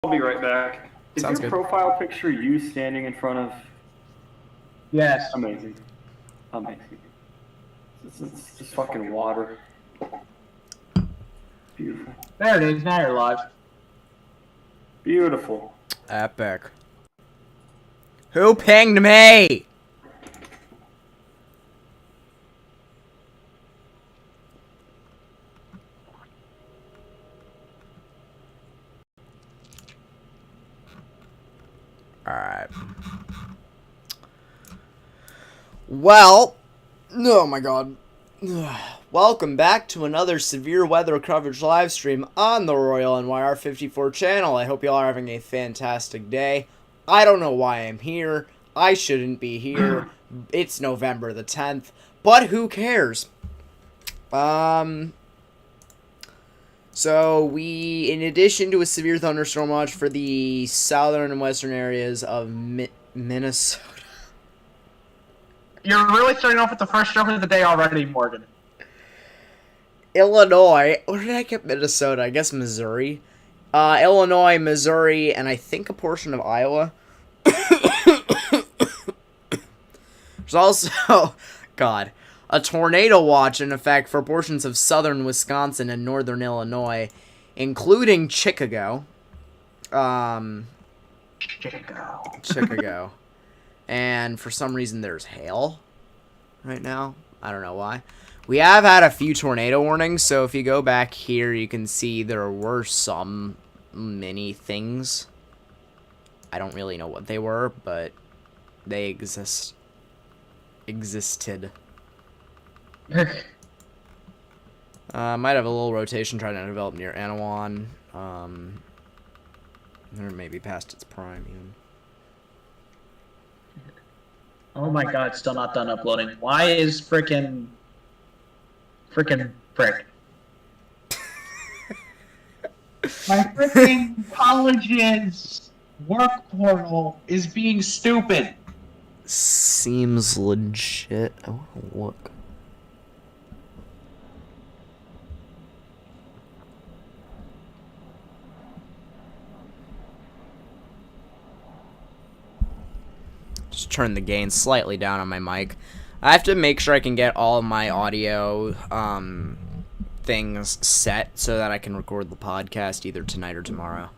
I'll be right back. Is Sounds your good. profile picture you standing in front of? Yes. Amazing. Amazing. It's just fucking water. Beautiful. There it is. Now you're live. Beautiful. Epic. Who pinged me? Alright. Well, oh my god. Welcome back to another severe weather coverage live stream on the Royal NYR54 channel. I hope you all are having a fantastic day. I don't know why I'm here. I shouldn't be here. It's November the 10th, but who cares? So we, in addition to a severe thunderstorm watch for the southern and western areas of Minnesota. You're really starting off with the first joke of the day already, Morgan. Illinois. Where did I get Minnesota? I guess Missouri. Illinois, Missouri, and I think a portion of Iowa. There's also, God, a tornado watch in effect for portions of southern Wisconsin and northern Illinois, including Chicago. Chicago. And for some reason there's hail right now. I don't know why. We have had a few tornado warnings, so if you go back here, you can see there were some mini things. I don't really know what they were, but they existed. Might have a little rotation trying to develop near Anawan. Or maybe past its prime, even. Oh my god, still not done uploading. Why is frickin' frick? My frickin' college's work portal is being stupid. Seems legit. I want to look. Just turn the gain slightly down on my mic. I have to make sure I can get all of my audio things set so that I can record the podcast either tonight or tomorrow.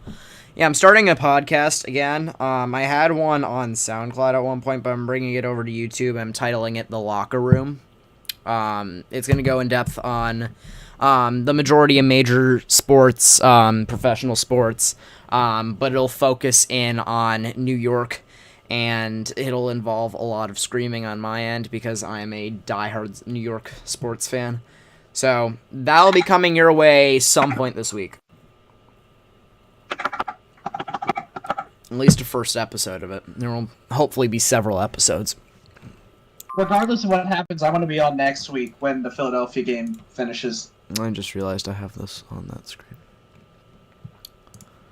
Yeah, I'm starting a podcast again. I had one on SoundCloud at one point, but I'm bringing it over to YouTube. I'm titling it The Locker Room. It's going to go in depth on the majority of major sports, professional sports, but it'll focus in on New York, and it'll involve a lot of screaming on my end because I'm a diehard New York sports fan. So that'll be coming your way some point this week. At least a first episode of it. There will hopefully be several episodes. Regardless of what happens, I want to be on next week when the Philadelphia game finishes. I just realized I have this on that screen.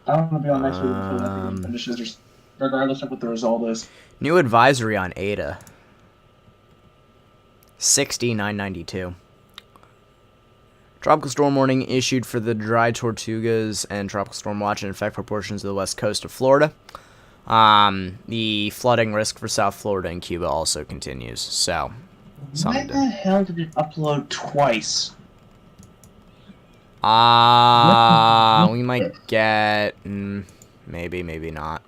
I want to be on next week when the Philadelphia game finishes, regardless of what the result is. New advisory on Ada. 6992. Tropical storm warning issued for the dry Tortugas and tropical storm watch in effect for portions of the west coast of Florida. The flooding risk for South Florida and Cuba also continues. So, why the hell did it upload twice? We might get maybe, maybe not.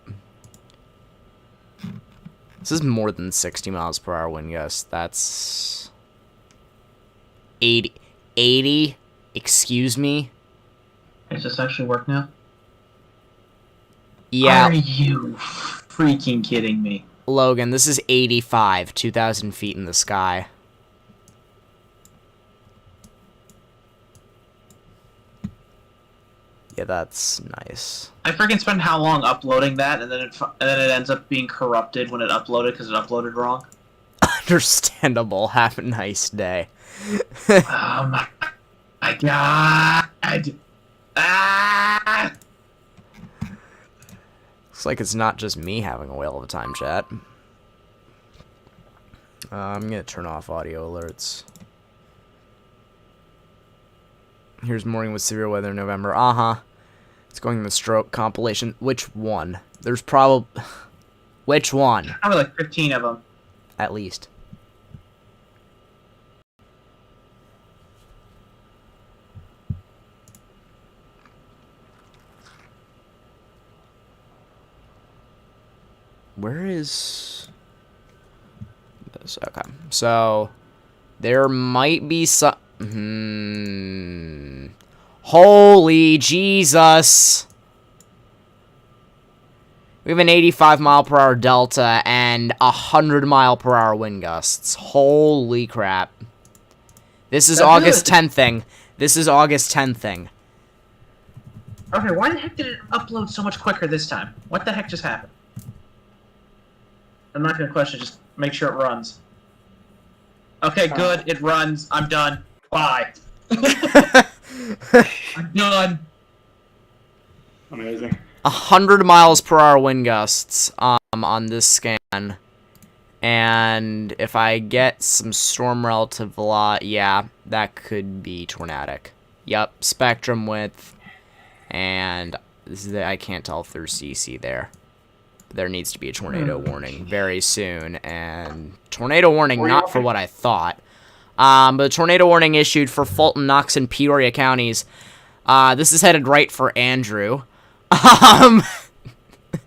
This is more than 60 miles per hour wind gust. That's 80. Excuse me? Does this actually work now? Yeah. Are you freaking kidding me? Logan, this is 85, 2,000 feet in the sky. Yeah, that's nice. I freaking spent how long uploading that, and then it ends up being corrupted when it uploaded because it uploaded wrong. Understandable. Have a nice day. Oh my god! Ah! Looks like it's not just me having a whale of a time, chat. I'm gonna turn off audio alerts. Here's morning with severe weather in November. It's going in the stroke compilation. Which one? There's probably... Which one? Probably like 15 of them. At least. Where is this? Okay, so there might be some. Holy Jesus! We have an 85-mile-per-hour delta and 100-mile-per-hour wind gusts. Holy crap! This is That's August good. 10th thing. This is August 10th thing. Okay, why the heck did it upload so much quicker this time? What the heck just happened? I'm not gonna question, just make sure it runs. Okay, good, it runs. I'm done. Bye. I'm done. Amazing. 100 miles per hour wind gusts on this scan. And if I get some storm relative velocity, yeah, that could be tornadic. Yep, spectrum width. And this is I can't tell if there's CC there. There needs to be a tornado warning very soon. And tornado warning, not for what I thought. But a tornado warning issued for Fulton, Knox, and Peoria counties. This is headed right for Andrew.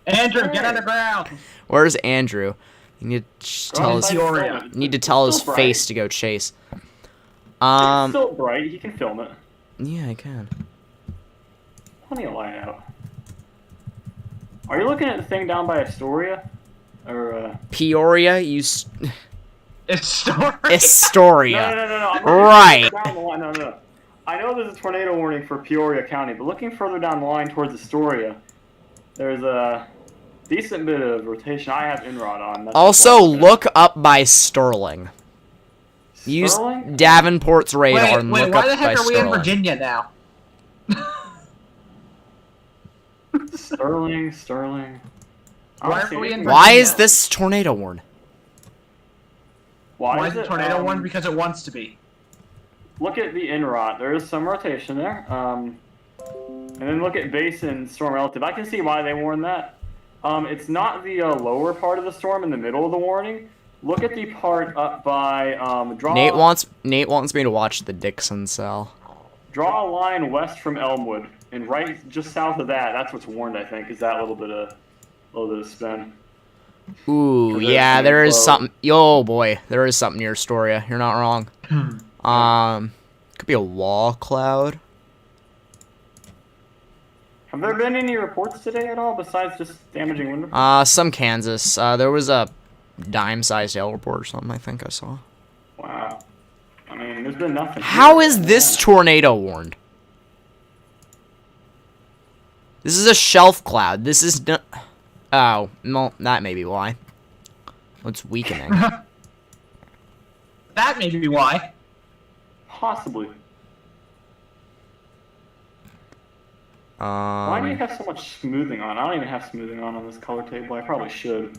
Andrew, get underground! Where's Andrew? You need to tell his Peoria. need to tell his Still bright. face to go chase. It's still bright. He can film it. Yeah, I can. Plenty of light out. Are you looking at the thing down by Astoria? Or, Peoria, It's story. No, Astoria. no. I'm Right. looking down the line. No. I know there's a tornado warning for Peoria County, but looking further down the line towards Astoria, there's a decent bit of rotation. I have INROD on. That's Also, why I'm look up by Sterling. Use Sterling? Davenport's radar Wait, and look why up the heck by are we in Sterling. Virginia now? Sterling. I Why don't see are we in anything. Why is Virginia? this tornado warn? Why is it it tornado one? Because it wants to be. Look at the INROD. There is some rotation there. And then look at base and storm relative. I can see why they warned that. It's not the lower part of the storm in the middle of the warning. Look at the part up by draw. Nate wants me to watch the Dixon cell. Draw a line west from Elmwood, and right just south of that. That's what's warned, I think, is that little bit of spin. Ooh, yeah, there is something. Yo, boy, there is something near Astoria. You're not wrong. Could be a wall cloud. Have there been any reports today at all besides just damaging window? Some Kansas. There was a dime-sized hail report or something. I think I saw. Wow. I mean, there's been nothing. How is this tornado warned? This is a shelf cloud. This is no. Oh, no, that may be why. It's weakening. That may be why. Possibly. Why do you have so much smoothing on? I don't even have smoothing on this color table. I probably should.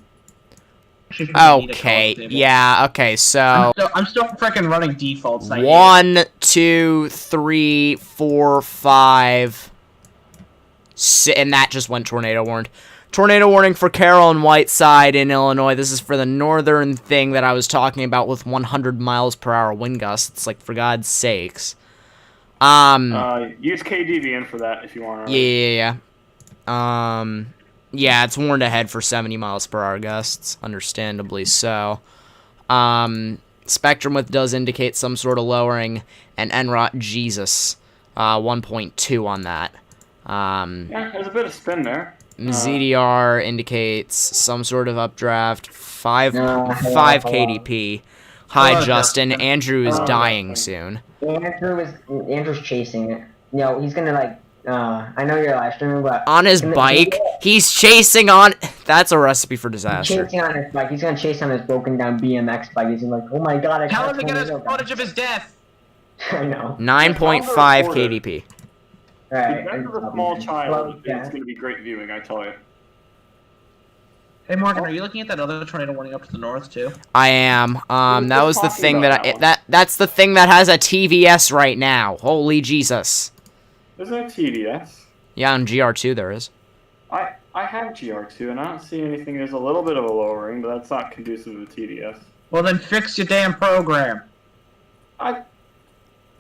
Okay, yeah, okay, so I'm still freaking running defaults. 1, 2, 3, 4, 5, and that just went tornado warned. Tornado warning for Carroll and Whiteside in Illinois. This is for the northern thing that I was talking about with 100 miles per hour wind gusts. Like, for God's sakes. Use KDVN for that if you want. Yeah. Yeah, it's warned ahead for 70 miles per hour gusts, understandably so. Spectrum width does indicate some sort of lowering, and NROT, Jesus, 1.2 on that. Yeah, there's a bit of spin there. ZDR indicates some sort of updraft, 5 KDP. Hi, Justin. Andrew is dying soon. Andrew's chasing it. You know, he's gonna like. I know you're live streaming, but On his bike, he's chasing on. That's a recipe for he's disaster. chasing on his bike. He's gonna chase on his broken down BMX bike. He's like, oh my god! I Tell caught him to get us tornado. footage of his death. I know. 9.5 KDP. Right. That's a small child. It's going to be great viewing, I tell you. Hey Morgan, are you looking at that other tornado warning up to the north too? I am. That was the talking thing about that that one? that's the thing that has a TVS right now. Holy Jesus. There's no TDS. Yeah, on GR2 there is. I have GR2, and I don't see anything. There's a little bit of a lowering, but that's not conducive to TDS. Well, then fix your damn program. My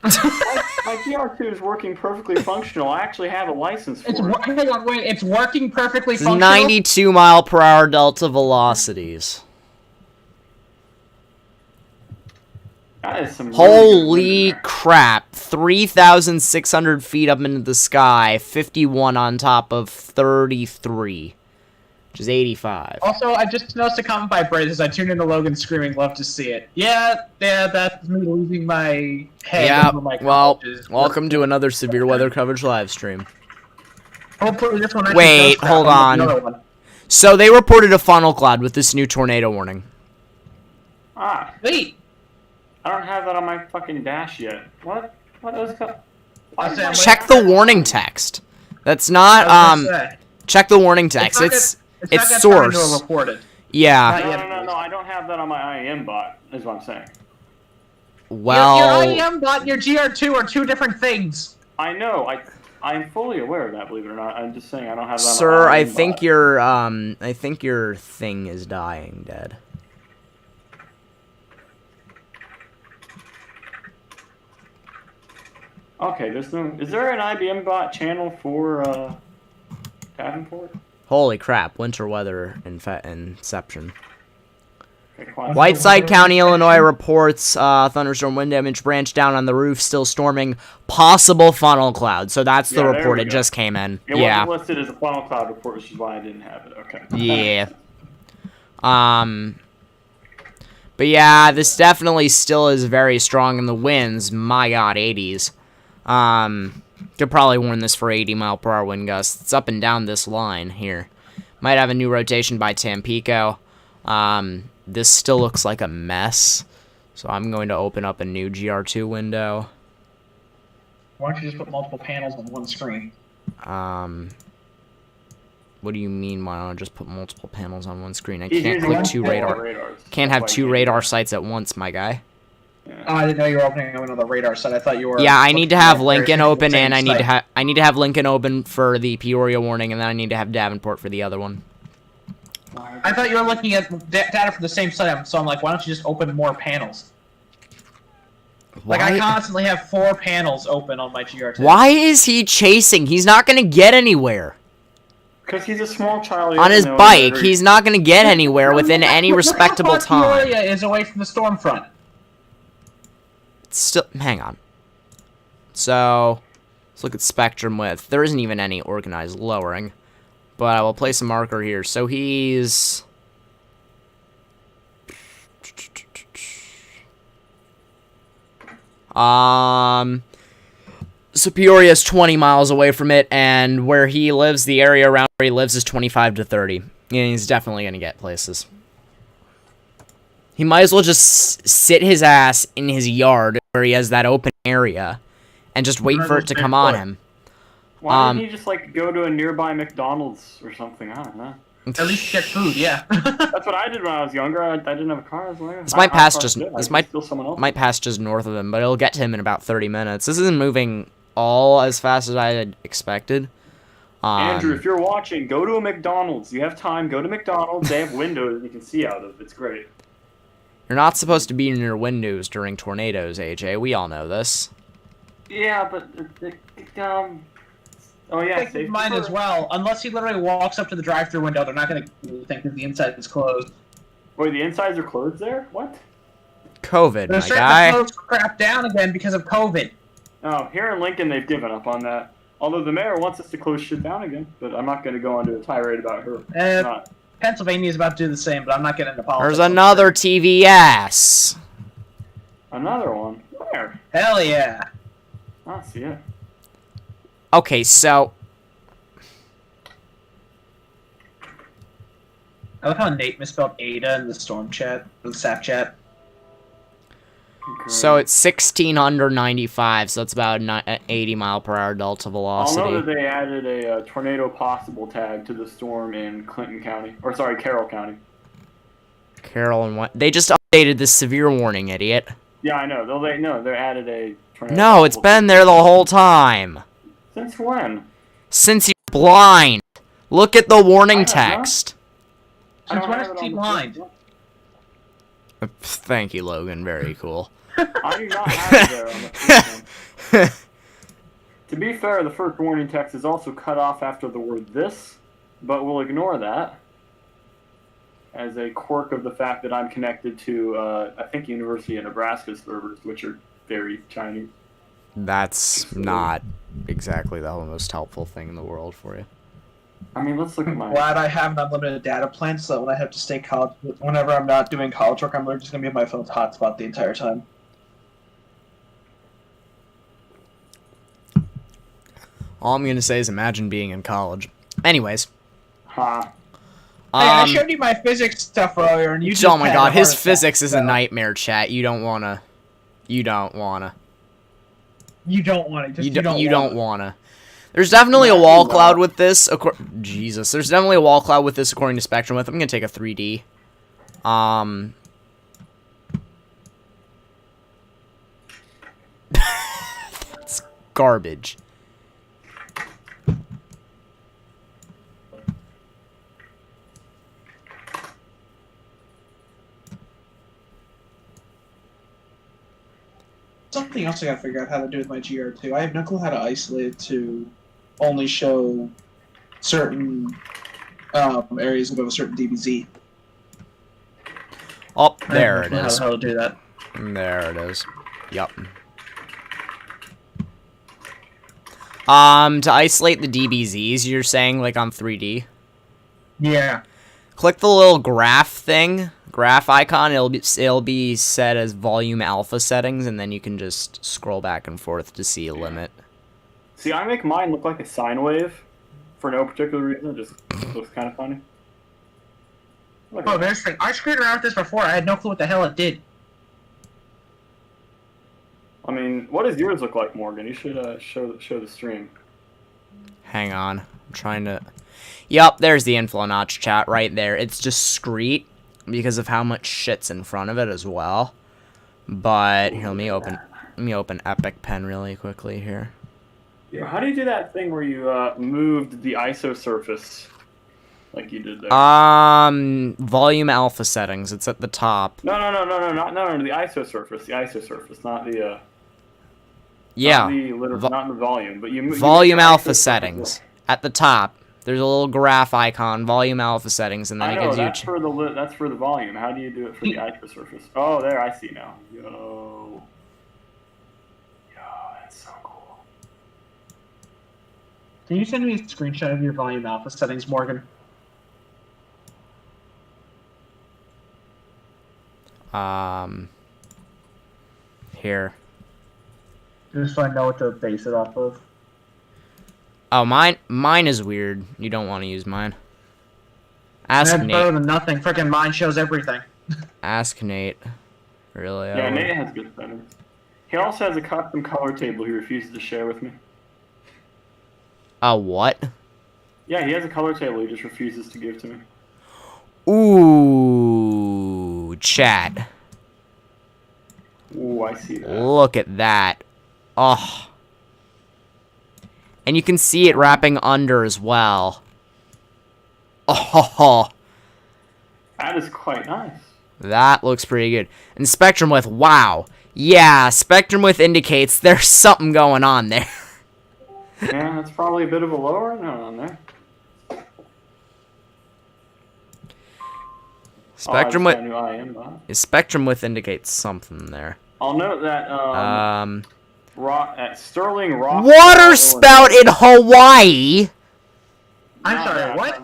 GR2 is working perfectly functional. I actually have a license for it. Hang on, wait. It's working perfectly It's functional? 92 mile per hour delta velocities. That is some Holy crap. 3,600 feet up into the sky, 51 on top of 33, which is 85. Also, I just noticed a comment by Braze as I tuned into Logan screaming, love to see it. Yeah, that's me losing my head Yeah, over my well, colleges. welcome to another severe weather coverage live stream. Hopefully this one actually Wait, does crap hold on the on. other one. So they reported a funnel cloud with this new tornado warning. Wait! I don't have that on my fucking dash yet. What? What is Check the warning text. That's not, check the warning text. It's source. Yeah. No, I don't have that on my IAM bot, is what I'm saying. Well... Your IAM bot and your GR2 are two different things. I know, I'm fully aware of that, believe it or not. I'm just saying I don't have that on Sir, my I IAM think bot. I think your thing is dying, dead. Okay, is there an IBM bot channel for, Davenport? Holy crap, winter weather inception. Okay, quiet. Whiteside County, Illinois reports thunderstorm wind damage, branch down on the roof, still storming, possible funnel cloud. So that's the Yeah, there report. we It go. just came in. It Yeah. wasn't listed as a funnel cloud report, which is why I didn't have it. Okay. Yeah. But yeah, this definitely still is very strong in the winds. My god, 80s. Could probably warn this for 80 mile per hour wind gusts. It's up and down this line here. Might have a new rotation by Tampico. This still looks like a mess. So I'm going to open up a new GR2 window. Why don't you just put multiple panels on one screen? What do you mean, why don't I just put multiple panels on one screen? I He's can't using click one two panel radar. radars. Can't That's have why two he radar can't. sites at once, my guy. Yeah. Oh, I didn't know you were opening another radar set. I thought you were... Yeah, I need to have Lincoln open, same and I need to site. have Lincoln open for the Peoria warning, and then I need to have Davenport for the other one. I thought you were looking at data from the same site, so I'm like, why don't you just open more panels? Like, I Why- constantly have 4 panels open on my GR2. Why is he chasing? He's not gonna get anywhere. Because he's a small child. On his bike, he's not gonna get anywhere within any Look respectable how far time. Peoria is away from the storm front. Still, hang on. So, let's look at spectrum width. There isn't even any organized lowering. But I will place a marker here. So he's... So Peoria is 20 miles away from it, and where he lives, the area around where he lives is 25 to 30. And he's definitely going to get places. He might as well just sit his ass in his yard where he has that open area and just wait for it to come on him. Why didn't he just, like, go to a nearby McDonald's or something? I don't know. At least get food, yeah. That's what I did when I was younger. I didn't have a car. I was like, This might my pass car's just good. I this can might steal someone else. might pass just north of him, but it'll get to him in about 30 minutes. This isn't moving all as fast as I had expected. Andrew, if you're watching, go to a McDonald's. You have time, go to McDonald's. They have windows you can see out of. It's great. You're not supposed to be in your windows during tornadoes, AJ. We all know this. Yeah, but oh yeah, Take his mind as well. Unless he literally walks up to the drive-thru window, they're not going to think that the inside is closed. Wait, the insides are closed there? What? COVID, They're my starting guy. to close crap down again because of COVID. Oh, here in Lincoln, they've given up on that. Although the mayor wants us to close shit down again, but I'm not going to go on to a tirade about her. Not. Pennsylvania is about to do the same, but I'm not getting into politics. There's another TVS. Another one? Where? Hell yeah. I don't see it. Okay, so I love how Nate misspelled Ada in the storm chat, or the SAP chat. So it's 1695, so that's about 80 mile per hour delta I'll velocity. know that they added a tornado possible tag to the storm in Clinton County. Or, sorry, Carroll County. Carroll and what? They just updated the severe warning, idiot. Yeah, I know. They added a tornado No, it's possible been there the whole time. Since when? Since you're blind. Look at the warning text. Since when is he blind? Thank you, Logan. Very cool. I do not have it there on the first one. To be fair, the first warning text is also cut off after the word this, but we'll ignore that as a quirk of the fact that I'm connected to, I think, University of Nebraska servers, which are very Chinese. That's not exactly the most helpful thing in the world for you. I mean, let's look at I'm my... glad I have an unlimited data plan, so that when I have to stay college, whenever I'm not doing college work, I'm just gonna be on my phone's hotspot the entire time. All I'm gonna say is imagine being in college. Anyways. Ha. Hey, I showed you my physics stuff earlier, and you just oh my had god, a his heart physics attack, is a so- nightmare, chat. You don't wanna. You don't want it. Just You don't wanna. There's definitely a wall cloud with this. Jesus, there's definitely a wall cloud with this according to Spectrum Width. I'm gonna take a 3D. That's garbage. Something else I gotta figure out how to do with my GR2. I have no clue how to isolate it to only show certain areas above a certain DBZ. Oh, there it I don't is. know how to do that. There it is. Yup. To isolate the DBZs, you're saying, like, on 3D? Yeah. Click the little graph thing, graph icon, it'll be set as volume alpha settings, and then you can just scroll back and forth to see a limit. See, I make mine look like a sine wave for no particular reason. It just looks kind of funny. Look Oh, at that. there's thing. I screwed around with this before. I had no clue what the hell it did. I mean, what does yours look like, Morgan? You should show the stream. Hang on, I'm trying to... Yup, there's the inflow notch, chat, right there. It's discrete because of how much shit's in front of it as well. But, here, let me open Epic Pen really quickly here. Yeah, how do you do that thing where you moved the ISO surface like you did there? Volume alpha settings, it's at the top. No, the ISO surface, not the Yeah, not in the volume, but you volume the alpha ISO settings. surface. At the top, there's a little graph icon, volume alpha settings, and then I it know, gives you... that's for the volume. How do you do it for the ISO surface? Oh, there, I see now. Yo, that's so cool. Can you send me a screenshot of your volume alpha settings, Morgan? Here. Just so I know what to base it off of. Oh, mine is weird. You don't want to use mine. Ask That's better Nate. than nothing. Freaking mine shows everything. Ask Nate. Really? Yeah, Nate has good settings. He also has a custom color table he refuses to share with me. What? Yeah, he has a color table he just refuses to give to me. Ooh, chat. Ooh, I see that. Look at that. Oh. And you can see it wrapping under as well. Oh, That is quite nice. that looks pretty good. And spectrum width, wow. Yeah, spectrum width indicates there's something going on there. Yeah, that's probably a bit of a lower note on there. Spectrum oh, I width. just got a new IM bot. Spectrum width indicates something there. I'll note that at Sterling Rock. Water spout in Hawaii. I'm Not sorry, that, what?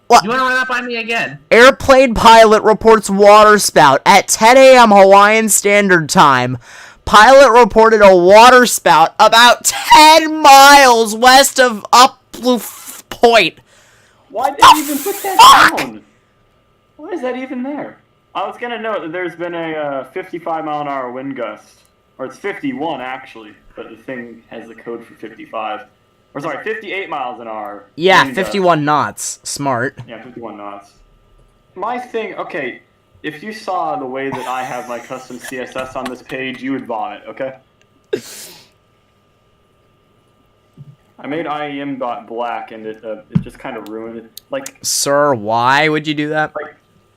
What? You want to run that by me again? Airplane pilot reports water spout at 10 a.m. Hawaiian Standard Time. Pilot reported a water spout about 10 miles west of Uploof Point. Why did you even put that down? Why is that even there? I was gonna note that there's been a 55-mile-an-hour wind gust, or it's 51 actually, but the thing has the code for 55. Or sorry, 58 miles an hour. Yeah, wind gust. 51 knots. Smart. Yeah, 51 knots. My thing, okay, if you saw the way that I have my custom CSS on this page, you would vomit, okay? I made IEM black and it just kind of ruined it. Like, Sir, why would you do that?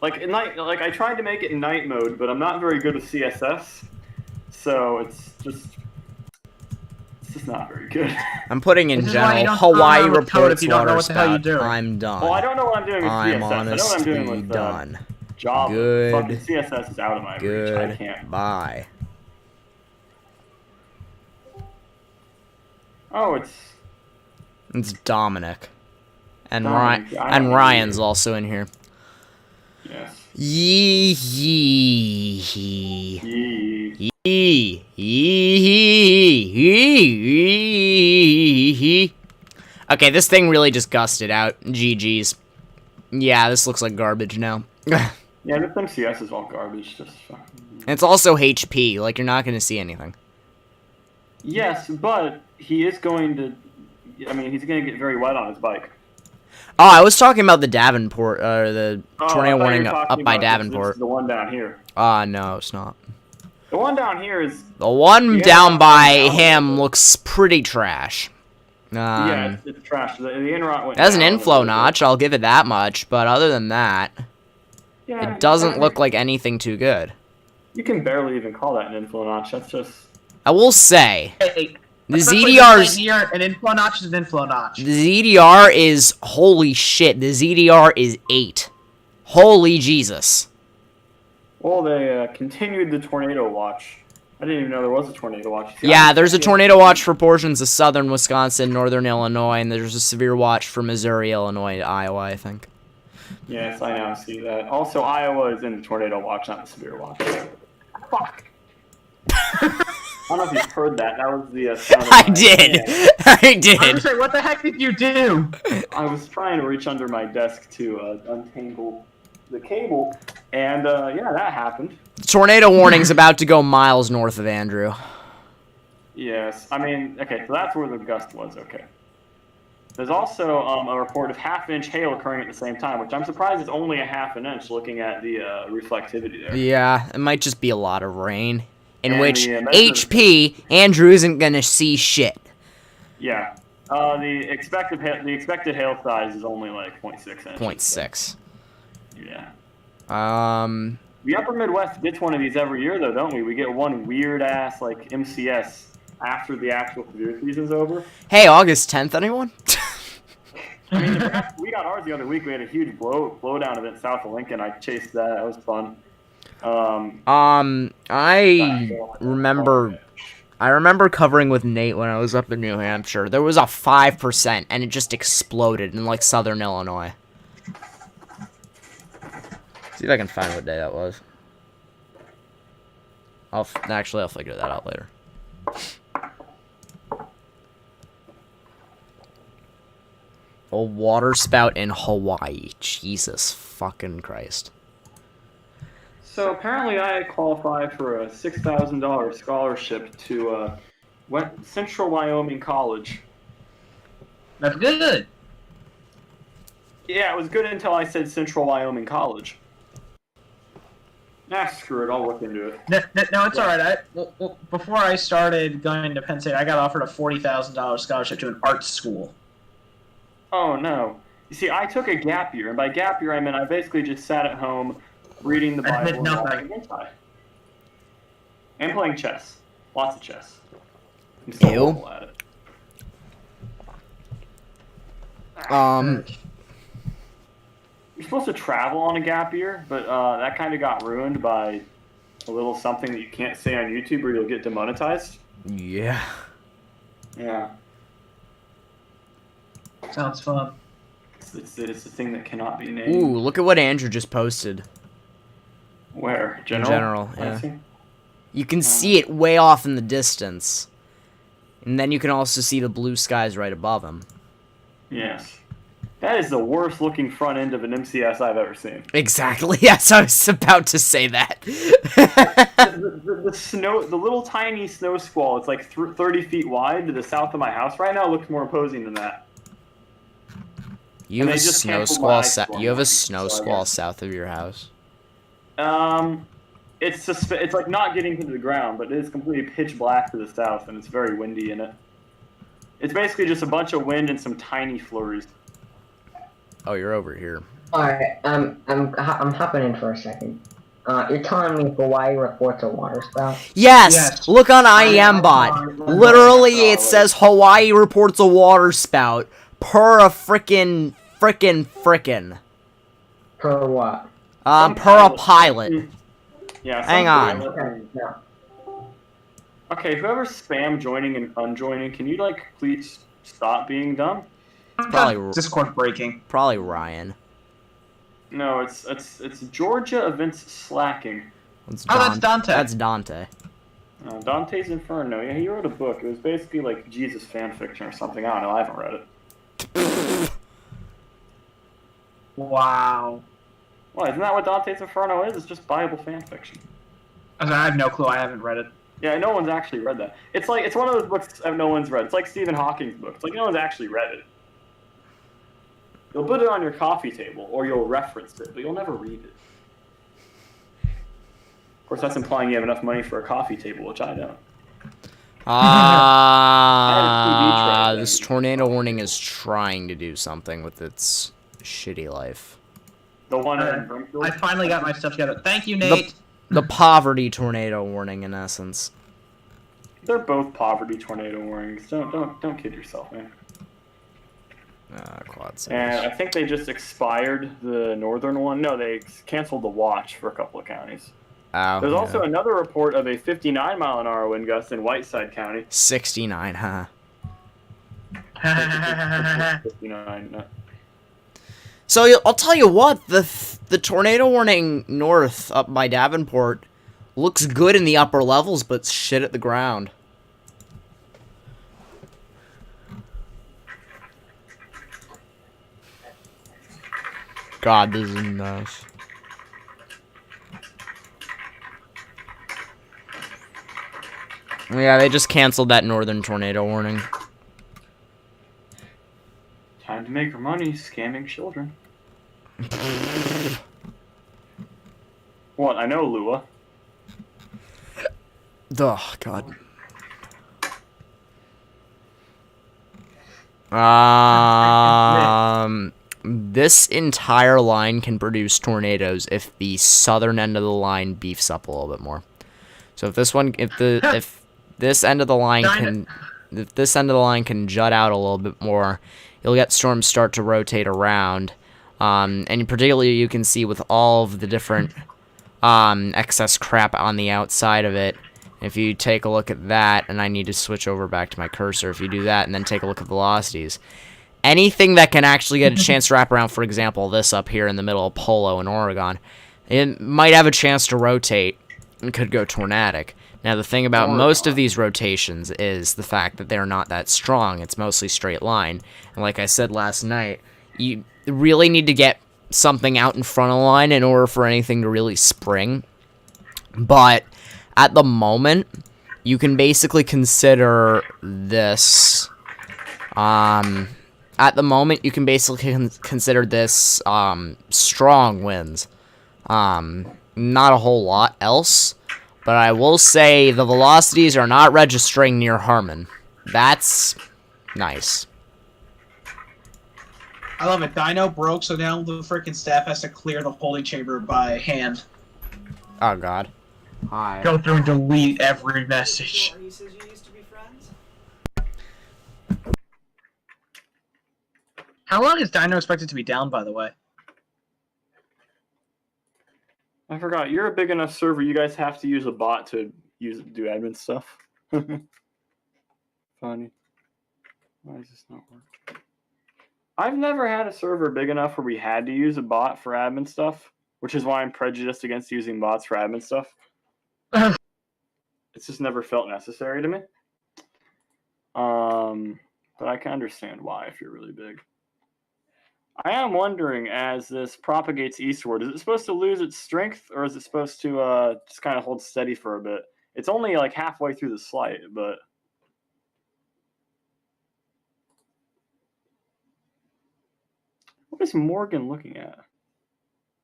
like in night, like I tried to make it in night mode, but I'm not very good with CSS, so it's just not very good. I'm putting in This is why you general don't Hawaii with code reports if you don't know water what the hell you're spout. doing. I'm done. Well, I don't know what I'm doing with I'm CSS. I know what I'm doing honestly with done. Java. Good. Fucking CSS is out of my reach. I can't. Goodbye. Oh, It's Dominic. And Dominic, Ryan I don't and know Ryan's you. also in here. yes. Yee. Okay, this thing really just gusted out. GG's. Yeah, this looks like garbage now. Yeah, this MCS is all garbage. Just fucking. It's also HP, like you're not gonna see anything. Yes, but he is going to. I mean, he's going to get very wet on his bike. Oh, I was talking about the Davenport, the Oh, I tornado thought you warning were up talking by about this. This Davenport. is the one down here. No, it's not. The one down here is. The one Yeah, down by down him looks pretty trash. Yeah, it's trash. The inrot went. That's an down inflow a little bit. notch, I'll give it that much, but other than that, Yeah, it doesn't look like anything too good. You can barely even call that an inflow notch. That's just. I will say, Hey, the let's put this ZDR's... right here, an inflow notch is an inflow notch. The ZDR is... Holy shit, the ZDR is 8. Holy Jesus. Well, they continued the tornado watch. I didn't even know there was a tornado watch. See, Yeah, there's a tornado watch for portions of southern Wisconsin, northern Illinois, and there's a severe watch for Missouri, Illinois, Iowa, I think. Yes, I now see that. Also, Iowa is in the tornado watch, not the severe watch. Fuck. I don't know if you heard that. That was the sound of I my did! hand. I I was did! gonna say, what the heck did you do? I was trying to reach under my desk to untangle the cable, and yeah, that happened. Tornado warning's about to go miles north of Andrew. Yes, I mean, okay, so that's where the gust was, okay. There's also a report of half-inch hail occurring at the same time, which I'm surprised is only a half an inch looking at the reflectivity there. Yeah, it might just be a lot of rain. In And which the, HP, Andrew isn't gonna see shit. Yeah. The expected hail size is only like 0.6 inches. 0.6. Yeah. The Upper Midwest gets one of these every year, though, don't we? We get one weird-ass, like, MCS after the actual severe season's over. Hey, August 10th, anyone? I mean, we got ours the other week. We had a huge blowdown event south of Lincoln. I chased that. That was fun. I remember covering with Nate when I was up in New Hampshire. There was a 5%, and it just exploded in, like, southern Illinois. See if I can find what day that was. I'll figure that out later. A water spout in Hawaii. Jesus fucking Christ. So apparently I qualify for a $6,000 scholarship to Central Wyoming College. That's good. Yeah, it was good until I said Central Wyoming College. Nah, screw it. I'll look into it. No, it's all right. Before I started going to Penn State, I got offered a $40,000 scholarship to an art school. Oh, no. You see, I took a gap year, and by gap year I meant I basically just sat at home reading the I Bible did and nothing. watching hentai. And playing chess. Lots of chess. I'm still Ew. horrible at it. You're supposed to travel on a gap year, but that kind of got ruined by a little something that you can't say on YouTube or you'll get demonetized. Yeah. Yeah. Sounds fun. It's a thing that cannot be named. Ooh, look at what Andrew just posted. Where? In general, I yeah. see. You can see it way off in the distance. And then you can also see the blue skies right above him. Yes. That is the worst looking front end of an MCS I've ever seen. Exactly. Yes, I was about to say that. The snow, the little tiny snow squall, it's like 30 feet wide to the south of my house right now, looks more imposing than that. You And have a they just snow canceled squall. my ice storm You have a warning, snow so I squall guess- south of your house. It's like not getting to the ground, but it is completely pitch black to the south, and it's very windy in it. It's basically just a bunch of wind and some tiny flurries. Oh, you're over here. Alright, I'm hopping in for a second. You're telling me Hawaii reports a water spout? Yes! Look on IEM bot. on- Literally, it says Hawaii reports a water spout per a frickin'. Per what? Per a pilot. Yeah. Hang on. Okay, no. Okay, whoever's spam joining and unjoining, can you like please stop being dumb? Probably- Discord breaking. Probably Ryan. No, it's Georgia events slacking. That's Oh, that's Dante. That's Dante. Dante's Inferno. Yeah, he wrote a book. It was basically like Jesus fan fiction or something. I don't know. I haven't read it. Wow. Well, isn't that what Dante's Inferno is? It's just Bible fan fiction. I have no clue. I haven't read it. Yeah, no one's actually read that. It's like it's one of those books that no one's read. It's like Stephen Hawking's book. It's like no one's actually read it. You'll put it on your coffee table, or you'll reference it, but you'll never read it. Of course, that's implying you have enough money for a coffee table, which I don't. This tornado warning is trying to do something with its shitty life. The one in Brimfield? I finally got my stuff together. Thank you, Nate. The poverty tornado warning, in essence. They're both poverty tornado warnings. Don't kid yourself, man. Quad saves. And I think they just expired the northern one. No, they canceled the watch for a couple of counties. Oh, There's also another report of a 59-mile-an-hour wind gust in Whiteside County. 69, huh? 59. No. So I'll tell you what, the tornado warning north up by Davenport looks good in the upper levels, but shit at the ground. God, this is nice. Yeah, they just canceled that northern tornado warning. Time to make her money scamming children. What? I know Lua. Oh, God. This entire line can produce tornadoes if the southern end of the line beefs up a little bit more. So if this one, if this end of the line can jut out a little bit more, you'll get storms start to rotate around. And particularly you can see with all of the different excess crap on the outside of it. If you take a look at that, and I need to switch over back to my cursor, if you do that and then take a look at velocities, anything that can actually get a chance to wrap around, for example, this up here in the middle of Polo in Oregon, it might have a chance to rotate and could go tornadic. Now, the thing about most of these rotations is the fact that they're not that strong. It's mostly straight line. And like I said last night, you really need to get something out in front of the line in order for anything to really spring. But at the moment, you can basically consider this... at the moment, you can basically consider this strong winds. Not a whole lot else. But I will say the velocities are not registering near Harmon. That's nice. I love it. Dino broke, so now the freaking staff has to clear the holding chamber by hand. Oh, God. Hi. Go through and delete every message. How long is Dino expected to be down, by the way? I forgot. You're a big enough server. You guys have to use a bot to do admin stuff. Funny. Why does this not work? I've never had a server big enough where we had to use a bot for admin stuff, which is why I'm prejudiced against using bots for admin stuff. It's just never felt necessary to me. But I can understand why if you're really big. I am wondering, as this propagates eastward, is it supposed to lose its strength, or is it supposed to just kind of hold steady for a bit? It's only like halfway through the slight, but... What is Morgan looking at?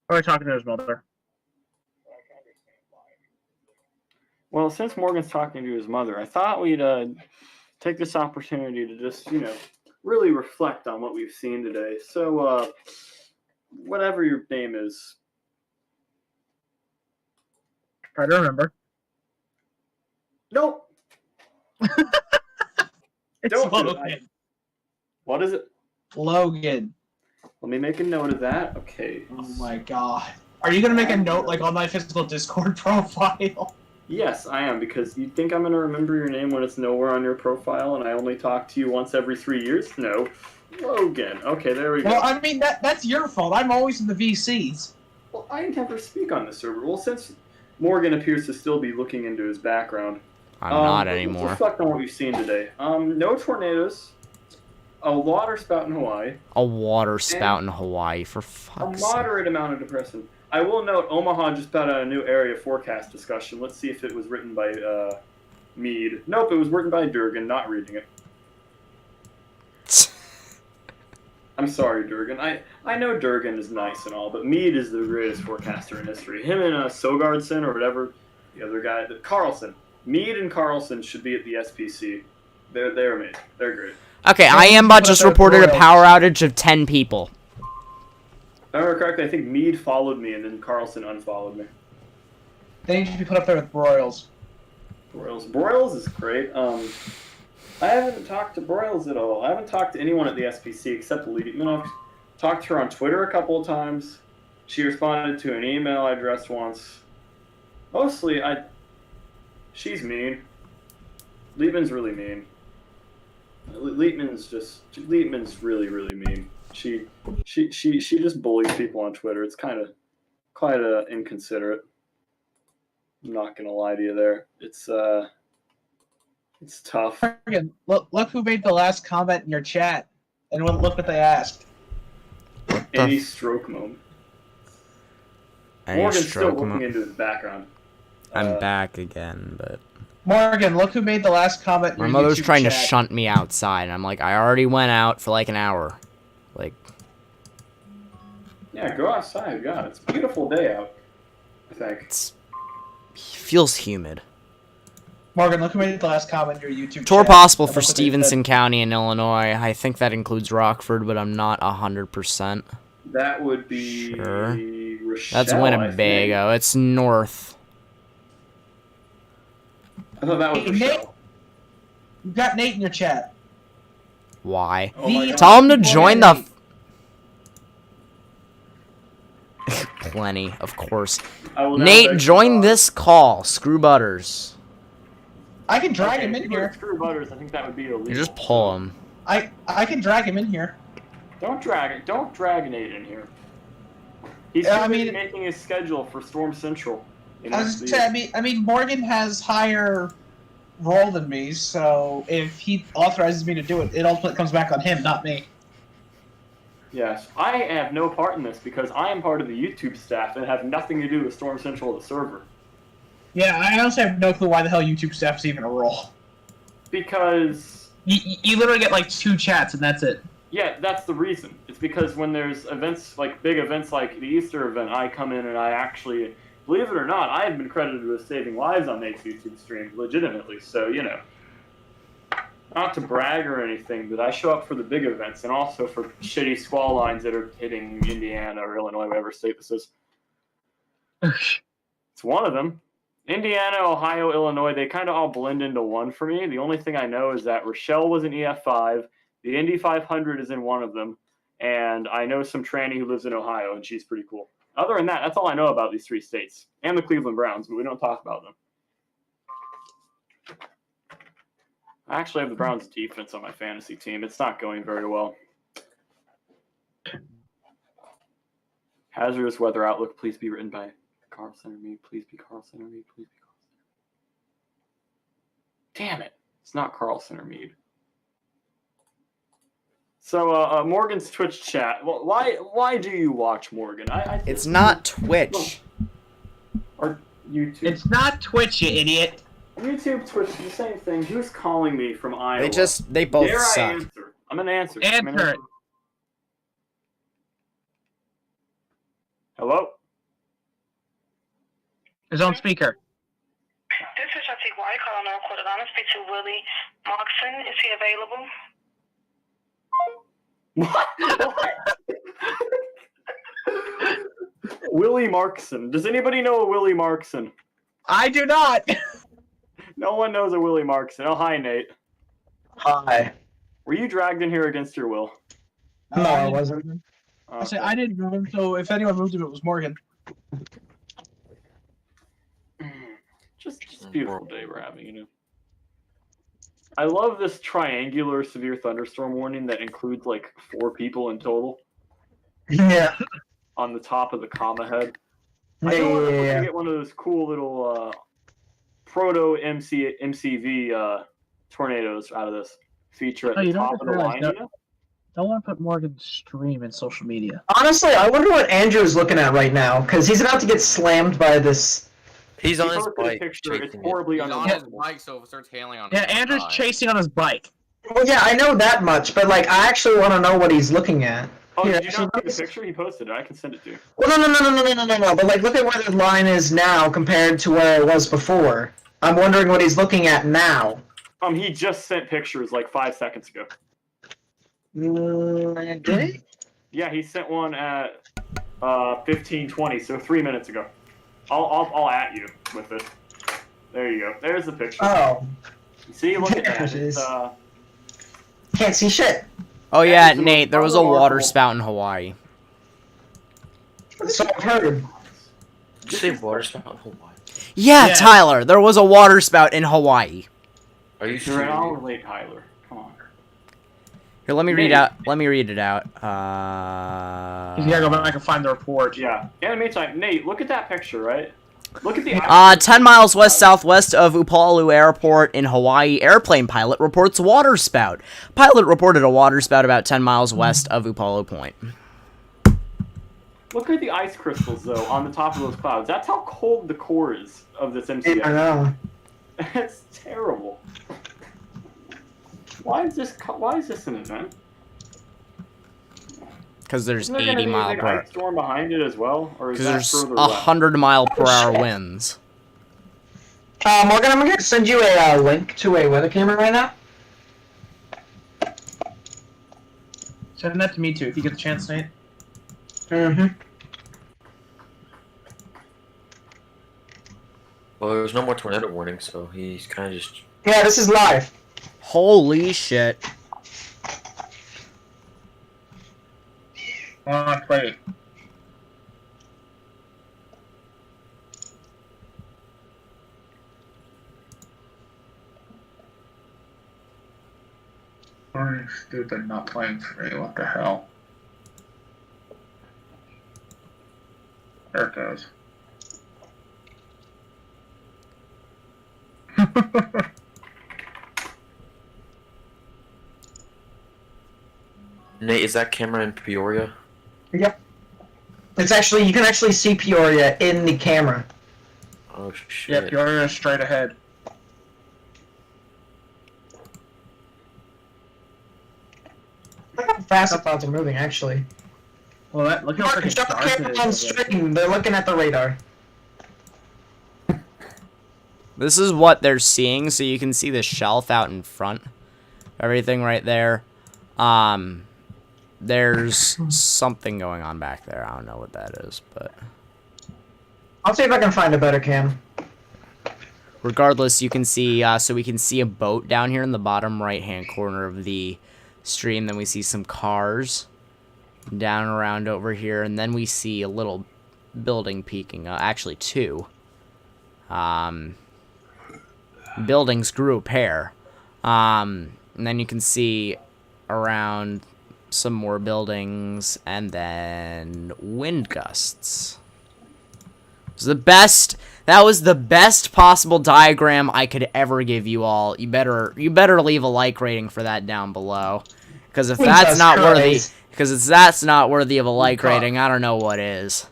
Or talking to his mother. Well, since Morgan's talking to his mother, I thought we'd take this opportunity to just, really reflect on what we've seen today. So, whatever your name is. Try to remember. Nope. It's Don't do Logan. it. What is it? Logan. Let me make a note of that. Okay. Oh my god. Are you gonna make a note like on my physical Discord profile? Yes, I am, because you think I'm going to remember your name when it's nowhere on your profile and I only talk to you once every 3 years? No. Logan. Okay, there we go. Well, I mean, that's your fault. I'm always in the VCs. Well, I never speak on the server. Well, since Morgan appears to still be looking into his background. I'm not let's anymore. reflect on what we've seen today. No tornadoes. A water spout in Hawaii. A water spout in Hawaii, for fuck's A sake. moderate amount of depression. I will note, Omaha just put out a new area forecast discussion. Let's see if it was written by Mead. Nope, it was written by Durgan. Not reading it. I'm sorry, Durgan. I know Durgan is nice and all, but Mead is the greatest forecaster in history. Him and Sogardson or whatever, the other guy, Carlson. Mead and Carlson should be at the SPC. They're amazing. They're great. Okay, IamBot just reported a power outage of 10 people. If I remember correctly, I think Mead followed me and then Carlson unfollowed me. They need to be put up there with Broyles. Broyles is great. I haven't talked to Broyles at all. I haven't talked to anyone at the SPC except Liebman. I've talked to her on Twitter a couple of times. She responded to an email I addressed once. Mostly, she's mean. Liebman's really mean. Liebman's really, really mean. She just bullies people on Twitter. It's quite inconsiderate. I'm not gonna lie to you there. It's tough. Look who made the last comment in your chat, and look what they asked. Any stroke moment. Morgan's still looking into his background. I'm back again, but... Morgan, look who made the last comment in My your mother's YouTube trying to chat. shunt me outside, and I'm like, I already went out for like an hour. Like... Yeah, go outside. God, it's a beautiful day out, I think. Feels humid. Morgan, look who made the last comment in your YouTube Tour chat. possible And for look what they Stevenson said. County in Illinois. I think that includes Rockford, but I'm not 100%. That would be Sure. Rochelle, That's Winnebago. It's north. I thought that was Hey, Rochelle. Nate, you've got Nate in your chat. Why? Oh my God. Tell him to join the... Plenty, of course. I will now Nate, beg join to this call. Screw Butters. I can drag Okay, him if in you were here. Screw Butters, I think that would be illegal. You just pull him. I can drag him in here. Don't drag Nate in here. He's Yeah, I too busy mean- making his schedule for Storm Central. I was just saying, I mean, Morgan has higher role than me, so if he authorizes me to do it, it ultimately comes back on him, not me. Yes, I have no part in this because I am part of the YouTube staff and have nothing to do with Storm Central, the server. Yeah, I also have no clue why the hell YouTube staff is even a role. Because, You literally get like 2 chats and that's it. yeah, that's the reason. It's because when there's events, like big events like the Easter event, I come in and I actually, believe it or not, I have been credited with saving lives on Nate's YouTube stream, legitimately, so, not to brag or anything, but I show up for the big events and also for shitty squall lines that are hitting Indiana or Illinois, whatever state this is. It's one of them. Indiana, Ohio, Illinois, they kind of all blend into one for me. The only thing I know is that Rochelle was in EF5, the Indy 500 is in one of them, and I know some tranny who lives in Ohio, and she's pretty cool. Other than that, that's all I know about these 3 states. And the Cleveland Browns, but we don't talk about them. I actually have the Browns defense on my fantasy team. It's not going very well. Hazardous weather outlook, please be written by Carlson or me. Please be Carlson or me. Please be Carlson. Damn it. It's not Carlson or Mead. So, Morgan's Twitch chat. Well, why do you watch Morgan? It's not Twitch. Or YouTube. It's not Twitch, you idiot. YouTube, Twitch, the same thing. Who's calling me from Iowa? They both Dare I suck. answer? I'm gonna answer. Answer it. Hello? His own speaker. This is Shati White calling on recorded line. to speak to Willie Moxon. Is he available? What? Willie Markson. Does anybody know a Willie Markson? I do not. No one knows a Willie Markson. Oh, hi, Nate. Hi. Were you dragged in here against your will? No, I wasn't. Okay. I didn't move him, so if anyone moved him, it was Morgan. Just a beautiful day we're having, you know. I love this triangular severe thunderstorm warning that includes like 4 people in total Yeah. on the top of the comma head. I know we're Yeah. gonna get one of those cool little proto MCV tornadoes out of this feature at Oh, the you don't top have of to the realize line. that- You know? Don't want to put Morgan's stream in social media. Honestly, I wonder what Andrew's looking at right now, because he's about to get slammed by this. He's He on his posted a bike. picture. It's chasing it. horribly He's on his unremarkable. bike, so if it starts hailing on him, Yeah, he'll Andrew's die. chasing on his bike. Well, yeah, I know that much, but like, I actually want to know what he's looking at. Oh, Here, did you actually, not see the picture? He posted it. I can send it to you. Well, no. But like, look at where the line is now compared to where it was before. I'm wondering what he's looking at now. He just sent pictures like 5 seconds ago. Did he? Yeah, he sent one at 15:20, so 3 minutes ago. I'll at you with it. There you go. There's the picture. Oh, See, look at there that. it is. It's, can't see shit. Oh That yeah, is the Nate, there most was a water remarkable- spout in Hawaii. So I've heard. Did you say water spout in Hawaii? Yeah, Yeah. Tyler, there was a water spout in Hawaii. Are you You're sure? an hour late, Tyler. Come on. Here, let me Nate. read it out. You gotta go back and find the report. Yeah. In the meantime, Nate, look at that picture, right? Look at the. 10 miles west-southwest of Upolu Airport in Hawaii, airplane pilot reports water spout. Pilot reported a water spout about 10 miles west of Upolu Point. Look at the ice crystals, though, on the top of those clouds. That's how cold the core is of this I MCF. know. That's terrible. Why is this an event? Because there's Isn't there gonna 80 be a mile big per ice storm behind it as well, or is Because that there's further west? 100 mile per hour winds. Morgan, I'm gonna send you a link to a weather camera right now. Send that to me too if you get the chance, Nate. Mm-hmm. Well, there's no more tornado warning, so he's kind of just. Yeah, this is live. Holy shit. Play. I'm stupid, not playing for me. What the hell? There it goes. Nate, is that camera in Peoria? Yep. It's actually, you can actually see Peoria in the camera. Oh shit. Yeah, Peoria is straight ahead. Look how fast the clouds are moving, actually. Well, look how Mark, freaking shut the dark it camera is. on over there. stream. They're looking at the radar. This is what they're seeing, so you can see the shelf out in front. Everything right there. There's something going on back there. I don't know what that is, but I'll see if I can find a better cam. regardless, you can see, so we can see a boat down here in the bottom right-hand corner of the stream. Then we see some cars down around over here, and then we see a little building peeking, actually 2. Buildings grew a pair. And then you can see around some more buildings, and then wind gusts. It was the best. That was the best possible diagram I could ever give you all. You better leave a like rating for that down below, because if that's Jesus not worthy, Christ. because if that's not worthy of a like God. rating, I don't know what is.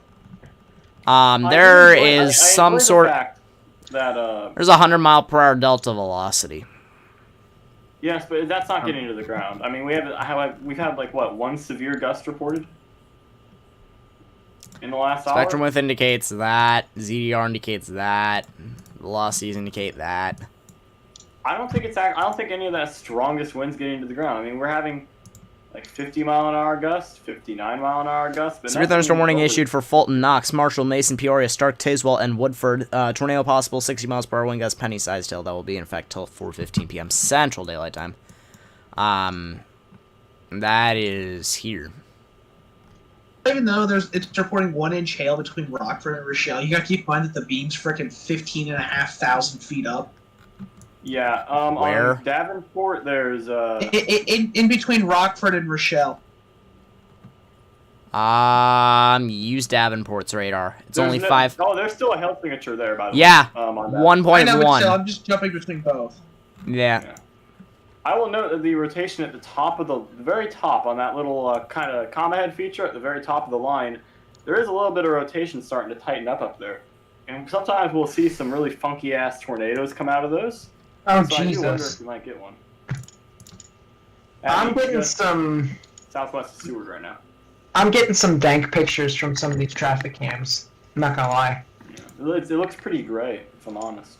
I There enjoy- is I some enjoy the sort. fact that There's a 100 mile per hour delta velocity. yes, but that's not getting to the ground. I mean, we've had like what, one severe gust reported in the last hour. Spectrum width indicates that. ZDR indicates that. Velocities indicate that. I don't think any of that strongest winds getting into the ground. I mean, we're having like 50-mile-an-hour gusts, 59-mile-an-hour gusts. But Severe thunderstorm warning issued for Fulton, Knox, Marshall, Mason, Peoria, Stark, Tazewell, and Woodford. Tornado possible, 60 miles per hour wind gust, penny-sized hail. That will be in effect till 4:15 p.m. Central Daylight Time. That is here. Even though it's reporting 1-inch hail between Rockford and Rochelle, you gotta keep in mind that the beam's frickin' 15,500 feet up. Yeah. Where? On Davenport, there's In between Rockford and Rochelle. Use Davenport's radar. It's only no, 5. Oh, there's still a hail signature there, by the Yeah. way. On that. 1.1. I know, but still, I'm just jumping between both. Yeah. I will note that the rotation at the top of the very top on that little kind of comma head feature at the very top of the line, there is a little bit of rotation starting to tighten up there. And sometimes we'll see some really funky ass tornadoes come out of those. Oh, so I do wonder Jesus. if we might get one. I'm getting some... Southwest of Seward right now. I'm getting some dank pictures from some of these traffic cams. I'm not gonna lie. Yeah. It looks pretty gray, if I'm honest.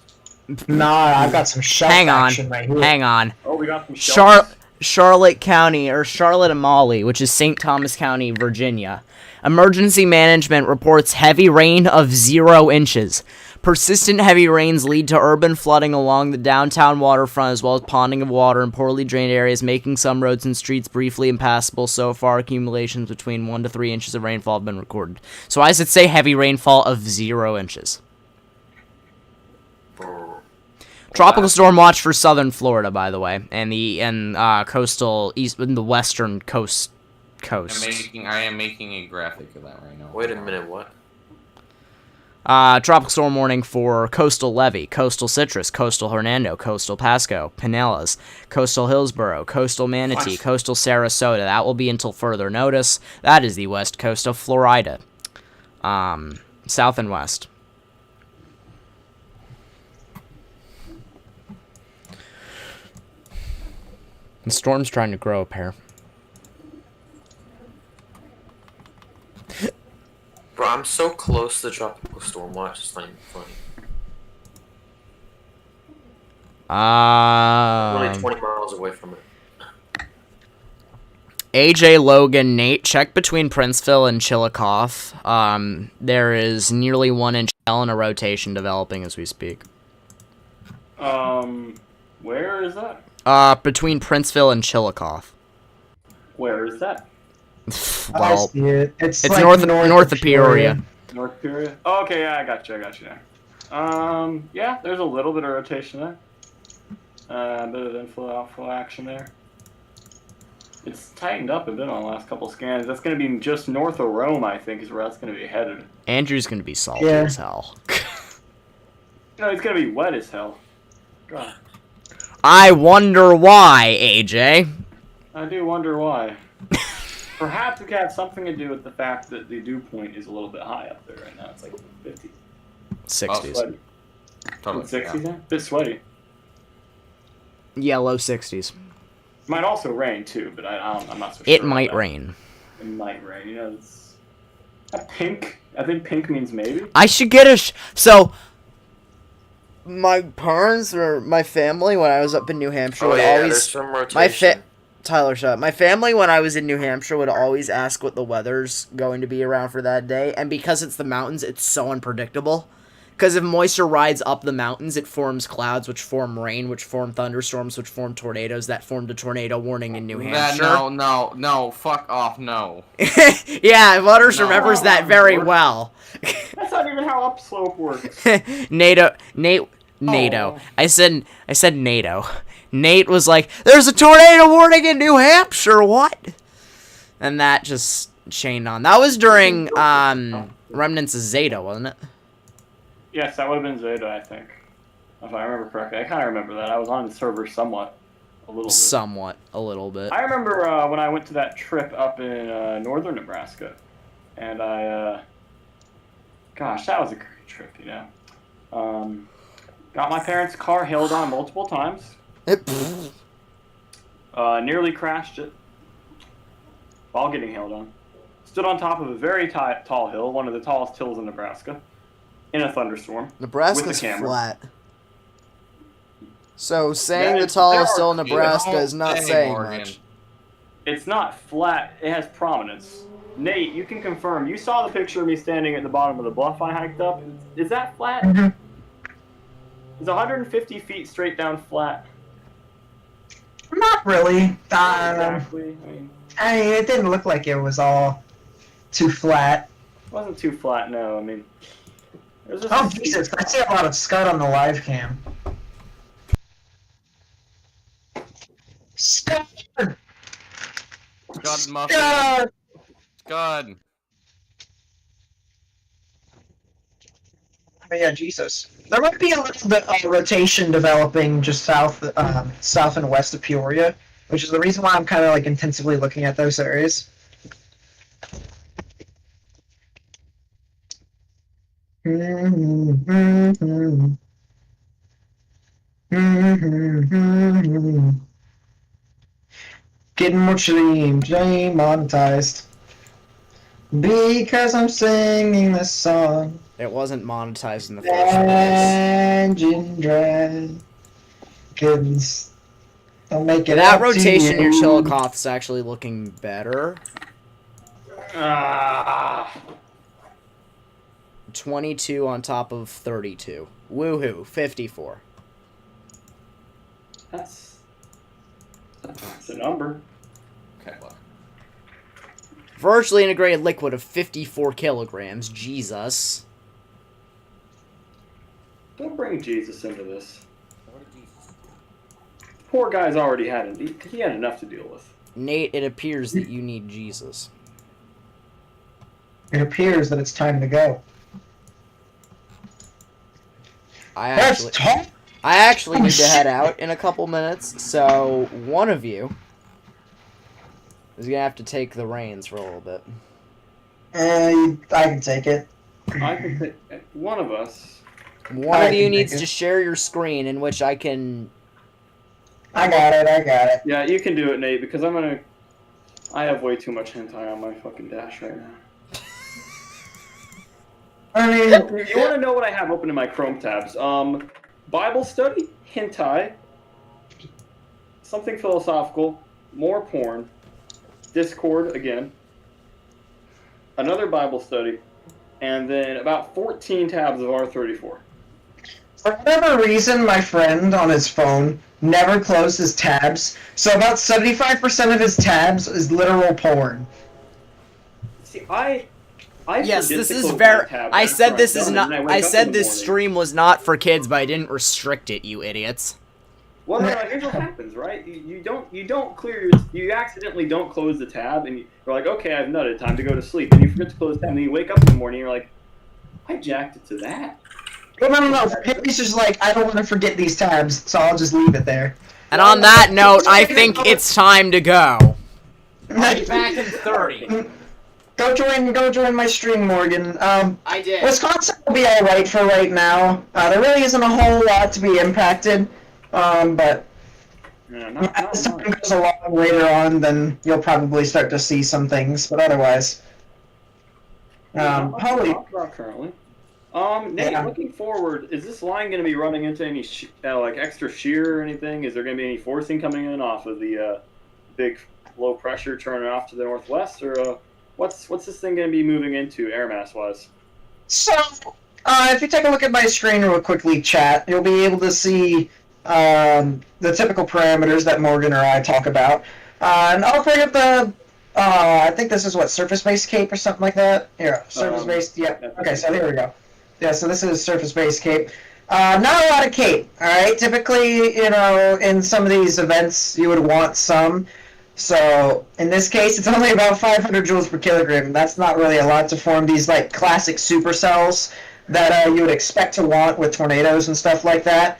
Nah, I've got some shelf action right here. Hang on. Oh, we got some Charlotte County, or Charlotte Amalie, which is St. Thomas County, Virginia. Emergency management reports heavy rain of 0 inches. Persistent heavy rains lead to urban flooding along the downtown waterfront as well as ponding of water in poorly drained areas, making some roads and streets briefly impassable. So far, accumulations between 1 to 3 inches of rainfall have been recorded. So I should say heavy rainfall of 0 inches. Tropical storm watch for southern Florida, by the way, and coastal east, in the western coast. I am making a graphic of that right now. Wait a minute, what? Tropical storm warning for coastal Levy, coastal Citrus, coastal Hernando, coastal Pasco, Pinellas, coastal Hillsborough, coastal Manatee, coastal Sarasota. That will be until further notice. That is the west coast of Florida. South and west. The storm's trying to grow up here. Bro, I'm so close to the tropical storm watch. It's not even funny. I'm only 20 miles away from it. AJ, Logan, Nate, check between Princeville and Chillicothe. There is nearly 1 inch hail in a rotation developing as we speak. Where is that? Between Princeville and Chillicothe. Where is that? Well, I see it. It's like north of Peoria. North Peoria? Oh, okay, yeah, I got you now. Yeah, there's a little bit of rotation there. A bit of inflow-outflow action there. It's tightened up a bit on the last couple scans. That's going to be just north of Rome, I think, is where that's going to be headed. Andrew's going to be salty Yeah. as hell. No, it's going to be wet as hell. God. I wonder why, AJ. I do wonder why. Perhaps it could have something to do with the fact that the dew point is a little bit high up there right now. It's like 50s. 60s. Sweaty. Totally. 60s now? Bit sweaty. Yeah, low 60s. Might also rain too, but I'm not so sure. It might about that. rain. It might rain. You know, it's pink. I think pink means maybe. I should get a so my parents or my family when I was up in New Hampshire would there's always some rotation. Tyler, shut up. My family, when I was in New Hampshire, would always ask what the weather's going to be around for that day. And because it's the mountains, it's so unpredictable. Because if moisture rides up the mountains, it forms clouds, which form rain, which form thunderstorms, which form tornadoes. That formed a tornado warning in New Hampshire. No, fuck off, no. Yeah, Butters remembers No. that very well. That's not even how upslope works. NATO. Oh. I said NATO. Nate was like, "There's a tornado warning in New Hampshire." What? And that just chained on. That was during remnants of Zeta, wasn't it? Yes, that would have been Zeta, I think. If I remember correctly. I kind of remember that. I was on the server somewhat. A little bit. Somewhat. A little bit. I remember when I went to that trip up in northern Nebraska. And gosh, that was a great trip, you know. Got my parents' car hailed on multiple times. Nearly crashed it while getting hailed on. Stood on top of a very tall hill, one of the tallest hills in Nebraska, in a thunderstorm. Nebraska's with the camera. flat. So saying There the tallest are- hill in Nebraska is not Dang, saying Morgan. much. It's not flat. It has prominence. Nate, you can confirm. You saw the picture of me standing at the bottom of the bluff I hiked up. Is that flat? Mhm. Is 150 feet straight down flat? Not really. Exactly. I mean, It didn't look like it was all too flat. it wasn't too flat, no. I mean, it was just Oh, Jesus. I see a lot of scud on the live cam. Scud! God, Muffin. Scud! God. But yeah, Jesus. There might be a little bit of rotation developing just south and west of Peoria, which is the reason why I'm kind of like intensively looking at those areas. Getting more streams, ain't monetized. Because I'm singing this song. It wasn't monetized in the first place. Engine drive. Goodness. I'll make it That up rotation, to your you. Chillicoth's actually looking better. 22 on top of 32. Woohoo, 54. that's a number. Okay, well. Virtually integrated liquid of 54 kilograms. Jesus. Don't bring Jesus into this. Poor guy's already had it. He had enough to deal with. Nate, it appears that you need Jesus. It appears that it's time to go. I That's actually need to head out in a couple minutes, so one of you is gonna have to take the reins for a little bit. I can take it. I can pick one of us. One I of you can needs take to it. share your screen in which I can... I got it. Yeah, you can do it, Nate, because I have way too much hentai on my fucking dash right now. I mean, You want to know what I have open in my Chrome tabs? Bible study, hentai, something philosophical, more porn, Discord again, another Bible study, and then about 14 tabs of R34. for whatever reason, my friend on his phone never closed his tabs, so about 75% of his tabs is literal porn. See, I Yes, forget this to is close very... my tabs I after said I'm this is done, not... and then I wake up said in the this morning. stream was not for kids, but I didn't restrict it, you idiots. Well, no, here's what happens, right? You don't clear you accidentally don't close the tab, and you're like, okay, I've nutted, time to go to sleep, and you forget to close the tab, and then you wake up in the morning, and you're like, I jacked it to that. But no. For him, he's just like, I don't want to forget these tabs, so I'll just leave it there. And on that note, I think it's time to go. I'll be back in 30. Go join my stream, Morgan. I did. Wisconsin will be alright for right now. There really isn't a whole lot to be impacted. But Yeah, not as time much. goes along later on, then you'll probably start to see some things. But otherwise, Not much to probably. talk about currently. Nate, Yeah. looking forward, is this line going to be running into any like extra shear or anything? Is there going to be any forcing coming in off of the big low pressure turning off to the northwest, or what's this thing going to be moving into air mass wise? So, if you take a look at my screen real quickly, chat, you'll be able to see the typical parameters that Morgan or I talk about. And I'll bring up the, I think this is what, surface-based cape or something like that? Yeah, surface-based, yeah. Okay, so here we go. Yeah, so this is surface-based cape. Not a lot of cape, alright? Typically, in some of these events, you would want some. So, in this case, it's only about 500 joules per kilogram. That's not really a lot to form these, like, classic supercells that you would expect to want with tornadoes and stuff like that.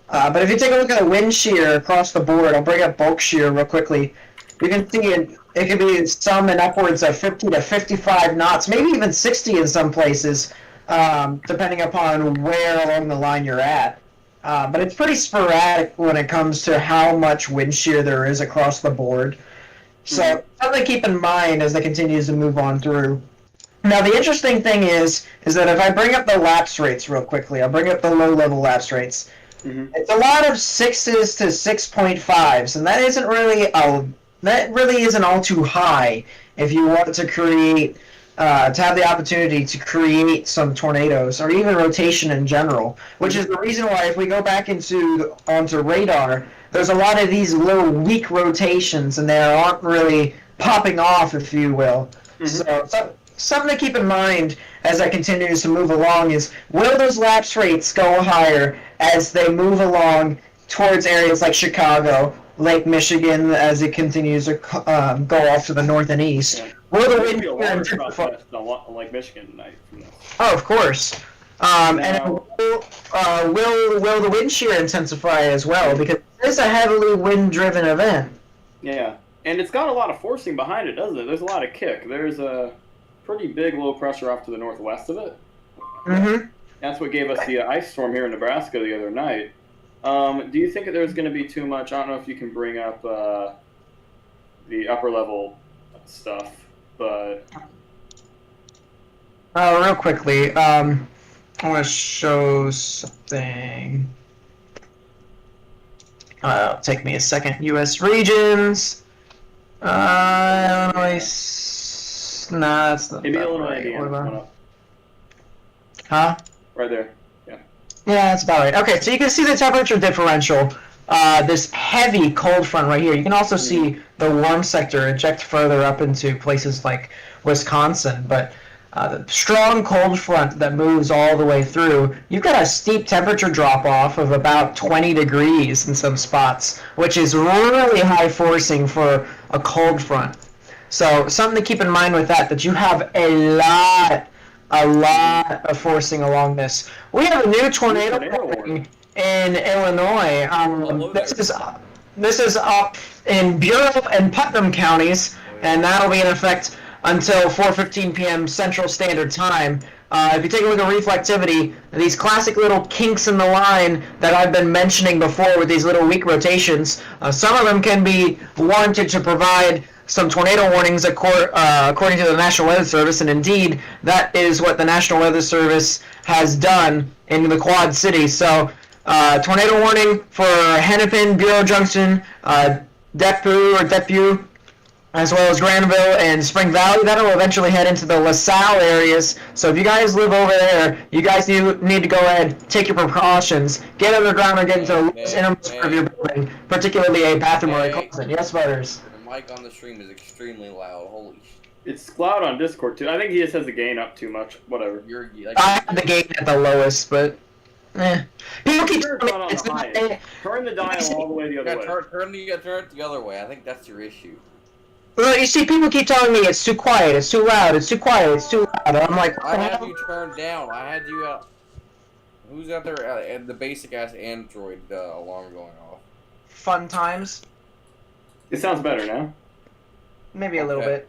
But if you take a look at the wind shear across the board, I'll bring up bulk shear real quickly. You can see it could be some in upwards of 50 to 55 knots, maybe even 60 in some places, depending upon where along the line you're at. But it's pretty sporadic when it comes to how much wind shear there is across the board. So something to keep in mind as it continues to move on through. Now the interesting thing is that if I bring up the lapse rates real quickly, I'll bring up the low-level lapse rates. It's a lot of 6s to 6.5s, and that really isn't all too high if you want to create to have the opportunity to create some tornadoes or even rotation in general. Which is the reason why if we go back onto radar, there's a lot of these little weak rotations, and they aren't really popping off, if you will. So something to keep in mind as that continues to move along is, will those lapse rates go higher as they move along towards areas like Chicago, Lake Michigan, as it continues to go off to the north and east? Yeah. Will the There's wind gonna be a shear water shot intensify? test on Lake Michigan tonight from this. Oh, of course. And will the wind shear intensify as well? Because it's a heavily wind-driven event. Yeah, and it's got a lot of forcing behind it, doesn't it? There's a lot of kick. There's a pretty big low pressure off to the northwest of it. Mm-hmm. That's what gave us the ice storm here in Nebraska the other night. Do you think that there's going to be too much? I don't know if you can bring up the upper level stuff, but Real quickly, I want to show something. It'll take me a second. U.S. regions. Illinois. Nah, that's not. maybe that Illinois, right. Indiana, What coming about- up. Huh? Right there. Yeah, that's about right. Okay, so you can see the temperature differential. This heavy cold front right here. You can also see the warm sector eject further up into places like Wisconsin, but the strong cold front that moves all the way through, you've got a steep temperature drop off of about 20 degrees in some spots, which is really high forcing for a cold front. So something to keep in mind with that you have a lot of forcing along this. We have a new tornado warning in Illinois. This is up in Bureau and Putnam counties, and that'll be in effect until 4:15 p.m. Central Standard Time. If you take a look at reflectivity, these classic little kinks in the line that I've been mentioning before with these little weak rotations, some of them can be warranted to provide some tornado warnings according to the National Weather Service, and indeed, that is what the National Weather Service has done in the Quad Cities. So, tornado warning for Hennepin, Bureau Junction, Depew, as well as Granville and Spring Valley. That'll eventually head into the Lasalle areas. So if you guys live over there, you guys need to go ahead, take your precautions, get underground or get into the lowest innermost part of your building, particularly a bathroom or a closet. Yes, Butters? The mic on the stream is extremely loud. Holy shit. It's loud on Discord too. I think he just has the gain up too much. Whatever. I have the gain at the lowest, but people keep Sure, telling me it's it's not on not. the highest. Turn the dial all the way the other way. Turn it the other way. I think that's your issue. Well, you see, people keep telling me it's too quiet, it's too loud, it's too quiet, it's too loud. And I'm like, I had you turned down. I had you out. Who's out there? And the basic ass Android alarm going off. Fun times. It sounds better now. Maybe a little bit.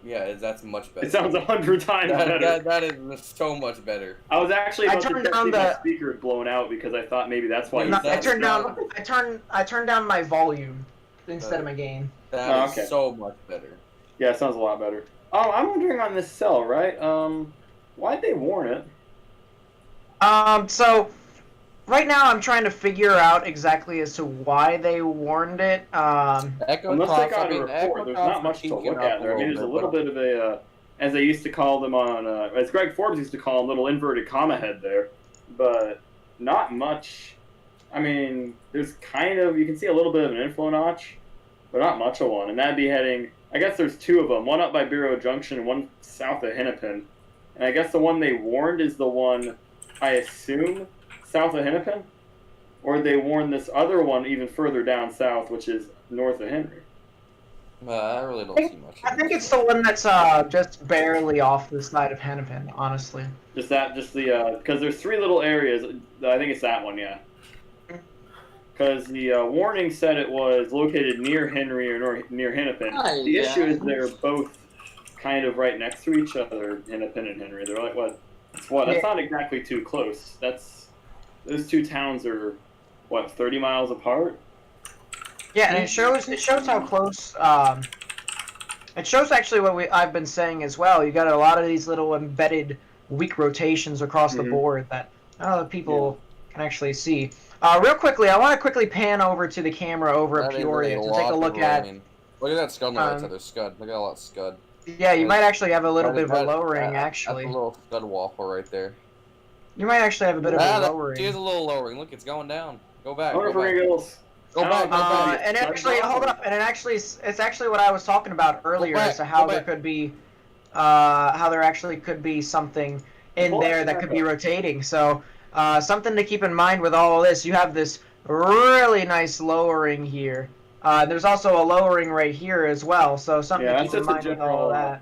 Yeah, that's much better. It sounds 100 times better. That is so much better. I was actually about to turned check down if my the speaker had blown out because I thought maybe that's why. No, you I said turned down my volume instead of my gain. That is so much better. Yeah, it sounds a lot better. Oh, I'm wondering on this cell, right? Why'd they warn it? So right now I'm trying to figure out exactly as to why they warned it. Unless they got a report, there's not much to look at there. I mean, there's a little bit of a, as they used to call them on, as Greg Forbes used to call them, little inverted comma head there, but not much. I mean, there's kind of, you can see a little bit of an inflow notch, but not much of one. And that'd be heading, I guess there's two of them, one up by Bureau Junction and one south of Hennepin. And I guess the one they warned is the one, I assume, south of Hennepin? Or they warned this other one even further down south, which is north of Henry? I really don't see much. I think it's the one that's just barely off the side of Hennepin, honestly. Just the, because there's three little areas, I think it's that one, yeah. Because the warning said it was located near Henry or near Hennepin. The issue is they're both kind of right next to each other, Hennepin and Henry. They're like, what? That's not exactly too close. Those two towns are, 30 miles apart? Yeah, and it shows how close. It shows actually what I've been saying as well. You got a lot of these little embedded weak rotations across the board that people can actually see. Real quickly, I want to quickly pan over to the camera over at That is Peoria to take lot a of look at. rain. Look at that scud on the right Um, side. There's scud. Look at all that scud. Yeah, you might actually have a little That- bit of a that- lowering, that- actually. That's a little scud waffle right there. You might actually have a bit of a Here's lowering. a little lowering. Look, it's going down. Go back. I wonder Go if we're back. gonna get Go back. Go back. And actually, hold up, and it's actually what I was talking about earlier back, as to how go there back. could be, how there actually could be something in Pull there it that back could be up. rotating. So, something to keep in mind with all of this, you have this really nice lowering here. There's also a lowering right here as well, so something Yeah, to that's keep in just a mind with all general, of that.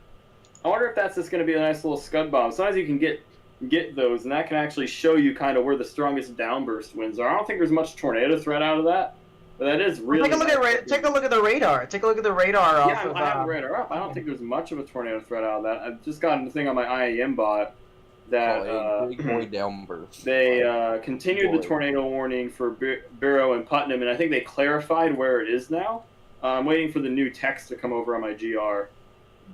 I wonder if that's just going to be a nice little scud bomb. Sometimes you can get those, and that can actually show you kind of where the strongest downburst winds are. I don't think there's much tornado threat out of that, but that is really. Take a look at take a look at the radar. Take a look at the radar off Yeah, of. I have the radar up. I don't think there's much of a tornado threat out of that. I've just gotten the thing on my IAM bot that Big boy downburst. they continued the Boy. tornado warning for Barrow and Putnam, and I think they clarified where it is now. I'm waiting for the new text to come over on my GR,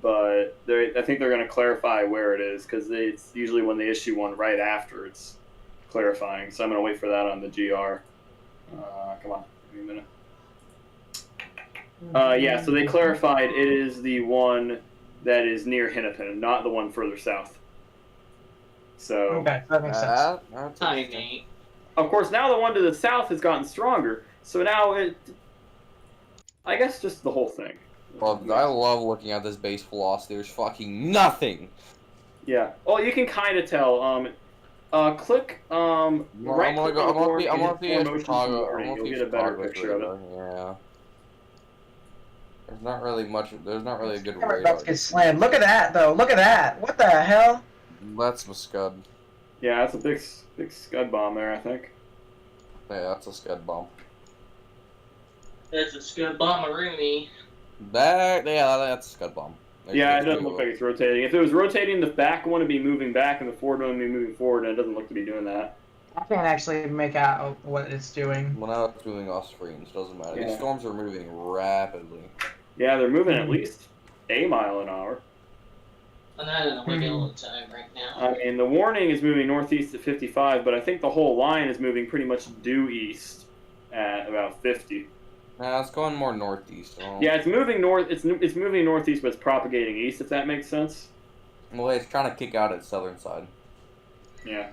but I think they're going to clarify where it is because it's usually when they issue one right after it's clarifying. So I'm going to wait for that on the GR. Come on, give me a minute. Yeah, so they clarified it is the one that is near Hennepin, not the one further south. So, Okay, that makes sense. That's Hi, interesting. Nate. of course, now the one to the south has gotten stronger. So now I guess just the whole thing. Well, I love looking at this base velocity. There's fucking nothing. Yeah. Well, you can kind of tell. Click right I'm click gonna on the board I'm and gonna hit be four a motions Chicago. warning. I'm gonna You'll be get a better Chicago picture of it. radar. Yeah. There's not really much. There's not really a good Camera radar. about to get slammed. Look at that, though. Look at that. What the hell? That's a scud. Yeah, that's a big scud bomb there, I think. Yeah, that's a scud bomb. That's a scud bomberoonie. That's a scud bomb. Yeah, it doesn't look like it's rotating. If it was rotating, the back one would be moving back, and the forward one would be moving forward, and it doesn't look to be doing that. I can't actually make out what it's doing. Well, now it's moving off screens. Doesn't matter. Yeah. These storms are moving rapidly. Yeah, they're moving at least a mile an hour. I'm not in a wiggle time right now. I mean, the warning is moving northeast at 55, but I think the whole line is moving pretty much due east at about 50. Nah, it's going more northeast. Yeah, it's moving north. It's moving northeast, but it's propagating east. If that makes sense. Well, it's trying to kick out its southern side. Yeah.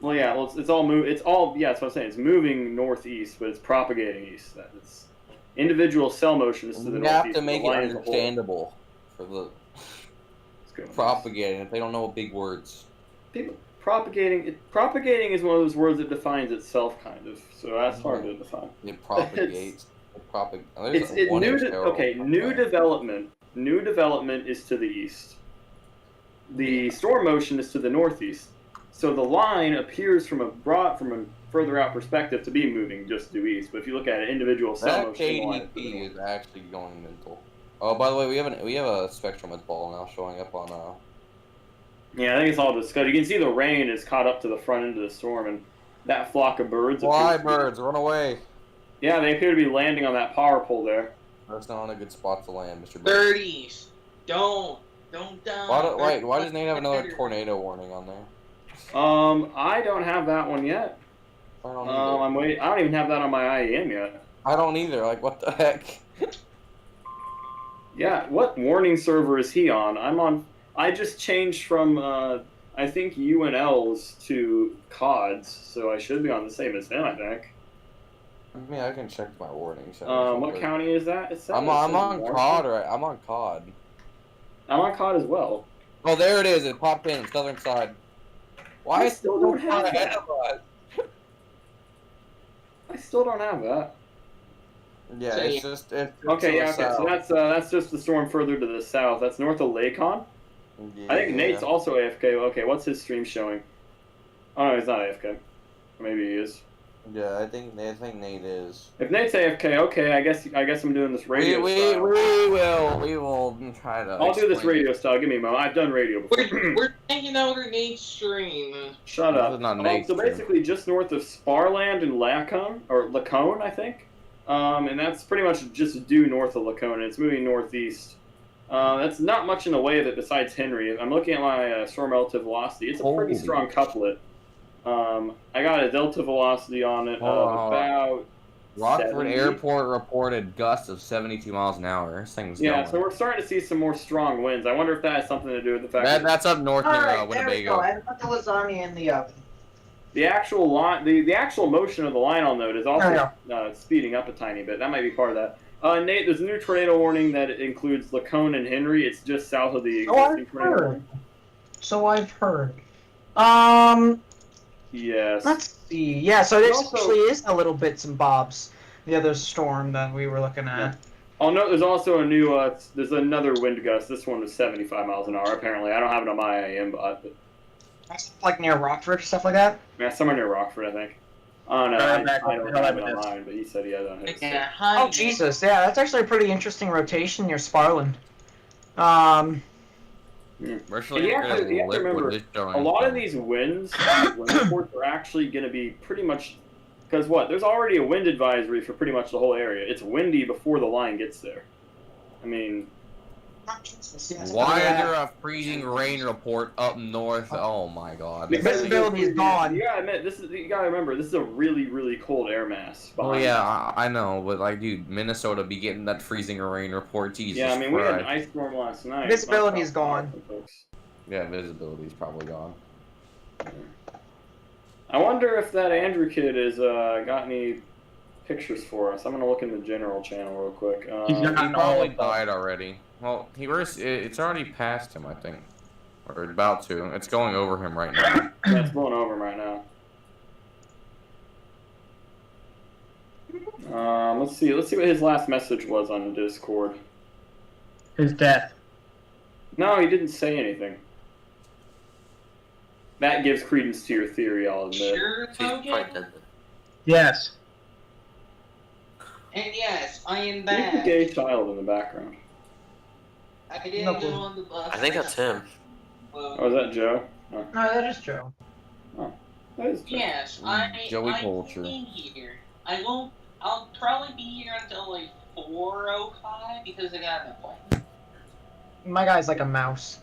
Well, yeah. Well, it's all move. It's all yeah. That's what I'm saying. It's moving northeast, but it's propagating east. It's individual cell motion is to the We have northeast. to make the it line as a whole. understandable for the Let's go. propagating. If they don't know big words. People propagating. Propagating is one of those words that defines itself, kind of. So that's hard to define. It propagates. It's new development. New development is to the east. The storm motion is to the northeast. So the line appears from a further out perspective to be moving just due east. But if you look at it, individual cell That motion, the line is to the KDP north. is actually going mental. Oh, by the way, we have a spectrum of ball now showing up on Yeah, I think it's all just because you can see the rain is caught up to the front end of the storm, and that flock of birds. Fly appears to be- birds, run away! Yeah, they appear to be landing on that power pole there. That's not a good spot to land, Mr. Bird. Birdies, don't die. Why doesn't they have another tornado warning on there? I don't have that one yet. I don't either. I'm waiting. I don't even have that on my IAM yet. I don't either. Like, what the heck? Yeah, what warning server is he on? I'm on. I just changed from I think UNL's to COD's, so I should be on the same as him. I think. I mean, I can check my warnings. What county is that? I'm on COD, right? I'm on COD. I'm on COD as well. Oh, there it is. It popped in southern side. Why I is still don't have that. I still don't have that. Yeah, So, it's just it's Okay, to yeah, the okay. So that's just the storm further to the south. That's north of Lakon. I think Nate's also AFK. Okay, what's his stream showing? Oh no, he's not AFK. Or maybe he is. Yeah, I think Nate is. If Nate's AFK, okay, I guess I'm doing this radio style. We will try to. I'll do this explain radio style. Give me a moment. I've done radio before. We're taking over Nate's stream. Shut This up. is not Nate's So stream. basically, just north of Sparland and Lacone, I think. And that's pretty much just due north of Lacone. It's moving northeast. That's not much in the way of it besides Henry. I'm looking at my storm relative velocity. It's a pretty Holy strong couplet. I got a delta velocity on it of about Rockford 70. Airport reported gusts of 72 miles an hour. This thing's Yeah, going. so we're starting to see some more strong winds. I wonder if that has something to do with the fact That's up north near Alright, there we go. Winnebago. I put the lasagna in the oven. the actual line, the actual motion of the line I'll note is also speeding up a tiny bit. That might be part of that. Nate, there's a new tornado warning that includes Lacone and Henry. It's just south of the existing tornado warning. So I've heard. Yes. Let's see. Yeah, so this Also- actually is a little bits and bobs. The other storm that we were looking at. I'll note there's also a new, there's another wind gust. This one was 75 miles an hour, apparently. I don't have it on my IAM, but That's like near Rockford, stuff like that. yeah, somewhere near Rockford, I think. Oh, no, I don't have it on mine, but he said he had it on his. Oh, Jesus. Yeah, that's actually a pretty interesting rotation near Sparland. We're actually You gonna have to live with remember, this a lot of these winds, wind reports are actually going to be pretty much, because what? There's already a wind advisory for pretty much the whole area. It's windy before the line gets there. I mean, Why is there a freezing rain report up north? Oh my god. The visibility is gone. You gotta admit, you gotta remember, this is a really, really cold air mass. Oh behind yeah, us. I know, but like, dude, Minnesota be getting that freezing rain report. Jesus Yeah, I mean, we had an Christ. ice storm last night. Visibility is gone. Yeah, visibility's probably gone. I wonder if that Andrew kid has got any pictures for us. I'm gonna look in the general channel real quick. He's He not probably died already. Well, it's already past him, I think, or about to. It's going over him right now. Yeah, it's blowing over him right now. Let's see what his last message was on Discord. His death. No, he didn't say anything. That gives credence to your theory, I'll admit. He's probably dead then. Yes. And yes, I am Who's the back. gay child in the background? I didn't No go clue. on the bus. I think that's him. Oh, is that Joe? No, that is Joe. That is Joe. Yes, Joey I'm Culture. in here. I'll probably be here until like 4:05 because I got an appointment. My guy's like a mouse.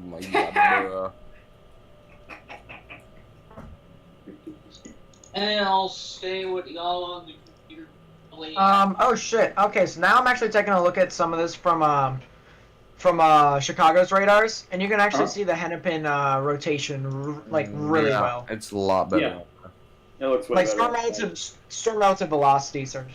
My god, bruh. And I'll stay with y'all on the computer. Oh shit. Okay, so now I'm actually taking a look at some of this from Chicago's radars, and you can actually see the Hennepin rotation really Yeah, well. It's a lot better. Yeah. It looks way Like better. storm relative velocities are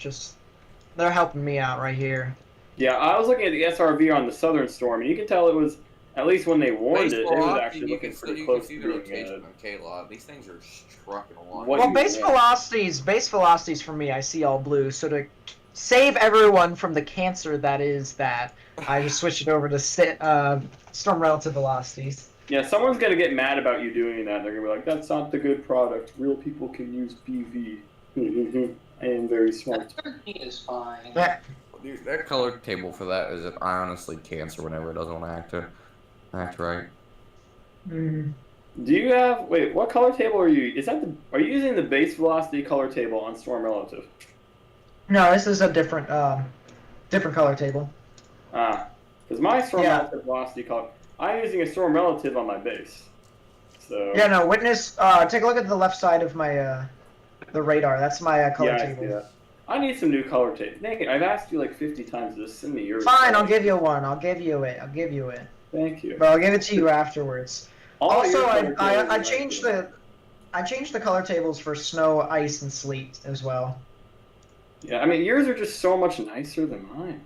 they're helping me out right here. Yeah, I was looking at the SRV on the southern storm, and you can tell it was, at least when they warned it, it was actually looking pretty close to the being rotation on K-Lot. These things are trucking a lot. What Well, you base velocities for me, I see all blue. So to save everyone from the cancer that is that, I just switched it over to storm relative velocities. Yeah, someone's gonna get mad about you doing that. They're gonna be like, "That's not the good product. Real people can use BV." I am very smart. That is fine. Yeah. Dude, that color table for that is honestly cancer whenever it doesn't want to act right. Mm. Do you have? Wait, what color table are you? Are you using the base velocity color table on storm relative? No, this is a different color table. Because my storm Yeah. relative velocity color, I'm using a storm relative on my base. So Yeah, no, witness. Take a look at the left side of my the radar. That's my color yeah, I table. see that. I need some new color tape. Dang it, I've asked you like 50 times to send me yours. Fine, I'll give you one. I'll give you it. Thank you. But I'll give it to you afterwards. All Also, your color I tables are changed nice. I changed the color tables for snow, ice, and sleet as well. Yeah, I mean, yours are just so much nicer than mine.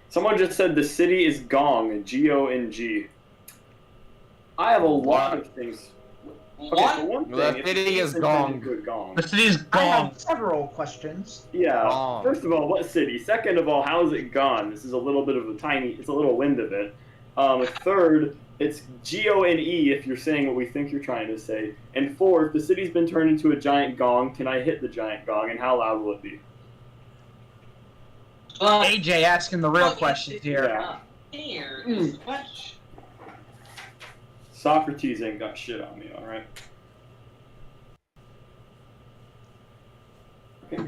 Someone just said the city is Gong, G-O-N-G. I have a lot of things. Okay, What? for one thing, The if city you is think Gong. it's a good Gong. The city's I gone. have several questions. Yeah. Gong. First of all, what city? Second of all, how is it gone? This is a little bit of it's a little wind of it. Third, it's G-O-N-E if you're saying what we think you're trying to say. And fourth, the city's been turned into a giant gong. Can I hit the giant gong, and how loud will it be? But AJ asking the real questions here. Yeah. here is the question. Socrates ain't got shit on me, alright? Okay,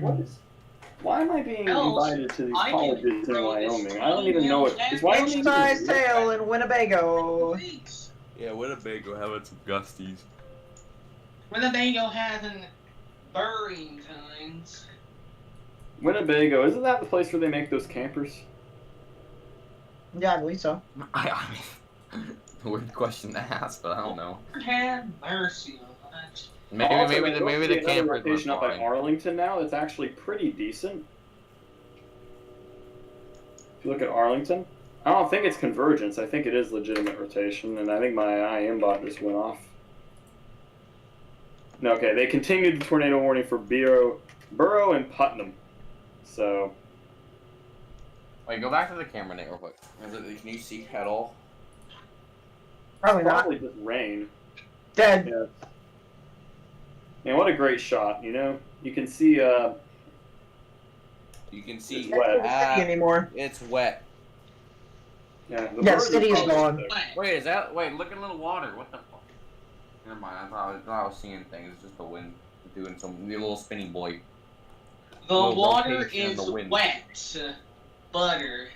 why am I being invited to these I colleges didn't in throw this Wyoming? I don't even know it. Is Wyoming even Inch-sized real? tail in Winnebago. Yeah, Winnebago having some gusties. Winnebago having burying times. Winnebago, isn't that the place where they make those campers? Yeah, I believe so. Weird question to ask, but I don't know. Have mercy on that. Maybe the campers location were up by fine. Arlington now. That's actually pretty decent. If you look at Arlington, I don't think it's convergence. I think it is legitimate rotation, and I think my IM bot just went off. No, okay, they continued the tornado warning for Borough and Putnam. So. Wait, go back to the camera, Nate, real quick. Can you see at all? Probably not. Probably just rain. Dead. Yeah. Man, what a great shot, you know? You can see, You can see It's wet. Anymore. It's wet. yeah, Yeah, the birds city are is probably gone. sick. Wait, look at a little water. What the fuck? Never mind, I thought I was seeing things. It's just the wind doing some little spinny boy. The Little water rotation of is the wind. wet. Butter.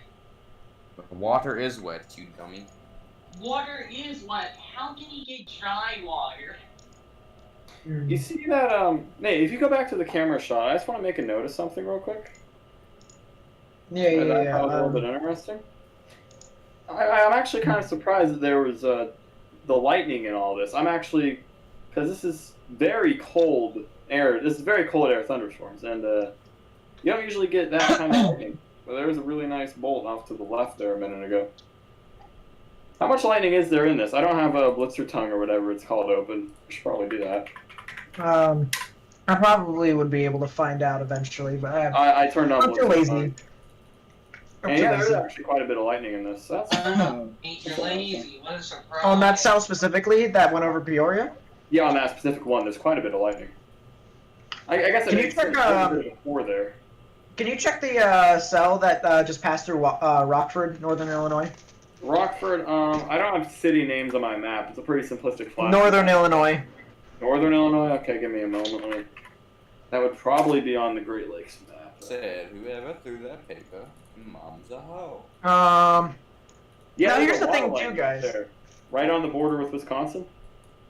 The water is wet, you dummy. Water is wet. How can you get dry water? You see that, Nate, if you go back to the camera shot, I just want to make a note of something real quick. Yeah, yeah, That yeah. was a little bit interesting. I'm actually kind of surprised that there was the lightning in all this. I'm actually, because this is very cold air. This is very cold air thunderstorms, and you don't usually get that kind of lightning. But there was a really nice bolt off to the left there a minute ago. How much lightning is there in this? I don't have a blitzer tongue or whatever it's called open. I should probably do that. I probably would be able to find out eventually, but I turned on I'm too blitzer lazy. tongue. And yeah, there's actually quite a bit of lightning in this. So that's You're lazy. What a surprise. On that cell specifically, that went over Peoria? yeah, on that specific one, there's quite a bit of lightning. I guess Can it you makes check, sense before there. Can you check the cell that just passed through Rockford, Northern Illinois? Rockford, I don't have city names on my map. It's a pretty simplistic flash. Northern Illinois. Northern Illinois? Okay, give me a moment. That would probably be on the Great Lakes map. Said whoever threw that paper, mom's a hoe. Yeah, now there's here's a the lot thing of too, lightning guys. there. Right on the border with Wisconsin?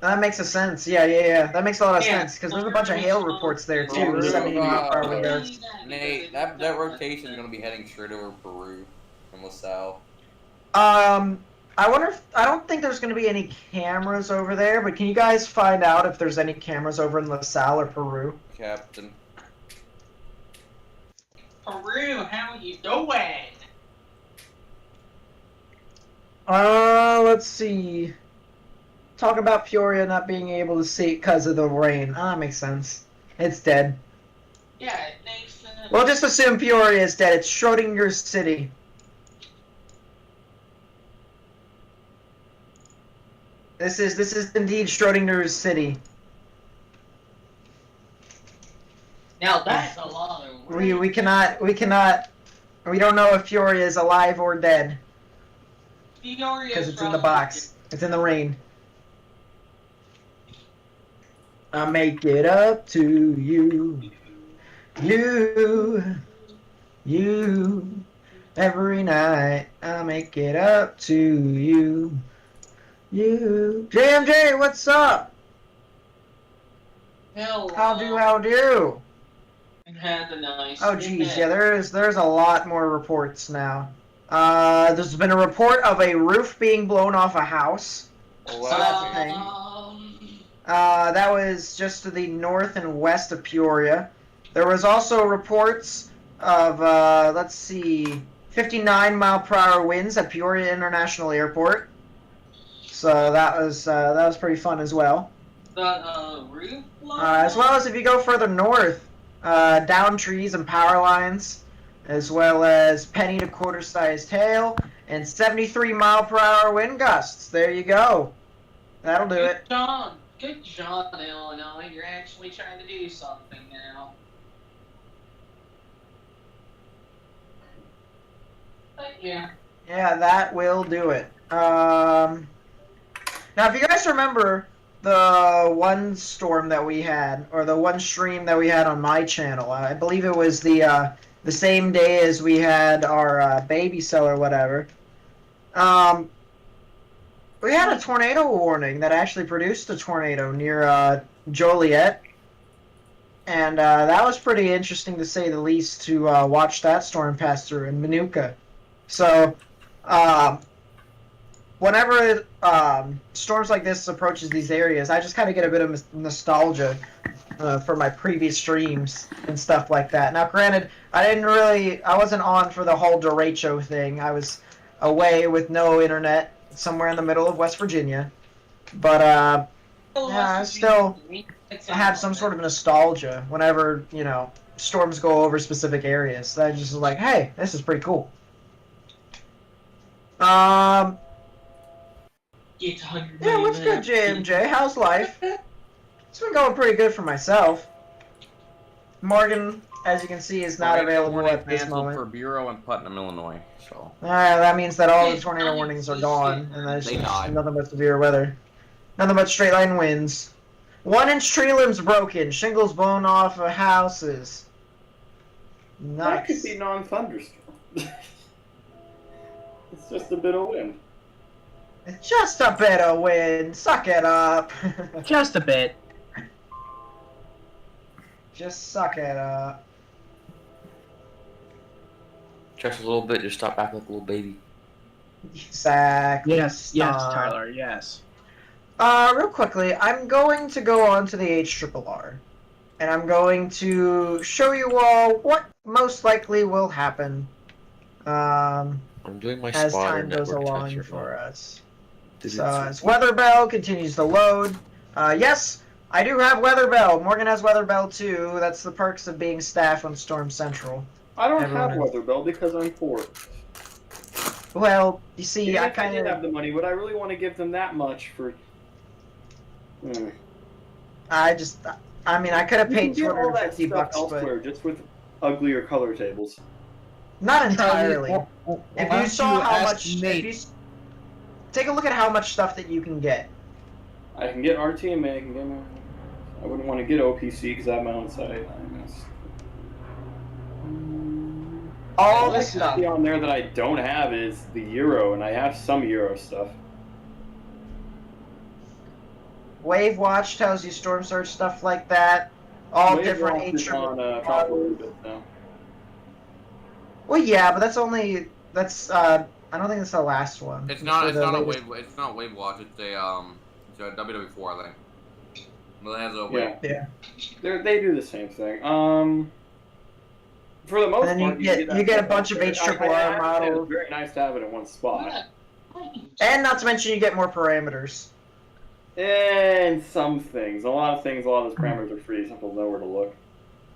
That makes a sense. Yeah. That makes a lot of Yeah. sense, because there's a bunch of hail reports there too, Peru, 70 mile windows. Nate, that rotation is gonna be heading straight over Peru from LaSalle. I wonder if, I don't think there's going to be any cameras over there, but can you guys find out if there's any cameras over in LaSalle or Peru? Captain. Peru, how are you doing? Let's see. Talk about Peoria not being able to see because of the rain. That makes sense. It's dead. Yeah, it makes sense. We'll just assume Peoria is dead. It's Schrodinger's city. This is indeed Schrodinger's city. Now that's a lot of work. We don't know if Peoria is alive or dead because it's in the box. It's in the rain. I make it up to you, you. Every night I make it up to you. You. JMJ, what's up? Hello. How do? It had a nice Oh geez, yeah, there's a lot more reports now. There's been a report of a roof being blown off a house. Well, So that's a thing. That was just to the north and west of Peoria. There was also reports of, let's see, 59 mile per hour winds at Peoria International Airport. So that was pretty fun as well. The roof blown As well as if you go further north, down trees and power lines, as well as penny to quarter sized hail and 73 mile per hour wind gusts. There you go. That'll do it. Good job, Illinois. You're actually trying to do something now. But yeah. Yeah, that will do it. Now, if you guys remember the one storm that we had, or the one stream that we had on my channel, I believe it was the same day as we had our baby cell or whatever. we had a tornado warning that actually produced a tornado near Joliet. And that was pretty interesting to say the least to watch that storm pass through in Manuka. So, whenever storms like this approaches these areas, I just kind of get a bit of nostalgia for my previous streams and stuff like that. Now, granted, I wasn't on for the whole derecho thing. I was away with no internet somewhere in the middle of West Virginia. But, yeah, I still have some sort of nostalgia whenever, storms go over specific areas. So I just was like, hey, this is pretty cool. Yeah, what's good, JMJ? How's life? It's been going pretty good for myself. Morgan, as you can see, is not available at this moment. For Bureau in Putnam, Illinois. So that means that all the tornado warnings are gone, and there's nothing but severe weather. Nothing but straight line winds. 1-inch tree limbs broken. Shingles blown off of houses. Nice. That could be non-thunderstorm. It's just a bit of wind. It's just a bit of wind. Suck it up. Just a bit. Just suck it up. Just a little bit, just stop acting like a little baby. Exactly. Yes, Tyler, yes. Real quickly, I'm going to go on to the HRRR, and I'm going to show you all what most likely will happen I'm doing my as spotter time goes network along test for right now. us. So as Weather Bell continues to load, yes, I do have Weather Bell. Morgan has Weather Bell too. That's the perks of being staff on Storm Central. I don't have Weather Bell because I'm poor. Well, you see, I kind did of have the money. Would I really want to give them that much for? I mean, I could have You can paid get all that $250 stuff bucks, elsewhere, just with uglier color tables. not entirely. If you saw how much, take a look at how much stuff that you can get. I can get RTMA. I can get. I wouldn't want to get OPC because I have my own site. All this stuff on there that I don't have is the Euro, and I have some Euro stuff. Wave Watch tells you storm surge stuff like that. All Wave different Watch is on tropical orbit now. Well, yeah, but that's only I don't think that's the last one. It's not. It's the not latest. a wave. It's not Wave Watch. It's a WW4, I think. Well, it has a wave. Yeah. They do the same thing. For the most And part, then you get a bunch of HRRR models. It's very nice to have it in one spot. And not to mention you get more parameters. And some things. A lot of those parameters are free. Some people know where to look.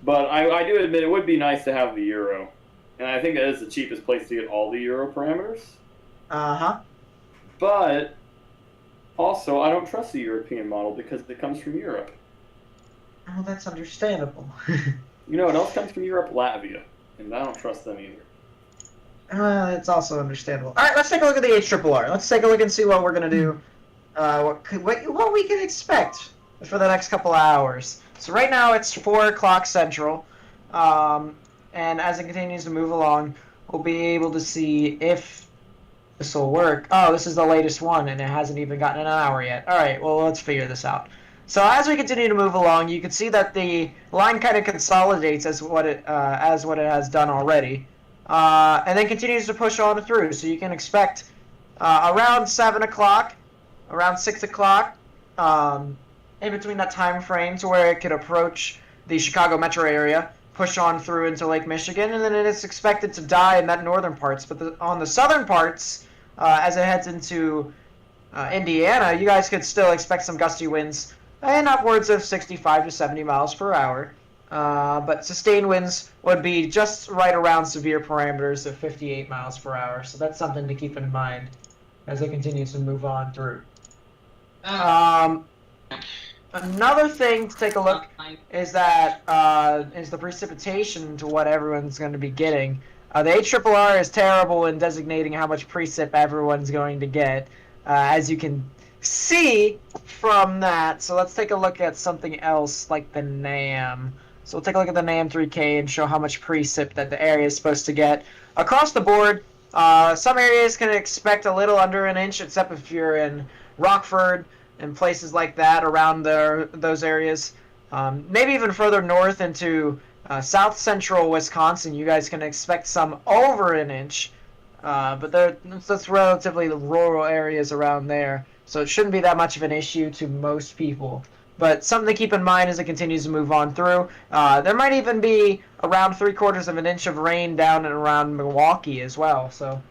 But I do admit it would be nice to have the Euro. And I think that is the cheapest place to get all the Euro parameters. Uh-huh. But also, I don't trust the European model because it comes from Europe. Oh, that's understandable. You know what else comes from Europe? Latvia. And I don't trust them either. It's also understandable. All right, let's take a look at the HRRR. Let's take a look and see what we're going to do. What we can expect for the next couple of hours. So right now it's 4 o'clock Central. And as it continues to move along, we'll be able to see if this will work. Oh, this is the latest one, and it hasn't even gotten an hour yet. All right, well, let's figure this out. So as we continue to move along, you can see that the line kind of consolidates as what it has done already, and then continues to push on through. So you can expect around 7 o'clock, around 6 o'clock, in between that time frame to where it could approach the Chicago metro area, push on through into Lake Michigan, and then it is expected to die in that northern parts. But on the southern parts, as it heads into Indiana, you guys could still expect some gusty winds and upwards of 65 to 70 miles per hour. But sustained winds would be just right around severe parameters of 58 miles per hour. So that's something to keep in mind as it continues to move on through. Another thing to take a look is that is the precipitation to what everyone's going to be getting. The HRRR is terrible in designating how much precip everyone's going to get, as you can see from that. So let's take a look at something else like the NAM. So we'll take a look at the NAM 3K and show how much precip that the area is supposed to get. Across the board, Some areas can expect a little under an inch, except if you're in Rockford and places like that around those areas. Maybe even further north into south central Wisconsin, you guys can expect some over an inch. But that's relatively rural areas around there, so it shouldn't be that much of an issue to most people. But something to keep in mind as it continues to move on through. There might even be around 3/4 of an inch of rain down and around Milwaukee as well. So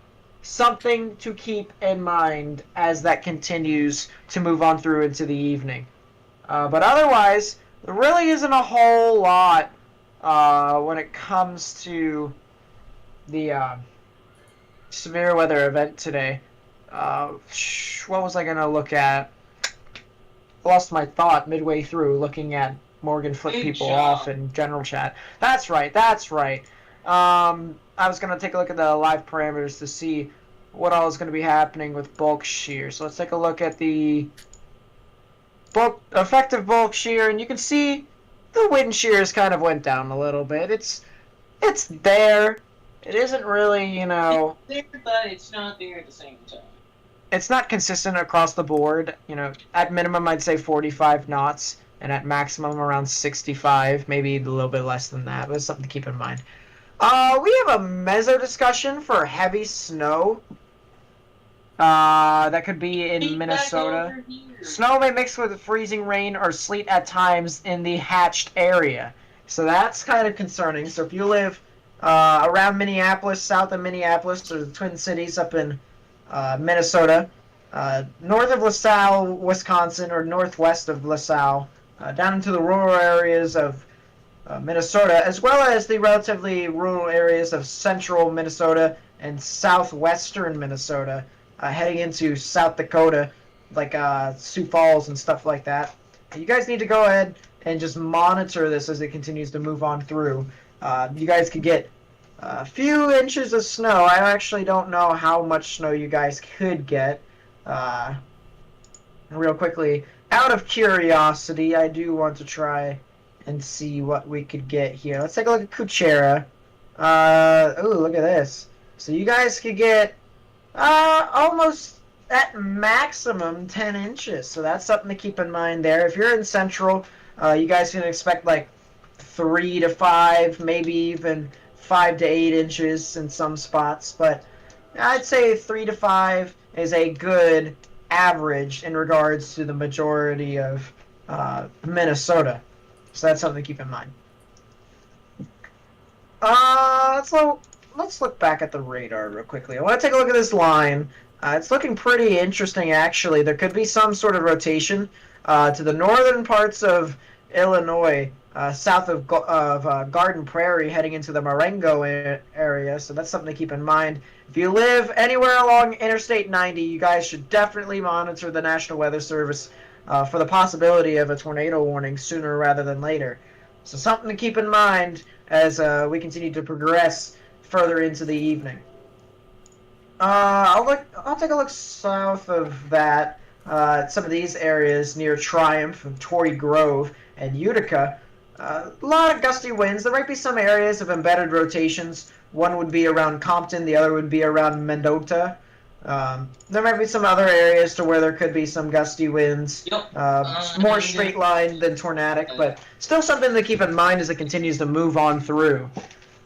something to keep in mind as that continues to move on through into the evening. But otherwise, there really isn't a whole lot when it comes to the severe weather event today. What was I going to look at? Lost my thought midway through looking at Morgan flip Big people job. off in general chat. That's right. I was going to take a look at the live parameters to see what all is going to be happening with bulk shear. So let's take a look at the effective bulk shear, and you can see the wind shears kind of went down a little bit. It's there. It isn't really, It's there, but it's not there at the same time. It's not consistent across the board. At minimum, I'd say 45 knots, and at maximum around 65, maybe a little bit less than that, but it's something to keep in mind. We have a meso discussion for heavy snow. That could be in Get back Minnesota. over here. Snow may mix with freezing rain or sleet at times in the hatched area. So that's kind of concerning. So if you live around Minneapolis, south of Minneapolis, or the Twin Cities up in Minnesota, north of Lasalle, Wisconsin, or northwest of Lasalle, down into the rural areas of Minnesota, as well as the relatively rural areas of central Minnesota and southwestern Minnesota, heading into South Dakota, like Sioux Falls and stuff like that. You guys need to go ahead and just monitor this as it continues to move on through. You guys could get a few inches of snow. I actually don't know how much snow you guys could get. Real quickly, out of curiosity, I do want to try and see what we could get here. Let's take a look at Kuchera. Ooh, look at this. So you guys could get almost at maximum 10 inches. So that's something to keep in mind there. If you're in Central, you guys can expect like 3 to 5, maybe even 5 to 8 inches in some spots. But I'd say 3 to 5 is a good average in regards to the majority of Minnesota. So that's something to keep in mind. Let's look back at the radar real quickly. I want to take a look at this line. It's looking pretty interesting, actually. There could be some sort of rotation to the northern parts of Illinois, south of Garden Prairie, heading into the Marengo area. So that's something to keep in mind. If you live anywhere along Interstate 90, you guys should definitely monitor the National Weather Service for the possibility of a tornado warning sooner rather than later. So something to keep in mind as we continue to progress further into the evening. I'll take a look south of that. Some of these areas near Triumph and Torrey Grove and Utica. A lot of gusty winds. There might be some areas of embedded rotations. One would be around Compton, the other would be around Mendota. There might be some other areas to where there could be some gusty winds. Yep. More straight line than tornadic, but still something to keep in mind as it continues to move on through.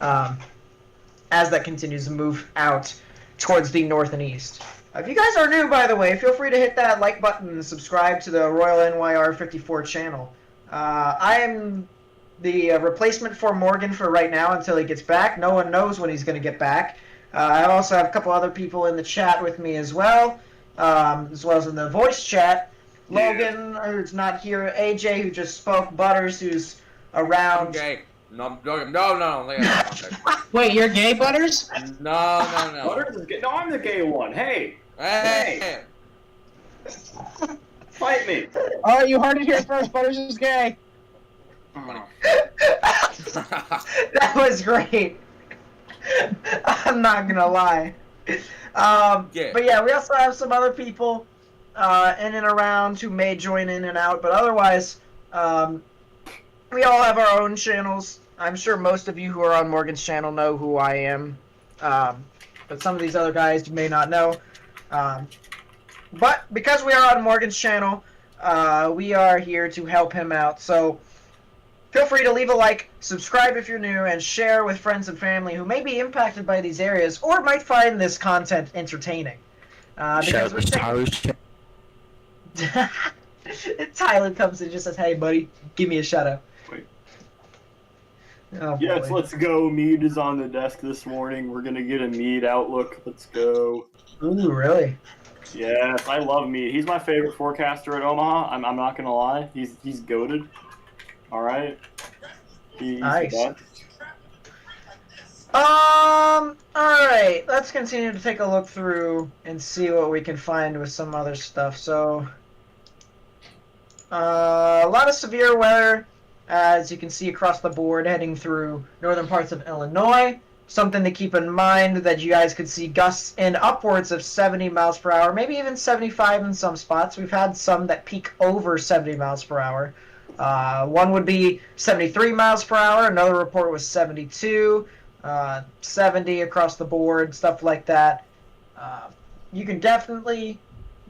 As that continues to move out towards the north and east. If you guys are new, by the way, feel free to hit that like button and subscribe to the Royal NYR 54 channel. I am the replacement for Morgan for right now until he gets back. No one knows when he's going to get back. I also have a couple other people in the chat with me as well as in the voice chat. Logan, who's not here. AJ, who just spoke. Butters, who's around. Okay. No. Wait, you're gay, Butters? No. Butters is gay. No, I'm the gay one. Hey, Hey. fight me. Oh, you heard it here first. Butters is gay. That was great. I'm not gonna lie. But yeah, we also have some other people in and around who may join in and out, but otherwise, we all have our own channels. I'm sure most of you who are on Morgan's channel know who I am. but some of these other guys you may not know. But because we are on Morgan's channel, we are here to help him out. So feel free to leave a like, subscribe if you're new, and share with friends and family who may be impacted by these areas or might find this content entertaining. Because Tyler comes and just says, "Hey, buddy, give me a shout out." Wait. Oh, Yes, boy. let's go. Mead is on the desk this morning. We're gonna get a Mead outlook. Let's go. Ooh, really? Yes, I love Mead. He's my favorite forecaster at Omaha. I'm not gonna lie. He's goated. All right. He's Nice. the best. Alright, let's continue to take a look through and see what we can find with some other stuff. So, a lot of severe weather, as you can see across the board, heading through northern parts of Illinois. Something to keep in mind that you guys could see gusts in upwards of 70 miles per hour, maybe even 75 in some spots. We've had some that peak over 70 miles per hour. One would be 73 miles per hour. Another report was 72. 70 across the board, stuff like that. You can definitely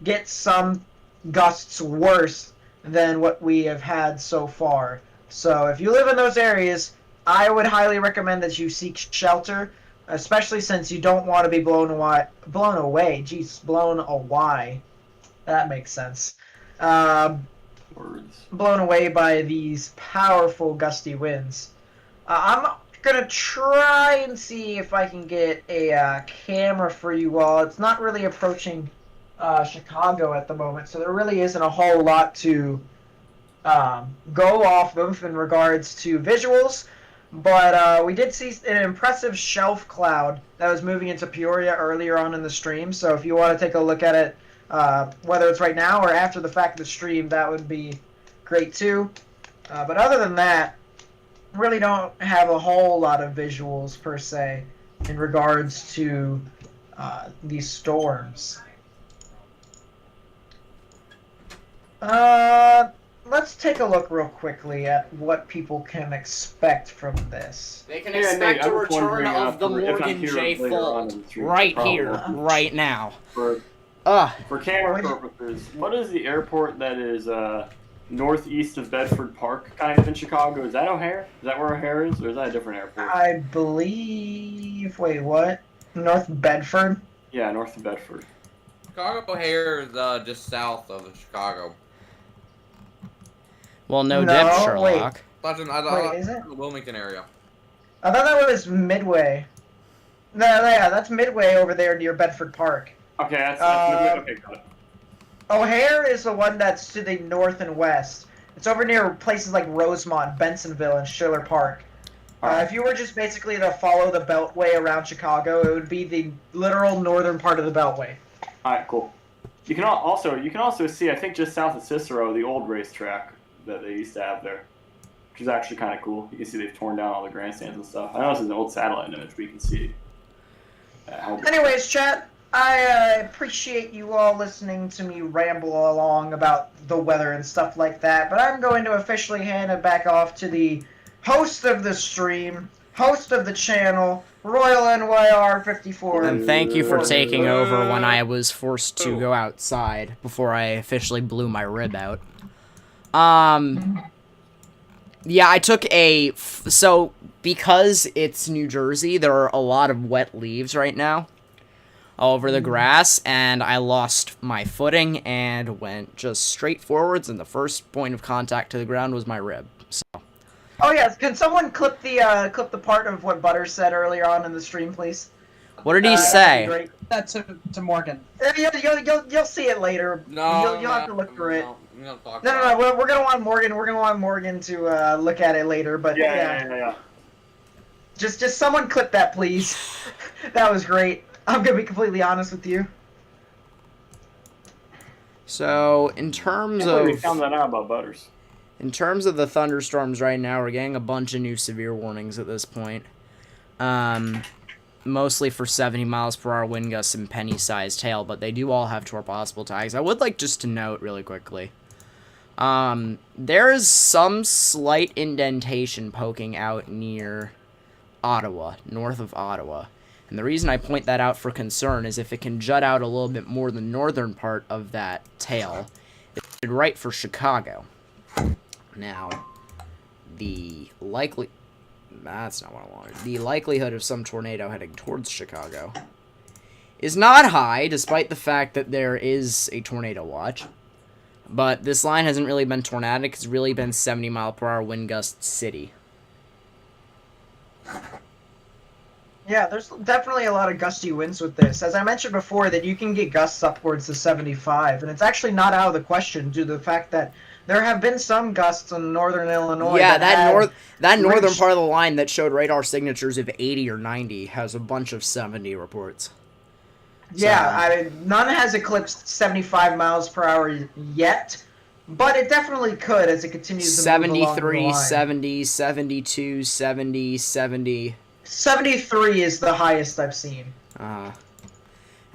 get some gusts worse than what we have had so far. So if you live in those areas, I would highly recommend that you seek shelter, especially since you don't want to be blown away. That makes sense. Blown away by these powerful gusty winds. I'm gonna try and see if I can get a camera for you all. It's not really approaching Chicago at the moment, so there really isn't a whole lot to go off of in regards to visuals. But we did see an impressive shelf cloud that was moving into Peoria earlier on in the stream. So if you want to take a look at it, whether it's right now or after the fact of the stream, that would be great too. But other than that, really don't have a whole lot of visuals per se in regards to these storms. Let's take a look real quickly at what people can expect from this. They can Yeah, expect Nate, I a was return wondering, of the if I'm Morgan here J. later on in Fold the stream, right probably. here, right now. For camera purposes, what is the airport that is northeast of Bedford Park, kind of in Chicago? Is that O'Hare? Is that where O'Hare is, or is that a different airport? I believe. Wait, what? North Bedford? Yeah, north of Bedford. Chicago O'Hare is just south of Chicago. Well, no No, dip, wait. Sherlock. Wait, is it? The Wilmington area. I thought that was Midway. No, yeah, that's Midway over there near Bedford Park. Okay, that's okay, got it. O'Hare is the one that's to the north and west. It's over near places like Rosemont, Bensonville, and Schiller Park. If you were just basically to follow the Beltway around Chicago, it would be the literal northern part of the Beltway. Alright, cool. You can also see, I think just south of Cicero, the old racetrack that they used to have there, which is actually kind of cool. You can see they've torn down all the grandstands and stuff. I know this is an old satellite image, but you can see how. Anyways, chat, I appreciate you all listening to me ramble along about the weather and stuff like that, but I'm going to officially hand it back off to the host of the stream, host of the channel, Royal NYR54. And thank you for taking over when I was forced to go outside before I officially blew my rib out. Yeah, I took so because it's New Jersey, there are a lot of wet leaves right now all over the grass, and I lost my footing and went just straight forwards, and the first point of contact to the ground was my rib. So. Oh yes, can someone clip the part of what Butter said earlier on in the stream, please? What did he say? Great. That to Morgan. You'll see it later. No, you'll have to look through it. No, No. We're gonna want Morgan. We're gonna want Morgan to look at it later. But Yeah. Just someone clip that, please. That was great. I'm gonna be completely honest with you. So in terms of we found that out about Butters. In terms of the thunderstorms right now, we're getting a bunch of new severe warnings at this point. Mostly for 70 miles per hour wind gusts and penny-sized hail, but they do all have torp-possible tags. I would like just to note really quickly. There is some slight indentation poking out near Ottawa, north of Ottawa. And the reason I point that out for concern is if it can jut out a little bit more the northern part of that tail, it's right for Chicago. Now, that's not what I wanted. The likelihood of some tornado heading towards Chicago is not high, despite the fact that there is a tornado watch. But this line hasn't really been tornadic. It's really been 70-mile-per-hour wind gust city. Yeah, there's definitely a lot of gusty winds with this. As I mentioned before, that you can get gusts upwards to 75, and it's actually not out of the question due to the fact that there have been some gusts in northern Illinois. Yeah, that northern reached- part of the line that showed radar signatures of 80 or 90 has a bunch of 70 reports. Yeah, none has eclipsed 75 miles per hour yet, but it definitely could as it continues to move along the 73, line. 70, 72, 70, 70. 73 is the highest I've seen.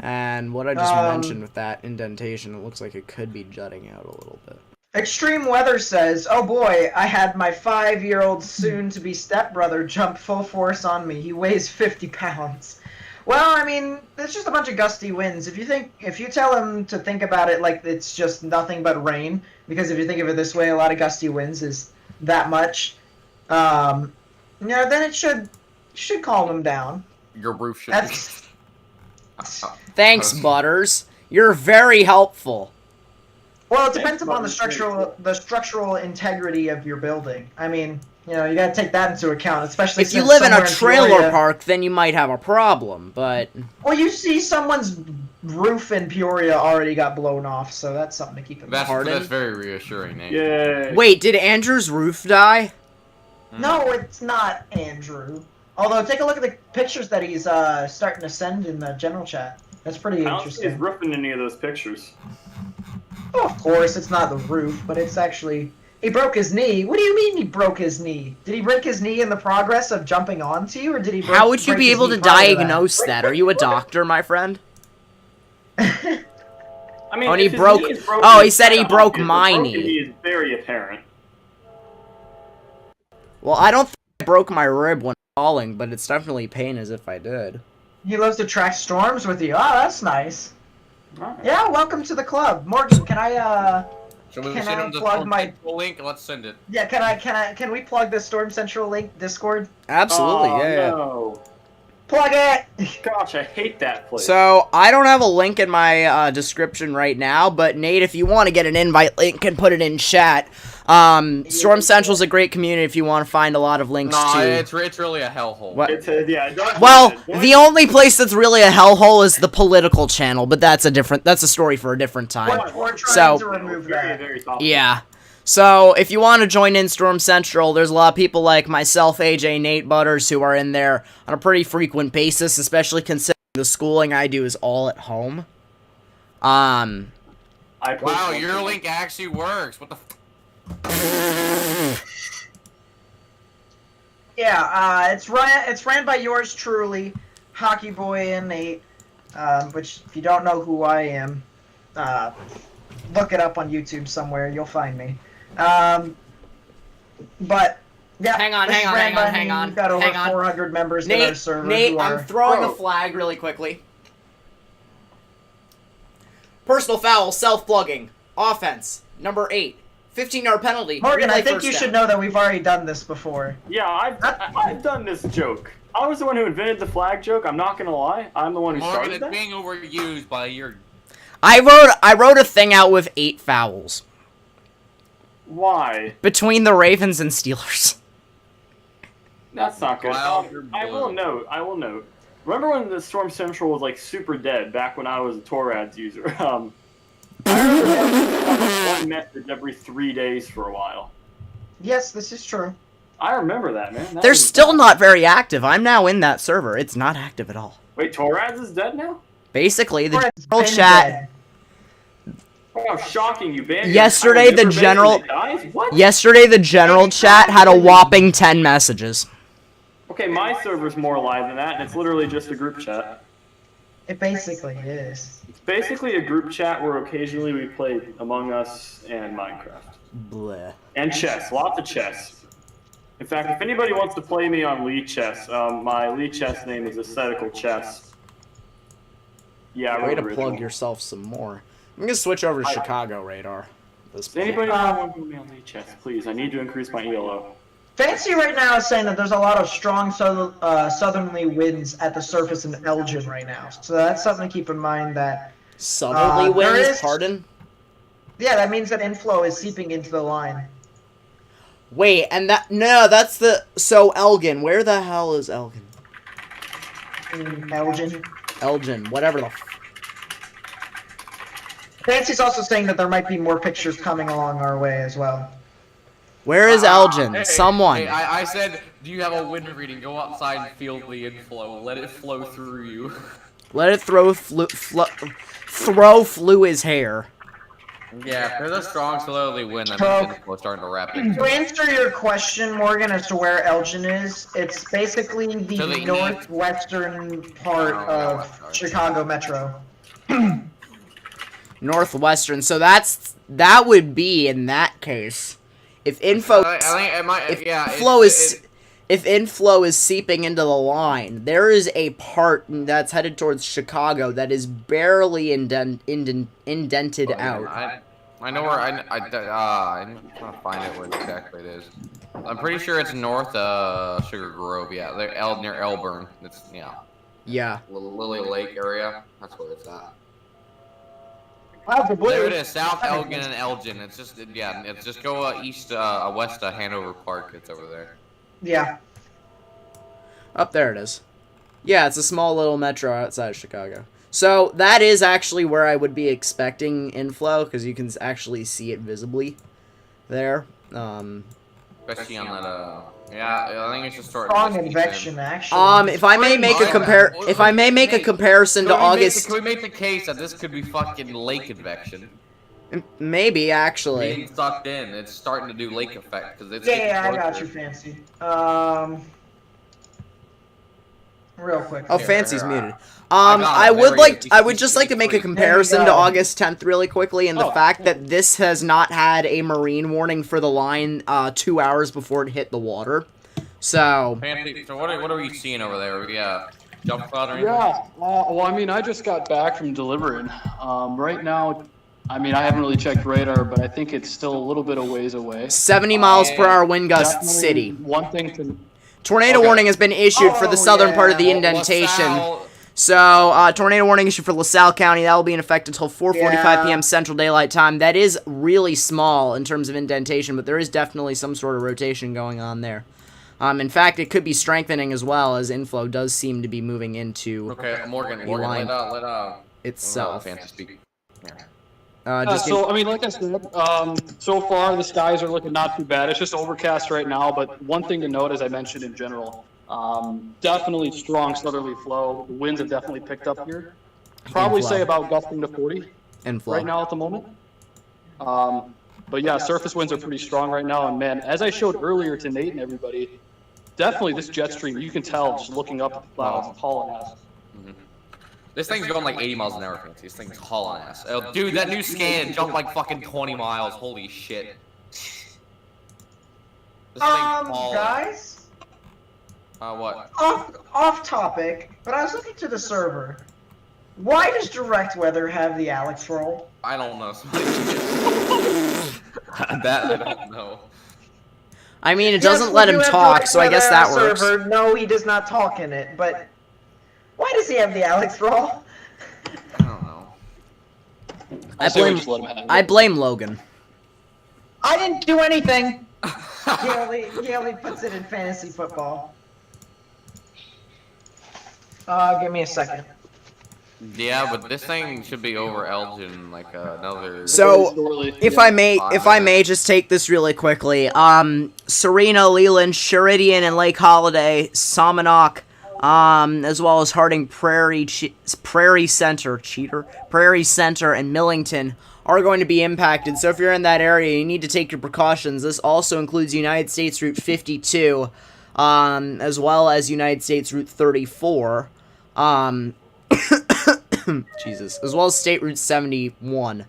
And what I just mentioned with that indentation, it looks like it could be jutting out a little bit. Extreme Weather says, "Oh boy, I had my 5-year-old soon-to-be stepbrother jump full force on me. He weighs 50 pounds." Well, I mean, it's just a bunch of gusty winds. If you tell him to think about it like it's just nothing but rain, because if you think of it this way, a lot of gusty winds is that much. Then it should calm him down. Your roof should. Thanks, Butters. You're very helpful. Well, it depends upon the structural integrity of your building. I mean, you gotta take that into account, especially If you since live in a somewhere trailer Peoria- park, then you might have a problem, but... Well, you see someone's roof in Peoria already got blown off, so that's something to keep in mind. That's very reassuring, Nate. Yay. Wait, did Andrew's roof die? No, it's not Andrew. Although, take a look at the pictures that he's starting to send in the general chat. That's pretty I don't see interesting. he's roofing any of those pictures. Oh, of course, it's not the roof, but it's actually... He broke his knee. What do you mean he broke his knee? Did he break his knee in the progress of jumping onto you, or did he break How would you break be his able knee to prior diagnose that? Are you a doctor, my friend? I mean, Oh, and he if his broke- knee is broken, oh, he it's said he kinda broke obvious. my The broken knee. is very apparent. Well, I don't think I broke my rib when falling, but it's definitely pain as if I did. He loves to track storms with you. Oh, that's nice. Alright. Yeah, welcome to the club. Morgan, can I Should we Can send I him the plug Storm my- Central link? Let's send it. Yeah, can we plug the Storm Central link Discord? Absolutely, Oh, yeah. No. Plug it! Gosh, I hate that place. So, I don't have a link in my description right now, but Nate, if you want to get an invite link, can put it in chat. Storm Central's a great community if you want to find a lot of links No, to... it's really a hellhole. What? yeah. Don't Well, do it. the only place that's really a hellhole is the political channel, but that's a story for a different time. We're trying So- to remove Very, that. very topical. Yeah. So, if you want to join in Storm Central, there's a lot of people like myself, AJ, Nate, Butters, who are in there on a pretty frequent basis, especially considering the schooling I do is all at home. I Wow, your link actually works. What the Yeah, it's ran by yours truly, Hockey Boy and Nate. Which, if you don't know who I am, look it up on YouTube somewhere. You'll find me. But yeah, Hang on, this hang is on, ran hang by on, me. hang on, We've got over hang on. 400 members in our Nate, server. Nate, who I'm are... throwing a Whoa. flag really quickly. Personal foul, self-plugging. Offense, number 8. 15-yard penalty. Morgan, relay I think first you down. should know that we've already done this before. Yeah, I've done this joke. I was the one who invented the flag joke. I'm not gonna lie. I'm the one who Morgan, started it's that. being overused by your... I wrote a thing out with 8 fouls. Why? Between the Ravens and Steelers. That's not good. Wow, you're I will note. Remember when the Storm Central was like super dead back when I was a Torads user? I remember having one message every 3 days for a while. Yes, this is true. I remember that, man. That They're was- still not very active. I'm now in that server. It's not active at all. Wait, Torads is dead now? Basically, the Fred's general been chat... dead. Oh, shocking! You banned. Yesterday, the general- What? Yesterday, the general chat had a whopping 10 messages. Okay, my server's more alive than that, and it's literally just a group chat. It basically is. It's basically a group chat where occasionally we play Among Us and Minecraft. Bleh. And chess. Lots of chess. In fact, if anybody wants to play me on Lee Chess, my Lee Chess name is Aesthetical Chess. Yeah, Way to original. plug yourself some more. I'm gonna switch over to Chicago radar. Does anybody want to play me on Lee Chess? Please, I need to increase my ELO. Fancy right now is saying that there's a lot of strong southerly winds at the surface in Elgin right now. So that's something to keep in mind that... Southerly winds, pardon? Yeah, that means that inflow is seeping into the line. Wait, and that's the... So, Elgin. Where the hell is Elgin? Elgin. Elgin, whatever the... Fancy's also saying that there might be more pictures coming along our way as well. Where is Elgin? Someone. Hey, I said, do you have a wind reading? Go outside and feel the inflow. Let it flow through you. Let it throw flew his hair. Yeah, there's a strong southerly wind that makes inflow starting to wrap into To answer your question, Morgan, as to where Elgin is, it's basically the northwestern part of Chicago Metro. Northwestern. So that would be in that case. If inflow is seeping into the line, there is a part that's headed towards Chicago that is barely indented out. I know where I'm trying to find it where exactly it is. I'm pretty sure it's north Sugar Grove. Yeah, they're near Elburn. It's Yeah. Lily Lake area. That's where it's at. Clouds are blue. There it is, South Elgin and Elgin. It's just it's just go west Hanover Park. It's over there. Yeah. Up there it is. Yeah, it's a small little metro outside of Chicago. So that is actually where I would be expecting inflow, because you can actually see it visibly there. Especially on that yeah, I think it's just sort of strong advection, actually. If I may make a comparison to August, can we make the case that this could be fucking lake advection? Maybe actually. Being sucked in, it's starting to do lake effect because it's. Yeah, I got you, Fancy. Real quick. Oh, Fancy's muted. I would just like to make a comparison to August 10th really quickly, and the fact that this has not had a marine warning for the line 2 hours before it hit the water. So. Fancy, so what are we seeing over there? Yeah, jump cloud or anything? Yeah. Well, I mean, I just got back from delivering. Right now, I mean, I haven't really checked radar, but I think it's still a little bit of ways away. 70 miles per hour wind gust city. One thing to. Tornado warning has been issued for the southern part of the indentation. LaSalle. So, tornado warning issued for LaSalle County. That will be in effect until 4:45 p.m. Central Daylight Time. That is really small in terms of indentation, but there is definitely some sort of rotation going on there. In fact, it could be strengthening as well, as inflow does seem to be moving into Morgan, let itself. Fancy speak. So, I mean, like I said, so far the skies are looking not too bad. It's just overcast right now, but one thing to note, as I mentioned in general, definitely strong southerly flow. The winds have definitely picked up here. Probably say about gusting to 40 right now at the moment. But yeah, surface winds are pretty strong right now, and man, as I showed earlier to Nate and everybody, definitely this jet stream, you can tell just looking up at the clouds, hauling ass. This thing's going like 80 miles an hour, Fancy. This thing's hauling ass. Oh, dude, that new scan jumped like fucking 20 miles. Holy shit. This Guys? What? Off topic, but I was looking to the server. Why does direct weather have the Alex roll? I don't know. That I don't know. I mean, it doesn't let him talk, so I guess that works. No, he does not talk in it, but why does he have the Alex roll? I don't know. I blame Logan. I didn't do anything. he only puts it in fantasy football. Give me a second. Yeah, but this thing should be over Elgin like another. So, if I may just take this really quickly. Serena, Leland, Sheridan, and Lake Holiday, Somonauk, as well as Harding Prairie Center, and Millington are going to be impacted. So if you're in that area, you need to take your precautions. This also includes United States Route 52, as well as United States Route 34, Jesus, as well as State Route 71.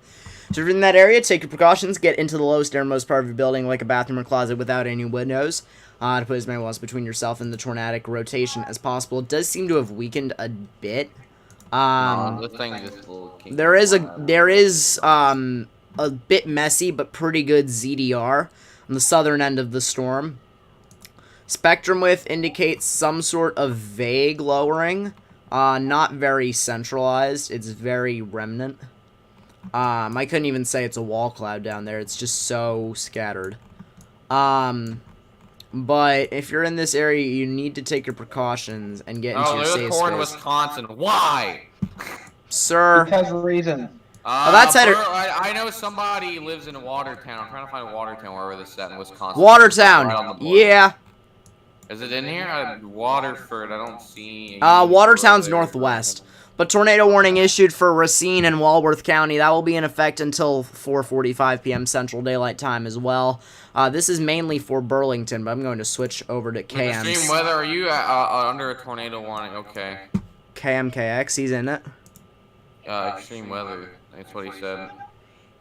So if you're in that area, take your precautions. Get into the lowest airmost part of your building, like a bathroom or closet without any windows, to put as many walls between yourself and the tornadic rotation as possible. It does seem to have weakened a bit. This thing just There is a bit messy but pretty good ZDR on the southern end of the storm. Spectrum width indicates some sort of vague lowering, not very centralized. It's very remnant. I couldn't even say it's a wall cloud down there. It's just so scattered. But if you're in this area, you need to take your precautions and get into your safe there's a core in space. Wisconsin. Why? Sir. Because reason. Oh, that's it. I know somebody lives in Watertown. I'm trying to find Watertown, wherever this is at in Wisconsin. Watertown. Right on the border. Yeah. Is it in here? Waterford. I don't see. Watertown's northwest. But tornado warning issued for Racine and Walworth County. That will be in effect until 4:45 p.m. Central Daylight Time as well. This is mainly for Burlington, but I'm going to switch over to KM. Extreme weather. Are you under a tornado warning? Okay. KMKX, he's in it. Extreme weather. That's what he said.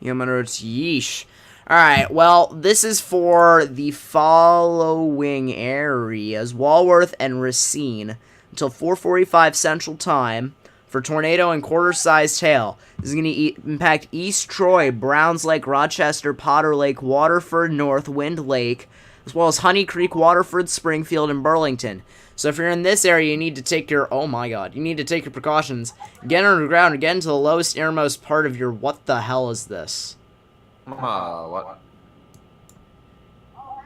Yeesh. Alright, well, this is for the following areas. Walworth and Racine until 4:45 Central Time for tornado and quarter-sized hail. This is going to impact East Troy, Browns Lake, Rochester, Potter Lake, Waterford, North Wind Lake, as well as Honey Creek, Waterford, Springfield, and Burlington. So if you're in this area, you need to take your, oh my god, you need to take your precautions. Get underground, and get into the lowest, airmost part of your, what the hell is this? What?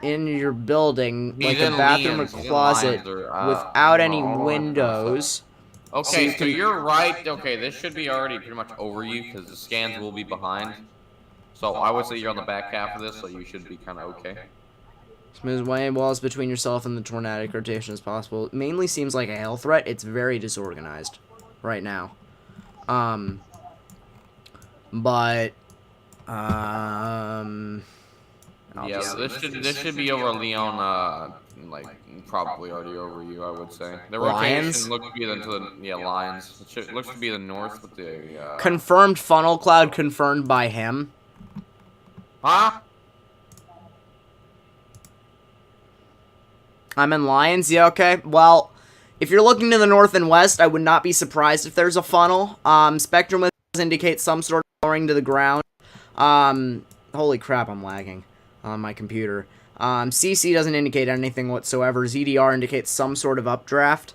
In your building, He's like a in bathroom Lions. or He's in closet, Lions without any no, windows. Okay, so you're right. Okay, this should be already pretty much over you because the scans will be behind. So I would say you're on the back half of this, so you should be kind of okay. Smooth as many walls between yourself and the tornadic rotation as possible. It mainly seems like a hail threat. It's very disorganized right now. Yeah, this should be over Leon. Like probably already over you, I would say. The rotation looks to be the Lions. It looks to be the north with the confirmed funnel cloud confirmed by him. Huh? I'm in Lions. Yeah, okay. Well, if you're looking to the north and west, I would not be surprised if there's a funnel. Spectrum width indicates some sort of lowering to the ground. Holy crap, I'm lagging on my computer. CC doesn't indicate anything whatsoever. ZDR indicates some sort of updraft.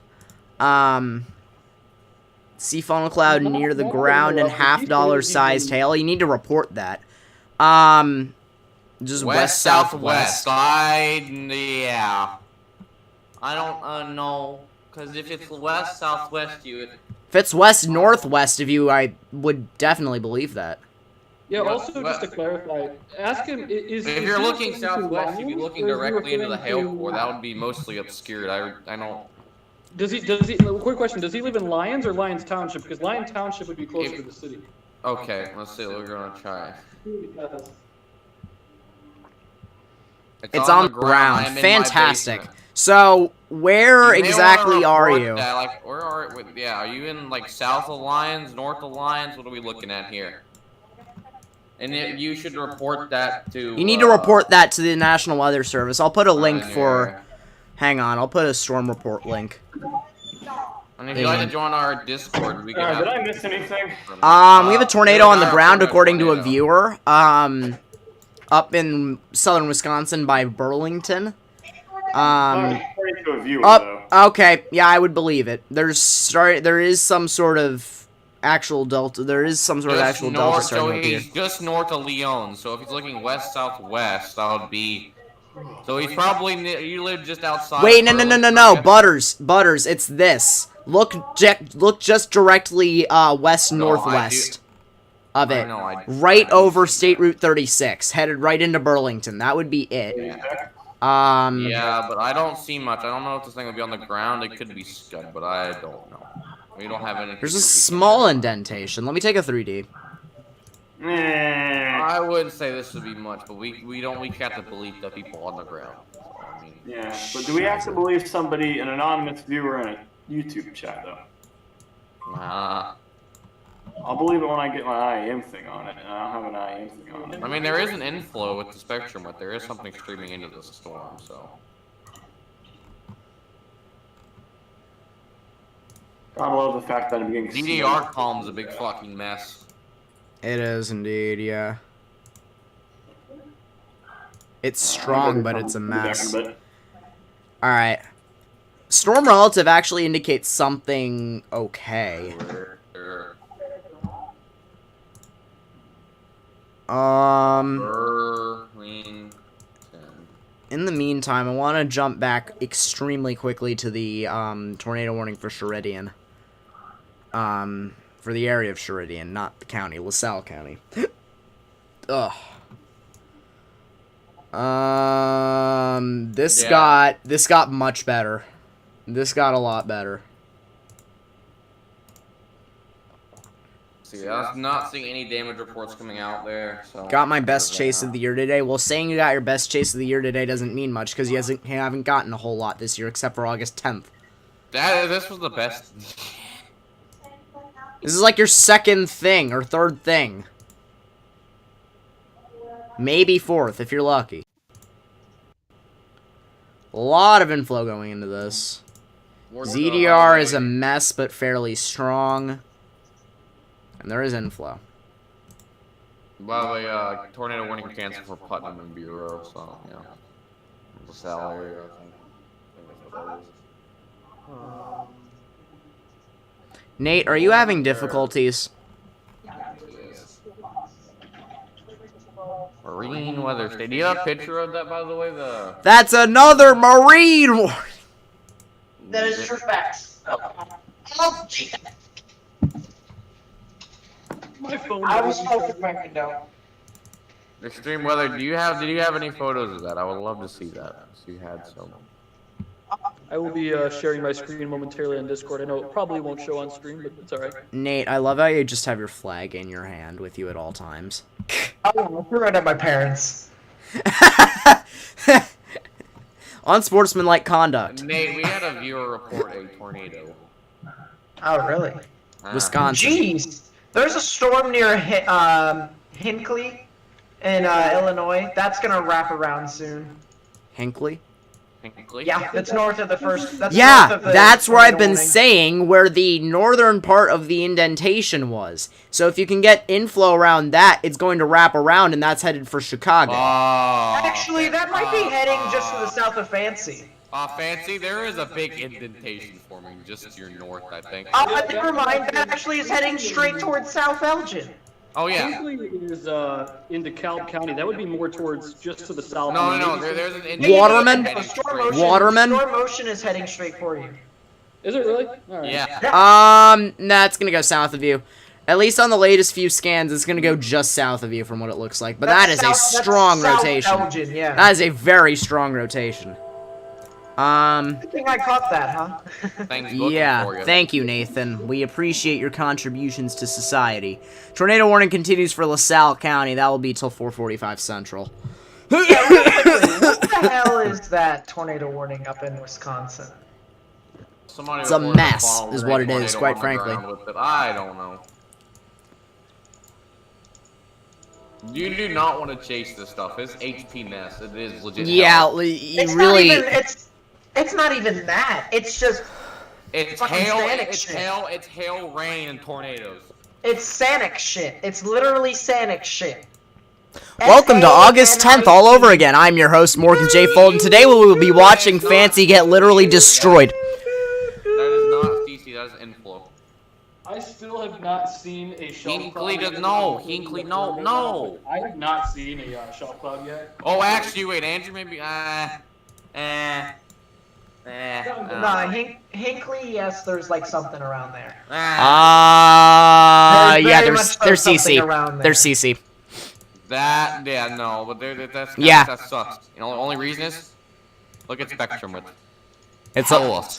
See funnel cloud near the ground and $half sized hail. You need to report that. Just west southwest. Yeah. I don't know, because if it's west southwest, if it's west northwest of you, I would definitely believe that. Yeah. Also, just to clarify, ask him: if you're looking southwest, you'd be looking directly into the hail core. That would be mostly obscured. I don't. Does he? Quick question: does he live in Lyons or Lyons Township? Because Lyons Township would be closer to the city. Okay, let's see. We're gonna try. It's on the ground. Fantastic. So, where exactly are you? Like, where are? Yeah, are you in like south of Lyons, north of Lyons? What are we looking at here? And you should report that to. You need to report that to the National Weather Service. I'll put a link for. Hang on, I'll put a storm report link. And if you'd like to join our Discord, we can. Did I miss anything? We have a tornado on the ground, according to a viewer. Up in southern Wisconsin by Burlington. According to a viewer, though. Okay, yeah, I would believe it. There is some sort of actual delta. There is some sort of actual delta starting So he's just north of Lyon. So if he's looking west southwest, that would be. So he's probably you live just outside. Wait, no, Butters, it's this. Look just directly west northwest of it, right over State Route 36, headed right into Burlington. That would be it. Yeah, but I don't see much. I don't know if this thing will be on the ground. It could be scud, but I don't know. We don't have any. There's a small indentation. Let me take a 3D. I wouldn't say this would be much, but we have to believe the people on the ground. So, I mean, yeah, but do we have to believe somebody, an anonymous viewer in a YouTube chat though? I'll believe it when I get my IAM thing on it, and I don't have an IAM thing on it. I mean, there is an inflow with the spectrum, but there is something streaming into the storm, so. I love the fact that I'm getting DDR column's a big fucking mess. It is indeed, yeah. It's strong, but it's a mess. Alright. Storm relative actually indicates something okay. In the meantime, I want to jump back extremely quickly to the tornado warning for Sheridan. For the area of Sheridan, not the county, Lasalle County. Ugh. This got much better. This got a lot better. See, I'm not seeing any damage reports coming out there. So got my best chase of the year today. Well, saying you got your best chase of the year today doesn't mean much because you haven't gotten a whole lot this year except for August 10th. This was the best. This is like your second thing or third thing. Maybe fourth if you're lucky. A lot of inflow going into this. ZDR is a mess but fairly strong. And there is inflow. By the way, tornado warning canceled for Putnam and Bureau, so, yeah. Lasalle area, I think. That's what that is. Nate, are you having difficulties? Marine weather state. Do you have a picture of that, by the way? That's another marine warning! That is true facts. Oh, gee. My phone. I was smoking my window. Extreme weather. Did you have any photos of that? I would love to see that. If you had some. I will be sharing my screen momentarily on Discord. I know it probably won't show on stream, but it's alright. Nate, I love how you just have your flag in your hand with you at all times. Oh, I threw it at my parents. Unsportsmanlike conduct. Nate, we had a viewer report a tornado. Oh, really? Wisconsin. Jeez. There's a storm near Hinckley in Illinois. That's going to wrap around soon. Hinckley? Yeah, it's north of the first. That's that's where I've been saying where the northern part of the indentation was. So if you can get inflow around that, it's going to wrap around, and that's headed for Chicago. Actually, that might be heading just to the south of Fancy. Fancy, there is a big indentation forming just to your north, I think. Never mind. That actually is heading straight towards South Elgin. Oh yeah. Hinckley is in DeKalb County. That would be more towards just to the south. No. There's an Waterman. Waterman. Storm motion is heading straight for you. Is it really? All right. Yeah. Nah, it's gonna go south of you. At least on the latest few scans, it's gonna go just south of you from what it looks like. But that is a strong rotation. Elgin, yeah. That is a very strong rotation. Good thing I caught that, huh? Yeah, thank you, Nathan. We appreciate your contributions to society. Tornado warning continues for LaSalle County. That will be till 4:45 Central. What the hell is that tornado warning up in Wisconsin? It's a mess, is what it is, quite frankly. I don't know. You do not want to chase this stuff. It's HP mess. It is legit. Yeah, It's really. It's not even that. It's just. It's hail. It's hail. It's hail, rain, and tornadoes. It's Sanic shit. It's literally Sanic shit. Welcome to August 10th all over again. I'm your host, Morgan J. Fulton. Today we will be watching Fancy get literally destroyed. That is not CC, that is inflow. I still have not seen a shelf cloud. Hinkley, no. I have not seen a shelf cloud yet. Oh, actually, wait, Andrew, maybe, Hinckley, yes, there's like something around there. Yeah, there's CC. There's CC. That sucks. You know, the only reason is, look at spectrum width. It's sucks.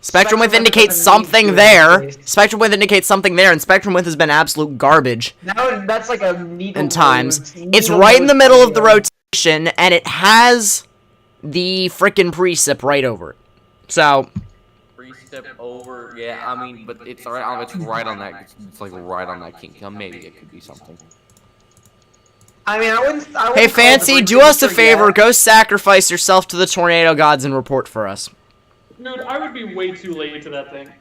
Spectrum width indicates something there. Spectrum width indicates something there, and spectrum width has been absolute garbage. Now that's like a needle. In times, it's right in the middle of the rotation, and it has the frickin' precip right over it. So, 3-step over. Yeah, I mean, but it's right. It's right on that. It's like right on that kink. Maybe it could be something. I mean, I wouldn't Hey, call Fancy, the do us a favor. yet. Go sacrifice yourself to the tornado gods and report for us. Dude, I would be way too late to that thing.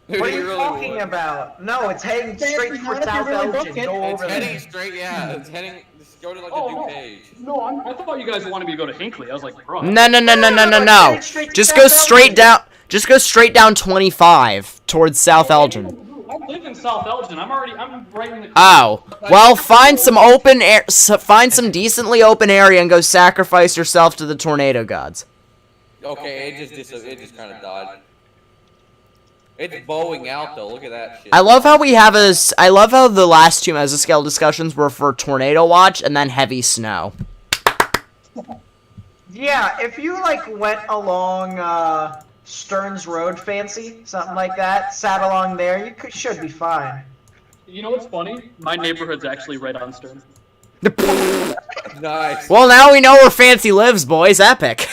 What are you talking about? No, it's heading straight for South Elgin. Go over there. It's heading straight. Yeah, it's heading. Just go to like a new page. No, I thought you guys wanted me to go to Hinckley. I was like, bro. No. Just go straight down. Just go straight down 25 towards South Elgin. I live in South Elgin. I'm right in the. Oh, well, find some open air. Find some decently open area and go sacrifice yourself to the tornado gods. Okay, it just kind of died. It's bowing out though. Look at that shit. I love how I love how the last two mesoscale discussions were for tornado watch and then heavy snow. Yeah, if you like went along Stearns Road, Fancy, something like that, sat along there, you should be fine. You know what's funny? My neighborhood's actually right on Stearns. Nice. Well, now we know where Fancy lives, boys. Epic.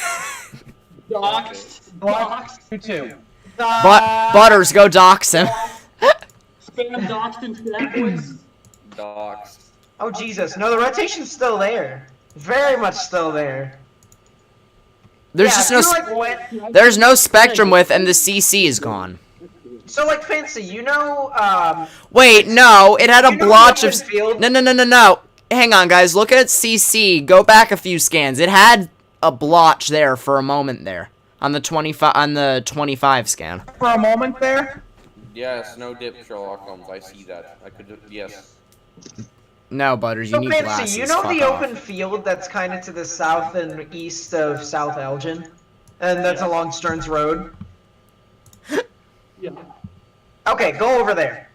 Dox. You too. Butters, go dox him. Spam doxed in chat, boys. Docs. Oh Jesus, no, the rotation's still there. Very much still there. There's Yeah, just if no. you, like, went- There's no spectrum width, and the CC is gone. So like Fancy, you know, Wait, no, it had a you know blotch the of. open field? No. Hang on, guys. Look at CC. Go back a few scans. It had a blotch there for a moment there on the 25 scan. For a moment there. Yes, no dip Sherlock Holmes. I see that. I could. Yes. No, Butters, you So need Fancy, glasses. you know Fuck the off. open field that's kind of to the south and east of South Elgin, and that's along Stearns Road. Yeah. Okay, go over there.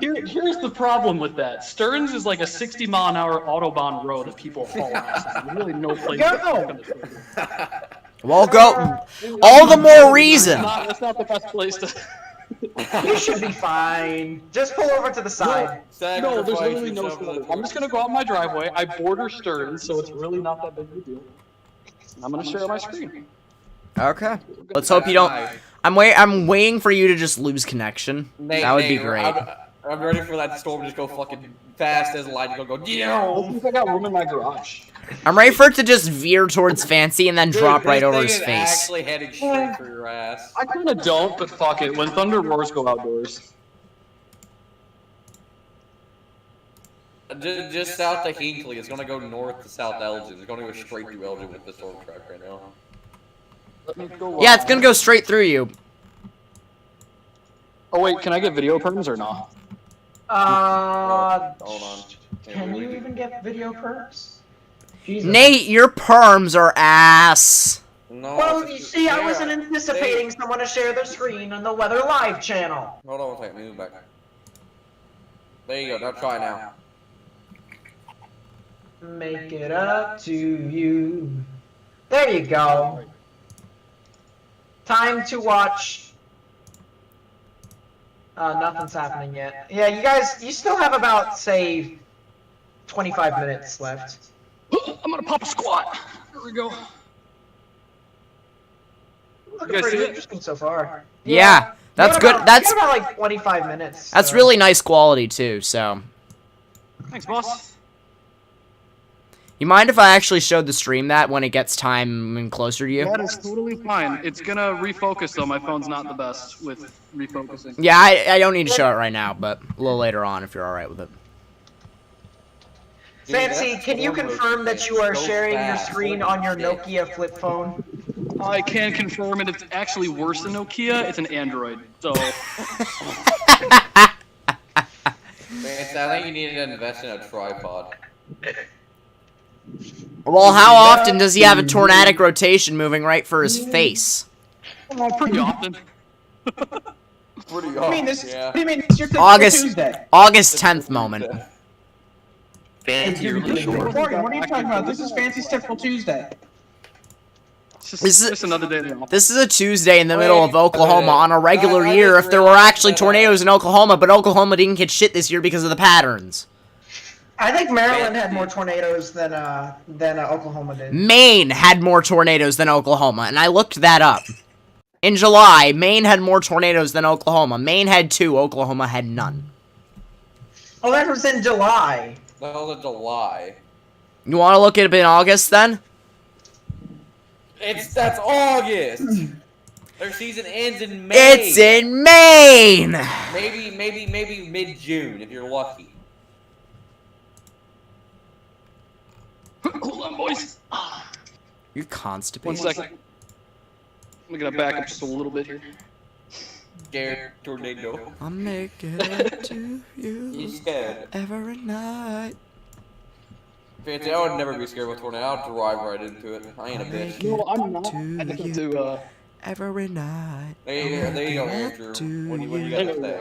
Here's the problem with that. Stearns is like a 60-mile-an-hour autobahn road that people haul asses. There's really no place to park on the street. Well, go. All the more reason. That's not the best place to. You should be fine. Just pull over to the side. No, there's literally no shoulder. I'm just gonna go out my driveway. I border Stearns, so it's really not that big of a deal. I'm gonna share my screen. Okay. Let's hope you don't. I'm waiting for you to just lose connection. That would be great. I'm ready for that storm to just go fucking fast as a light to go. I think I got room in my garage. I'm ready for it to just veer towards Fancy and then drop right over his face. Actually heading straight for your ass. I kinda don't, but fuck it. When thunder roars, go outdoors. Just south of Hinckley. It's gonna go north to South Elgin. It's gonna go straight through Elgin with the storm track right now. Yeah, it's gonna go straight through you. Oh wait, can I get video perms or not? Hold on. Can you even get video perks? Jesus. Nate, your perms are ass. No. Well, you see, I wasn't anticipating someone to share their screen on the Weather Live channel. Hold on one second. Move back. There you go. Now try now. Make it up to you. There you go. Time to watch. Nothing's happening yet. Yeah, you still have about, say, 25 minutes left. I'm gonna pop a squat. There we go. Looking pretty interesting so far. Yeah, that's good. That's about like 25 minutes. That's really nice quality too. So. Thanks, boss. You mind if I actually showed the stream that when it gets time and closer to you? That is totally fine. It's gonna refocus though. My phone's not the best with refocusing. Yeah, I don't need to show it right now, but a little later on if you're alright with it. Fancy, can you confirm that you are sharing your screen on your Nokia flip phone? I can confirm it. It's actually worse than Nokia. It's an Android. So. Man, I think you need to invest in a tripod. Well, how often does he have a tornadic rotation moving right for his face? Pretty often. Pretty often. I mean, this is your typical August Tuesday. August 10th moment. Fancy, really short. Morgan, what are you talking about? This is Fancy's typical Tuesday. This is just another day in the office. This is a Tuesday in the middle of Oklahoma on a regular year if there were actually tornadoes in Oklahoma, but Oklahoma didn't get shit this year because of the patterns. I think Maryland had more tornadoes than Oklahoma did. Maine had more tornadoes than Oklahoma, and I looked that up. In July, Maine had more tornadoes than Oklahoma. Maine had 2, Oklahoma had none. Oh, that was in July. That was in July. You want to look at it in August, then? That's August! Their season ends in May! It's in Maine! Maybe mid-June, if you're lucky. Hold on, boys. You're constipated. 1 second. I'm gonna back up just a little bit here. Scared tornado. I'll make it to you He's scared. every night. Fancy, I would never be scared of a tornado. I'll drive right into it. I ain't a bitch. No, I'm not. I just have to, every night. There you go, Andrew. What do you got to say?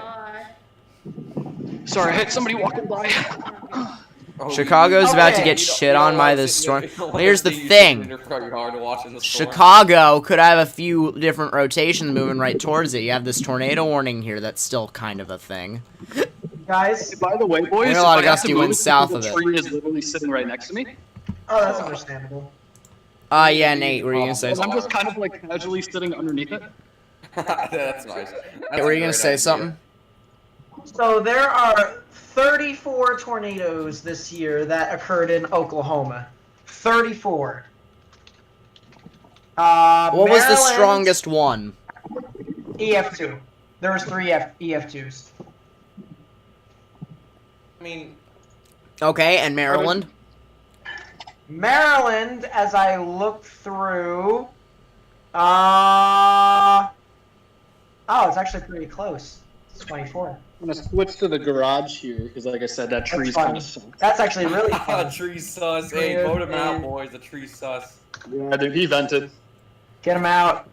Sorry, I had somebody walking by. Chicago's about to get shit on by this storm. Well, here's the thing. Chicago could have a few different rotations moving right towards it. You have this tornado warning here that's still kind of a thing. Guys? By the way, boys, there are a lot of gusty winds south of it. The tree is literally sitting right next to me. Oh, that's understandable. Yeah, Nate, what were you gonna say? I'm just kind of like casually sitting underneath it. That's nice. Hey, were you gonna say something? So there are 34 tornadoes this year that occurred in Oklahoma. 34. What was the Maryland, strongest one? EF2. There was 3 EF2s. I mean... Okay, and Maryland? Maryland, as I looked through... oh, it's actually pretty close. It's 24. I'm gonna switch to the garage here because, like I said, that tree's kind of sunk. That's actually really fun. The tree's sus. Hey, vote him out, boys. The tree's sus. Yeah, dude, he vented. Get him out.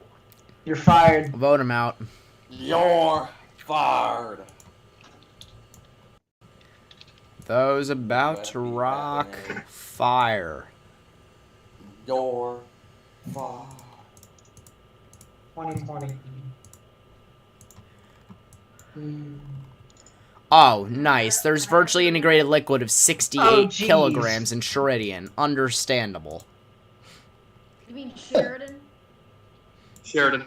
You're fired. Vote him out. You're fired. Those about to rock fire. You're fired. 2020. Oh, nice. There's virtually integrated liquid of 68 geez. kilograms in Sheridan. Understandable. You mean Sheridan? Sheridan.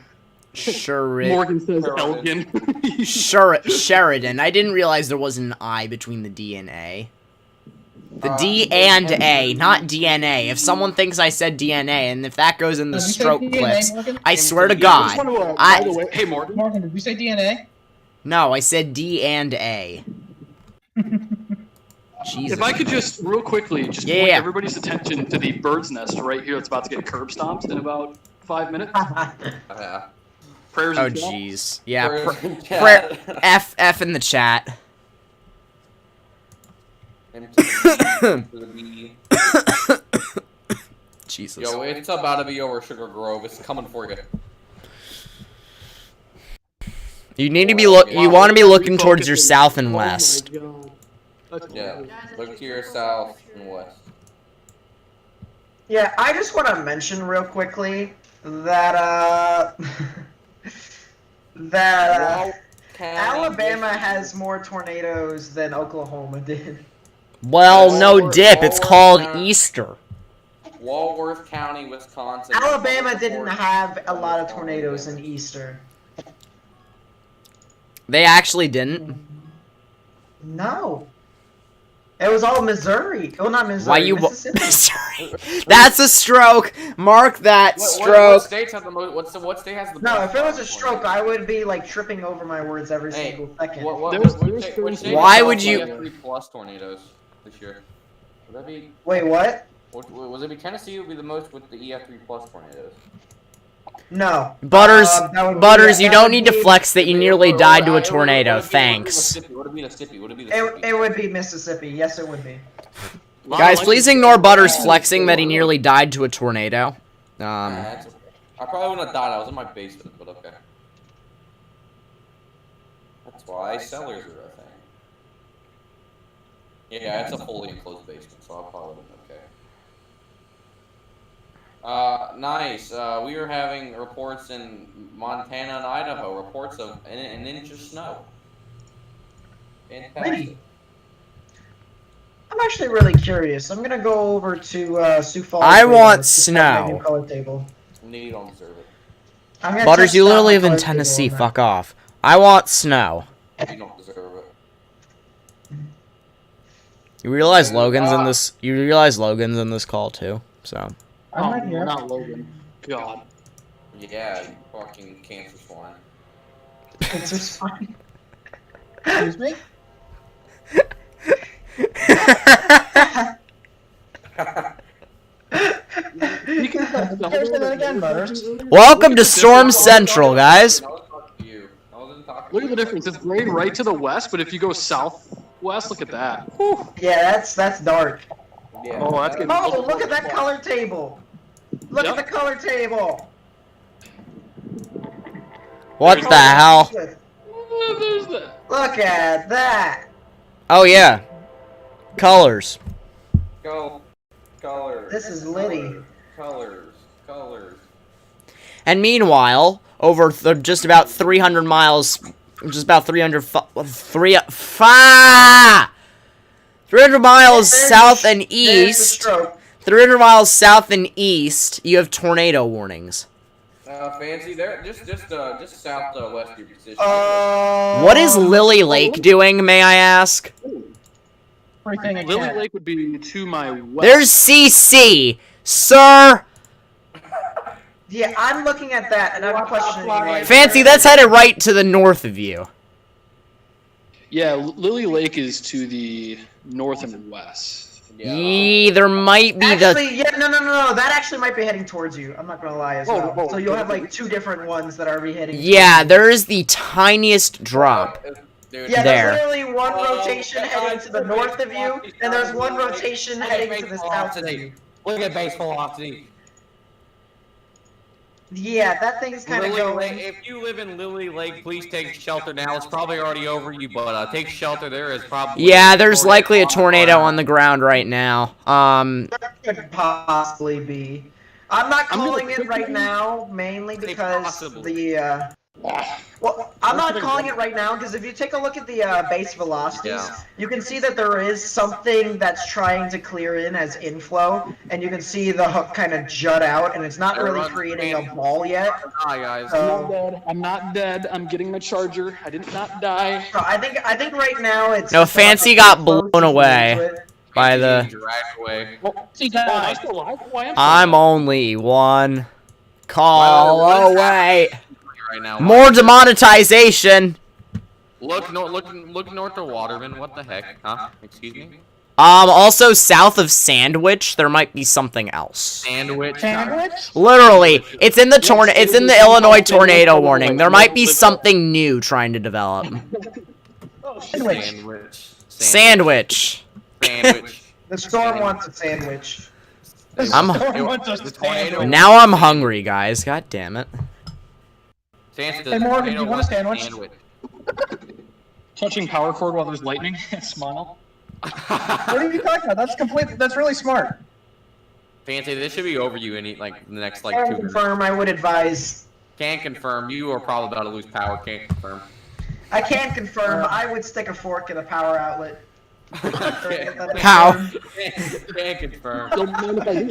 Sheridan. Morgan says Elgin. Sheridan. I didn't realize there was an I between the D and A. The D and A, not DNA. If someone thinks I said DNA, and if that goes in the stroke clips, I swear to God. By the way, hey, Morgan. Morgan, did you say DNA? No, I said D and A. Jesus. If I could just, real quickly, just point everybody's attention to the bird's nest right here that's about to get curb stomped in about 5 minutes. Yeah. Prayers Oh, in chat. jeez. Yeah, Prayers in prayer, chat. F in the chat. Jesus. Yo, it's about to be over, Sugar Grove. It's coming for you. You need to be you want to be looking towards your south and west. Yeah, look to your south and west. Yeah, I just want to mention real quickly that Alabama has more tornadoes than Oklahoma did. Well, no dip. It's called Easter. Walworth County, Wisconsin. Alabama didn't have a lot of tornadoes in Easter. They actually didn't. No. It was all Missouri. Well, not Missouri. Why you Mississippi. Missouri? That's a stroke. Mark that stroke. What states have the most? What state has the? No, if it was a stroke, I would be like tripping over my words every single second. Which state Why would you? 3+ tornadoes this year. Would that be? Wait, what? Was it be Tennessee? Would be the most with the EF3+ tornadoes. No. Butters, you don't need to flex that you nearly died to a tornado. Thanks. Would it be Mississippi? It would be Mississippi. Yes, it would be. Guys, please ignore Butters flexing that he nearly died to a tornado. I probably wouldn't have died. I was in my basement, but okay. That's why cellars are a thing. Yeah, it's a fully enclosed basement, so I'll probably have been okay. Nice. We are having reports in Montana and Idaho. Reports of an inch of snow. Fantastic. I'm actually really curious. I'm gonna go over to Sioux Falls. I want to check snow. my new color table. You don't deserve it. I'm gonna Butters, test you out literally my live in color table Tennessee. on that. Fuck off. I want snow. You don't deserve it. You realize Logan's in this. You realize Logan's in this call too. So. I'm right here. Not Logan. God. Yeah, you fucking cancer swine. Cancer swine. Excuse me? You can say that again, Butters. Welcome to Storm Central, guys. Look at the difference. It's gray right to the west, but if you go southwest, look at that. Whew. Yeah, that's dark. Yeah. Oh, that's getting. Oh, look at that color table. Look at the color table. What the hell? There's that. Look at that. Oh yeah. Colors. Go. Colors. This is Liddy. Colors. Colors. And meanwhile, over just about 300 miles, just about 300 miles south and east. 300 miles south and east, you have tornado warnings. Fancy there, just south west of your position. What is Lily Lake doing, may I ask? Lily Lake would be to my west. There's CC, sir. Yeah, I'm looking at that and I'm questioning. Right Fancy, that's headed right to the north of you. Yeah, Lily Lake is to the north and west. Yeah, there might be actually, yeah, no. That actually might be heading towards you. I'm not gonna lie as well. So you'll have like two different ones that are heading. Yeah, there is the tiniest drop. Yeah, there. there's literally one rotation heading to the north of you, and there's one rotation heading to the south of you. Look at base velocity. Yeah, that thing's kind of going. If you live in Lily Lake, please take shelter now. It's probably already over you, but take shelter. There is probably. Yeah, there's likely a tornado on the ground right now. That could possibly be. I'm not calling it right now, mainly because the. Well, I'm not calling it right now because if you take a look at the base velocities, you can see that there is something that's trying to clear in as inflow, and you can see the hook kind of jut out, and it's not really creating a ball yet. Hi guys. I'm not dead. I'm getting my charger. I did not die. So I think right now it's. No, Fancy got blown away by the. I'm only one call away. Right now. More demonetization. Look north of Waterman. What the heck? Huh? Excuse me? Also south of Sandwich, there might be something else. Sandwich? Literally, it's in the Illinois tornado warning. There might be something new trying to develop. Sandwich. The storm wants a sandwich. Now I'm hungry, guys. God damn it. Hey Morgan, do you want a sandwich? Touching power cord while there's lightning. Smile. What are you talking about? That's really smart. Fancy, this should be over you in the next 2 Can't minutes. confirm, I would advise. Can't confirm. You are probably about to lose power. Can't confirm. I can't confirm. I would stick a fork in a power outlet. How? Can't confirm.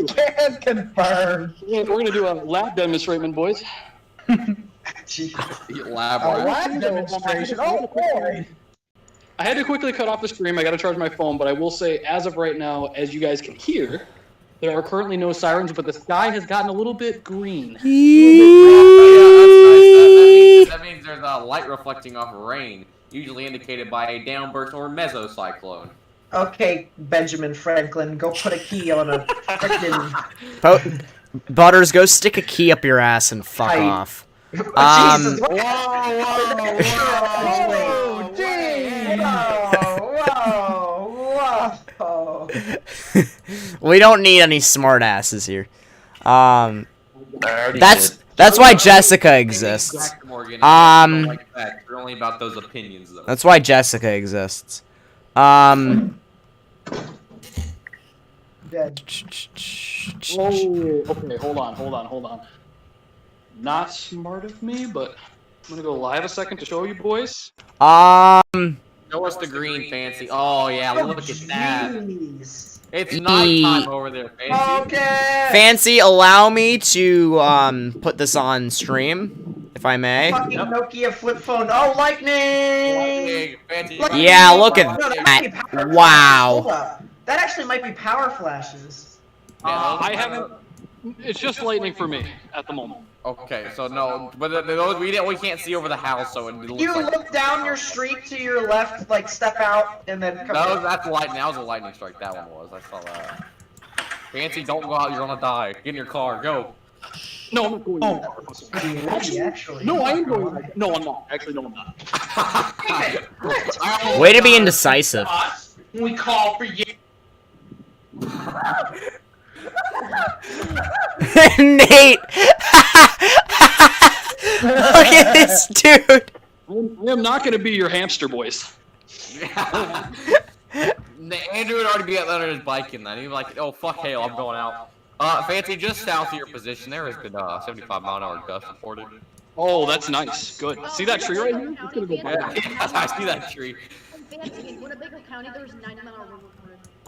Can't confirm. Yeah, we're gonna do a lab demonstration, boys. Lab demonstration. Oh boy. I had to quickly cut off the stream. I got to charge my phone, but I will say, as of right now, as you guys can hear, there are currently no sirens, but the sky has gotten a little bit green. That means there's a light reflecting off of rain, usually indicated by a downburst or mesocyclone. Okay, Benjamin Franklin, go put a key on a frickin'... Butters, go stick a key up your ass and fuck off. Jesus, Whoa! We don't need any smart asses here. That's why Jessica exists. Only about those opinions, though. That's why Jessica exists. Dead. Oh, okay, hold on. Not smart of me, but I'm gonna go live a second to show you boys. Show us the green, Fancy. Oh yeah, look at that. Jeez. It's nighttime over there, Fancy. Okay. Fancy, allow me to put this on stream, if I may. Fucking Nokia flip phone. Oh, lightning! Yeah, look at that. Wow. Hold up. That actually might be power flashes. I haven't. It's just lightning for me at the moment. Okay, so no, but those we can't see over the house, so it looks You like look down your street to your left, like step out, and then come that's lightning. That was a lightning strike. That one was. I saw that. Fancy, don't go out. You're gonna die. Get in your car. Go. No, I'm not going. Actually. No, I am going. No, I'm not. Actually, no, I'm not. Way to be indecisive. We call for you. Nate! Look at this dude! I am not going to be your hamster boys. Andrew would already be under his bike in that. He'd be like, oh, fuck hail, I'm going out. Fancy, just south of your position, there has been 75-mile-an-hour gust reported. Oh, that's nice. Good. See that tree right here? It's going to go by. Yeah, I see that tree.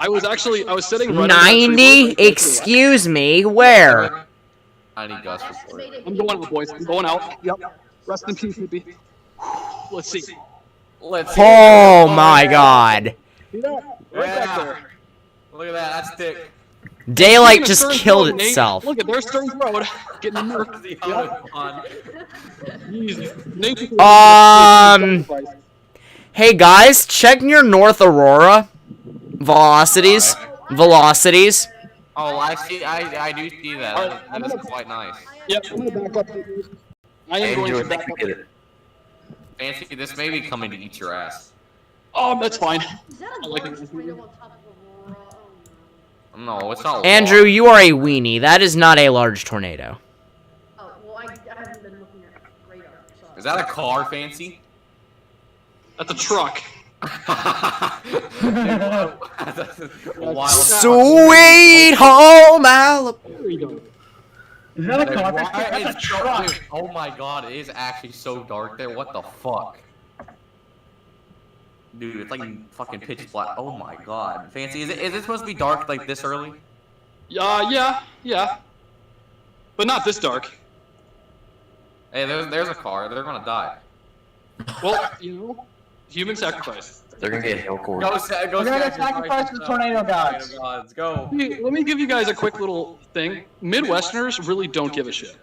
I was sitting right 90? Excuse me, where? I need gust reported. I'm going out, boys. I'm going out. Yep. Rest in peace, hippie. Let's see. Oh my god. See that? Right back there. Look at that, that's thick. Daylight just killed itself. Look at there's Stearns Road. Getting the nerf. Hey guys, check your North Aurora. Velocities. Velocities. Oh, I see. I do see that. That is quite nice. Yep, I'm gonna back up. I am going to back up. Fancy, this may be coming to eat your ass. Oh, that's fine. No, it's not. Andrew, you are a weenie. That is not a large tornado. Oh, well, I haven't been looking at radar. So. Is that a car, Fancy? That's a truck. Sweet home Alabama. Is that a car? That's a truck. Oh my god, it is actually so dark there. What the fuck? Dude, it's like fucking pitch black. Oh my god. Fancy, is it supposed to be dark like this early? Yeah. But not this dark. Hey, there's a car. They're gonna die. Well, you know, human sacrifice. They're gonna get hill cord. We're gonna sacrifice the tornado gods. Go. Hey, let me give you guys a quick little thing. Midwesterners really don't give a shit.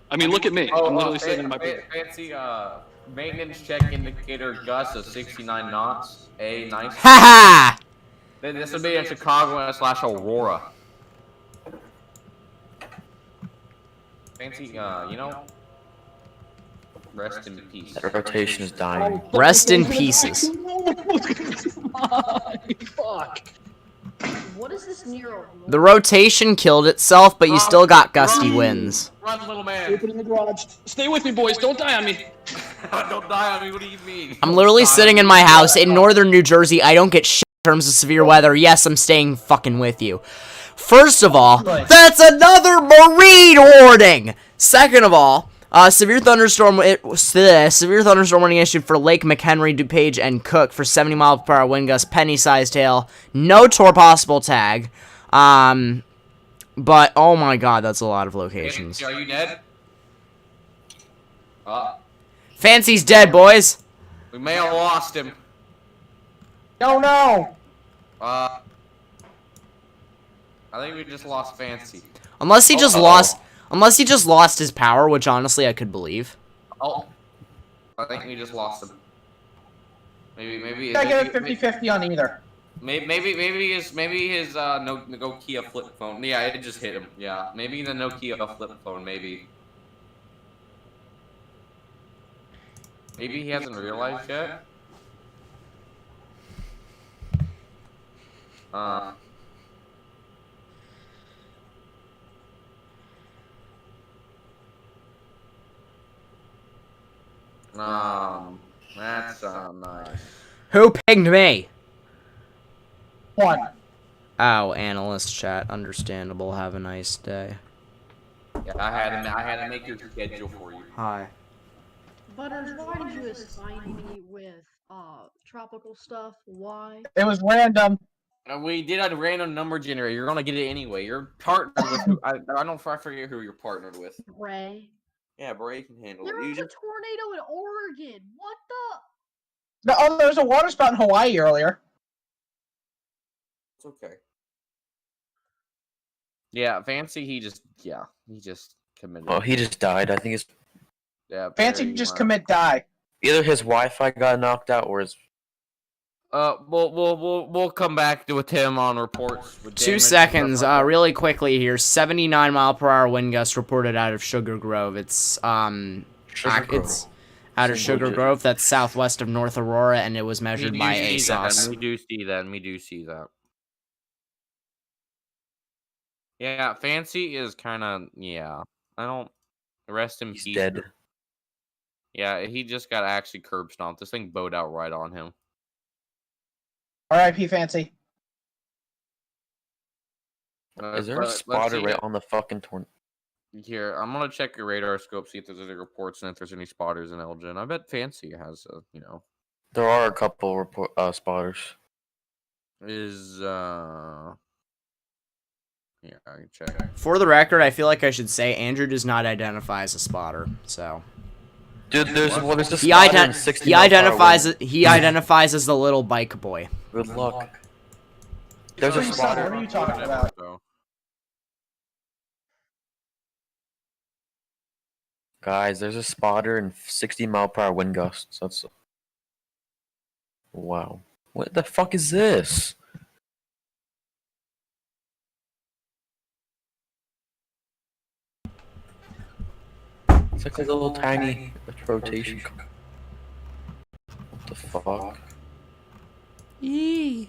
I mean, look at me. I'm literally sitting in my bed. Fancy, maintenance check indicator Gusts of 69 knots. Nice. Haha! This would be in Chicago / Aurora. Fancy, you know. Rest in peace. That rotation is dying. Rest in pieces. Fuck. What is this Nero? The rotation killed itself, but you still got gusty winds. Run, little man. Open in the garage. Stay with me, boys. Don't die on me. Don't die on me. What do you mean? I'm literally sitting in my house in northern New Jersey. I don't get shit in terms of severe weather. Yes, I'm staying fucking with you. First of all, that's another marine warning. Second of all, severe thunderstorm warning issued for Lake McHenry, DuPage, and Cook for 70 mile per hour wind gusts, penny-sized hail, no tour possible tag. But oh my god, that's a lot of locations. Are you dead? Fancy's dead, boys. We may have lost him. Oh no! I think we just lost Fancy. Unless he just lost his power, which honestly I could believe. Oh, I think we just lost him. Maybe. I get a 50-50 on either. Maybe his Nokia flip phone. Yeah, it just hit him. Yeah, maybe the Nokia flip phone. Maybe he hasn't realized yet. That's nice. Who pinged me? One. Oh, analyst chat. Understandable. Have a nice day. Yeah, I had to make your schedule for you. Hi. Butters, why did you assign me with tropical stuff. Why? It was random. We did a random number generator. You're gonna get it anyway. You're partnered with. I forget who you're partnered with. Bray. Yeah, Bray can handle There it. was a tornado in Oregon. What the? No, there was a water spout in Hawaii earlier. It's okay. Yeah, Fancy. He just committed. Oh, he just died. I think it's Fancy just commit die. either his Wi-Fi got knocked out or his. We'll come back with him on reports. With 2 seconds, really quickly here. 79 mile per hour wind gust reported out of Sugar Grove. It's it's out of Sugar Grove. That's southwest of North Aurora, and it was measured by ASOS. We do see that. Yeah, Fancy is kind of I don't rest him. He's dead. Yeah, he just got actually curb stomped. This thing bowed out right on him. R.I.P. Fancy. Is there a spotter right on the fucking tornado? Here, I'm gonna check your radar scope, see if there's any reports and if there's any spotters in Elgin. I bet Fancy has There are a couple spotters. Yeah, I can check. For the record, I feel like I should say Andrew does not identify as a spotter, so. Dude, there's a he identifies as the little bike boy. Good luck. There's a spotter. What are you talking about? Guys, there's a spotter and 60 mile per hour wind gusts. That's wow. What the fuck is this? It's like a little tiny rotation. What the fuck? Okay,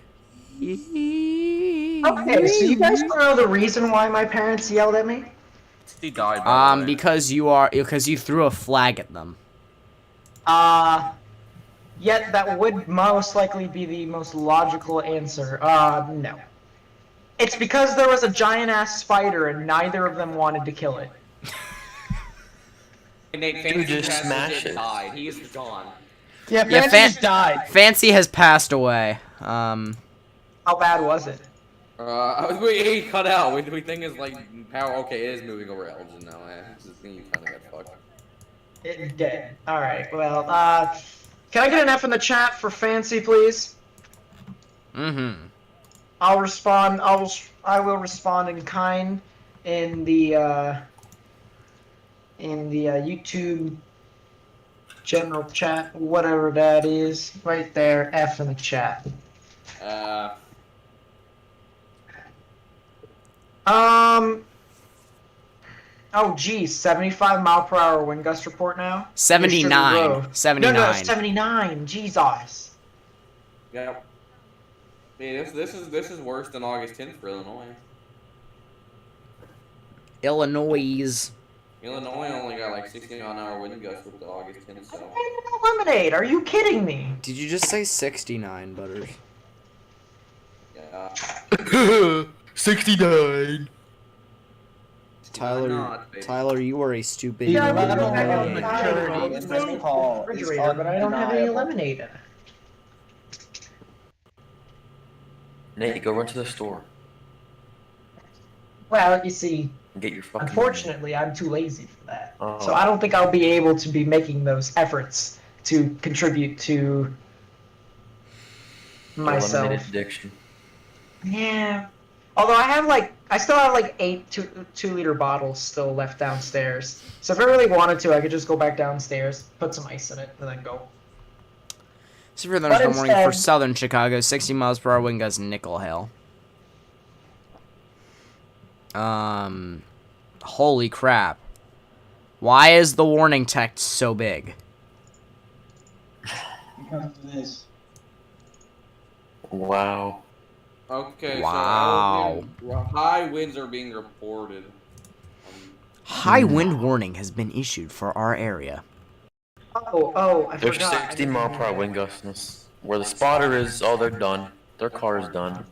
so you guys don't know the reason why my parents yelled at me? He died. Because you threw a flag at them. Yet that would most likely be the most logical answer. No. It's because there was a giant-ass spider and neither of them wanted to kill it. Dude, just smash it. He's gone. Yeah, Fancy just died. Fancy has passed away. How bad was it? He cut out. We think it's like power. Okay, it is moving over Elgin now. This is thing you kind of got fucked. It did. All right. Well, can I get an F in the chat for Fancy, please? Mm-hmm. I'll respond. I will respond in kind in the YouTube general chat, whatever that is, right there. F in the chat. Oh, geez, 75 mile per hour wind gust report now. 79. 79. No, 79. Jesus. Yep. Yeah, this is worse than August 10th for Illinois. Illinois Only got like 60 mile an hour wind gusts with the August 10th. So. Lemonade? Are you kidding me? Did you just say 69, Butters? Yeah. 69. Tyler, you are a stupid. Yeah, but I don't have any maturity in this call. Refrigerator, but I don't have any lemonade in it. Nate, go run to the store. Well, you see, Get your fucking unfortunately, I'm too lazy for that. Oh. So I don't think I'll be able to be making those efforts to contribute to myself. Eliminated addiction. Yeah. Although I still have like 8 2-liter bottles still left downstairs. So if I really wanted to, I could just go back downstairs, put some ice in it, and then go. Super Thunderstorm Warning for southern Chicago, 60 miles per hour wind gusts, nickel hail. Holy crap. Why is the warning text so big? Wow. Okay, wow. So high winds are being reported. High wind warning has been issued for our area. I There's forgot. 60 mile per hour wind gusts. Where the spotter is, oh, they're done. Their car is done.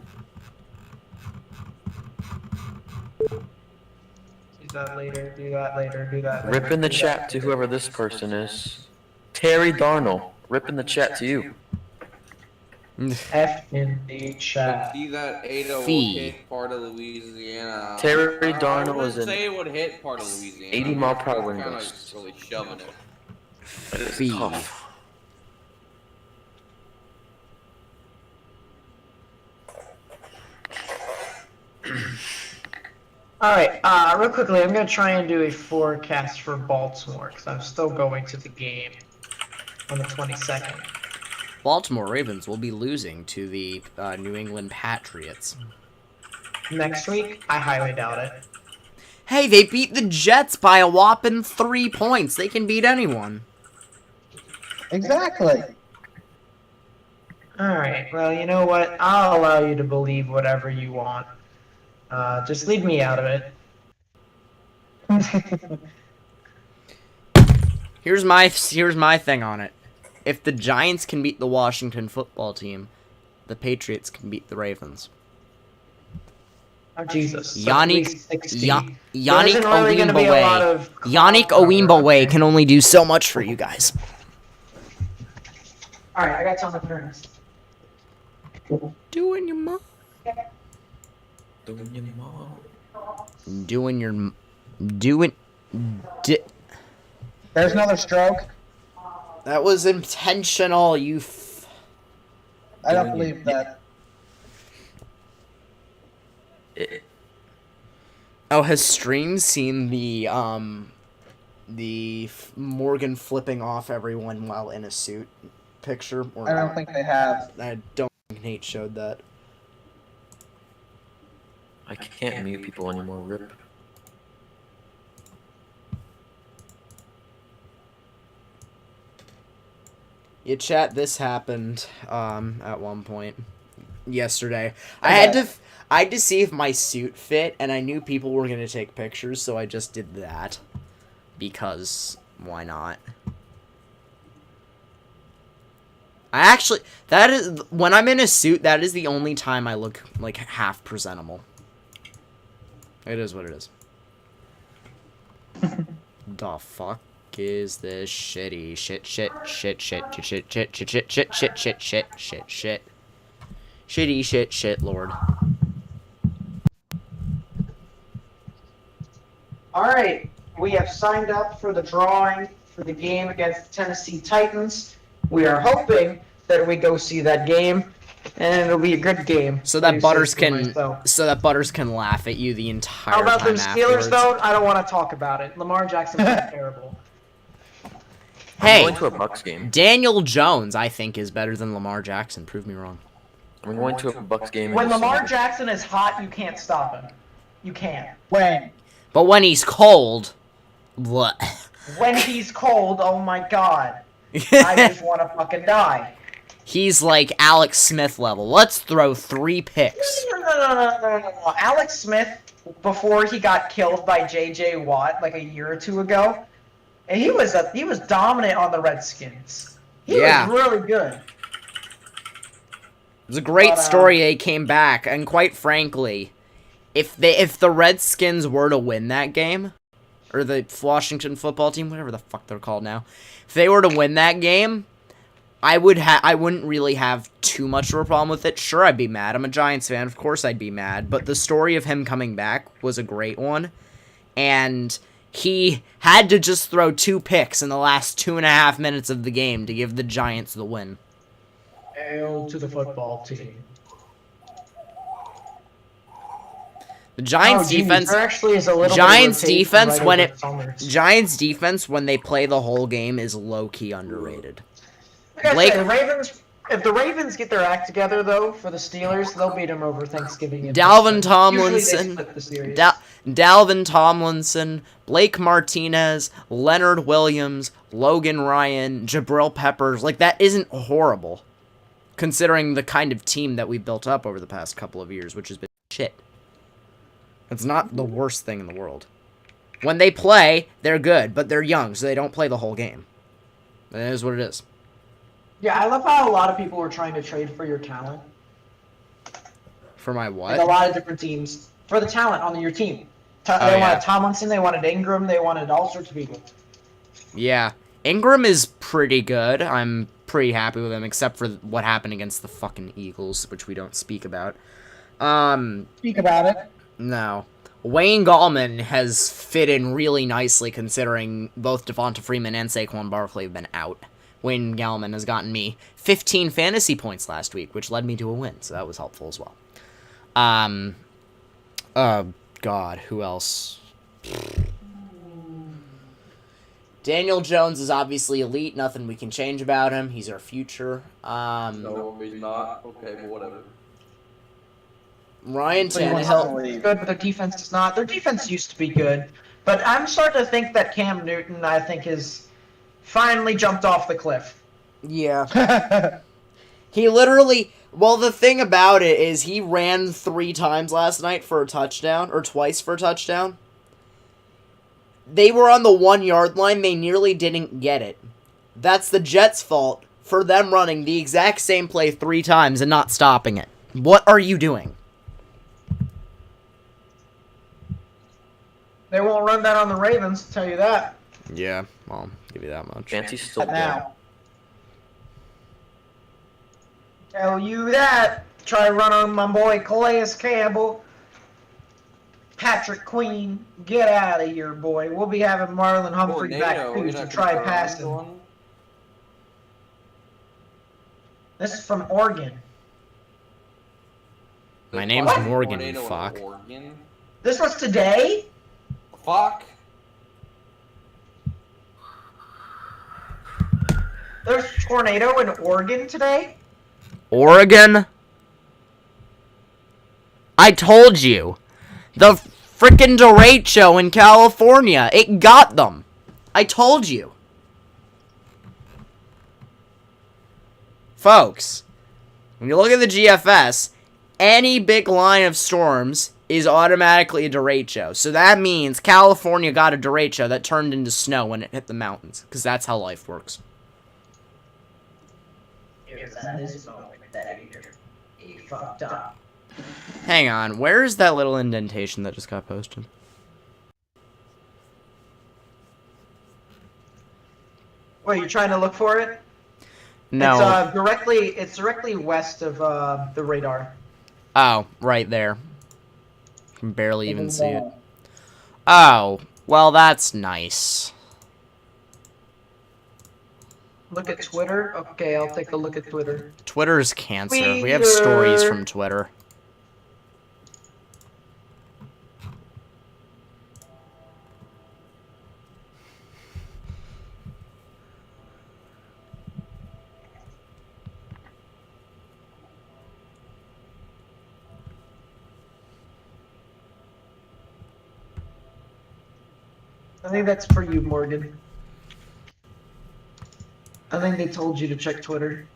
Do that later, do that later, do that later. Rip in the chat to whoever this person is. Terry Darnell. Rip in the chat to you. F in the chat. See that Ada will Fee. hit part of Louisiana. Terry I Darnell wouldn't is say in it would hit part of Louisiana. 80 mile per hour It's wind kinda gusts. really shoving it. That is Fee. tough. Alright, real quickly, I'm going to try and do a forecast for Baltimore, because I'm still going to the game on the 22nd. Baltimore Ravens will be losing to the New England Patriots. Next week, I highly doubt it. Hey, they beat the Jets by a whopping 3 points. They can beat anyone. Exactly. Alright, well, you know what? I'll allow you to believe whatever you want. Just leave me out of it. Here's my thing on it. If the Giants can beat the Washington football team, the Patriots can beat the Ravens. Oh, Jesus. Yannick Really Yannick Owimbaway can only do so much for you guys. Alright, I got something for next. Doing your mom. There's another stroke. That was intentional, you I don't believe that. Oh, has Stream seen the Morgan flipping off everyone while in a suit picture? Or I don't think they have. I don't think Nate showed that. I can't mute people anymore, rip. Yeah, chat, this happened at one point yesterday. I had to see if my suit fit, and I knew people were going to take pictures, so I just did that. Because, why not? When I'm in a suit, that is the only time I look, like, half presentable. It is what it is. The fuck is this shitty shit. Shitty shit, Lord. Alright, we have signed up for the drawing for the game against the Tennessee Titans. We are hoping that we go see that game, and it'll be a good game. So that Butters can laugh at you the entire time. How about them afterwards. Steelers, though? I don't want to talk about it. Lamar Jackson is terrible. Hey, I'm going to a Bucks game. Daniel Jones, I think, is better than Lamar Jackson. Prove me wrong. I'm going to a Bucks game. When Lamar Jackson is hot, you can't stop him. You can't. But when he's cold, what? When he's cold, oh my god. I just want to fucking die. He's like Alex Smith level. Let's throw 3 picks. No. Alex Smith, before he got killed by J.J. Watt like a year or two ago, and he was dominant on the Redskins. He was really good. It was a great story they came back, and quite frankly, if the Redskins were to win that game, or the Washington football team, whatever the fuck they're called now, if they were to win that game, I wouldn't really have too much of a problem with it. Sure, I'd be mad. I'm a Giants fan. Of course I'd be mad. But the story of him coming back was a great one. And he had to just throw 2 picks in the last 2.5 minutes of the game to give the Giants the win. Hail to the football team. The Giants defense actually is a little Giants bit of defense right Giants defense when they play the whole game is low-key underrated. Like I say, if the Ravens get their act together though for the Steelers, they'll beat them over Thanksgiving. Dalvin Tomlinson, Blake Martinez, Leonard Williams, Logan Ryan, Jabril Peppers, like that isn't horrible considering the kind of team that we built up over the past couple of years, which has been shit. It's not the worst thing in the world. When they play, they're good, but they're young, so they don't play the whole game. It is what it is. Yeah, I love how a lot of people were trying to trade for your talent. For my what? Like a lot of different teams. For the talent on your team. They wanted Tomlinson, they wanted Ingram, they wanted all sorts of people. Yeah. Ingram is pretty good. I'm pretty happy with him, except for what happened against the fucking Eagles, which we don't speak about. Speak about it. No. Wayne Gallman has fit in really nicely considering both Devonta Freeman and Saquon Barkley have been out. Wayne Gallman has gotten me 15 fantasy points last week, which led me to a win, so that was helpful as well. God, who else? Daniel Jones is obviously elite, nothing we can change about him. He's our future. No, he's not. Okay, but whatever. Ryan Tannehill. Good, but their defense is not. Their defense used to be good, but I'm starting to think that Cam Newton, I think, has finally jumped off the cliff. Yeah. He literally... Well, the thing about it is he ran 3 times last night for a touchdown, or twice for a touchdown. They were on the 1-yard line. They nearly didn't get it. That's the Jets' fault for them running the exact same play 3 times and not stopping it. What are you doing? They won't run that on the Ravens, I'll tell you that. Yeah, well, give you that much. Fancy's still Now. Tell you that. Try to run on my boy Calais Campbell. Patrick Queen, get out of here, boy. We'll be having Marlon Humphrey back too, so try passing. This is from Oregon. My name's Morgan, you fuck. This was today? Fuck. There's a tornado in Oregon today? Oregon? I told you. The frickin' derecho in California. It got them. I told you. Folks, when you look at the GFS, any big line of storms is automatically a derecho. So that means California got a derecho that turned into snow when it hit the mountains. Because that's how life works. He fucked up. Hang on, where is that little indentation that just got posted? Wait, you're trying to look for it? No. It's directly west of the radar. Oh, right there. Can barely even see it. Oh, well, that's nice. Look at Twitter? Okay, I'll take a look at Twitter. Twitter's cancer. We have stories from Twitter. I think that's for you, Morgan. I think they told you to check Twitter.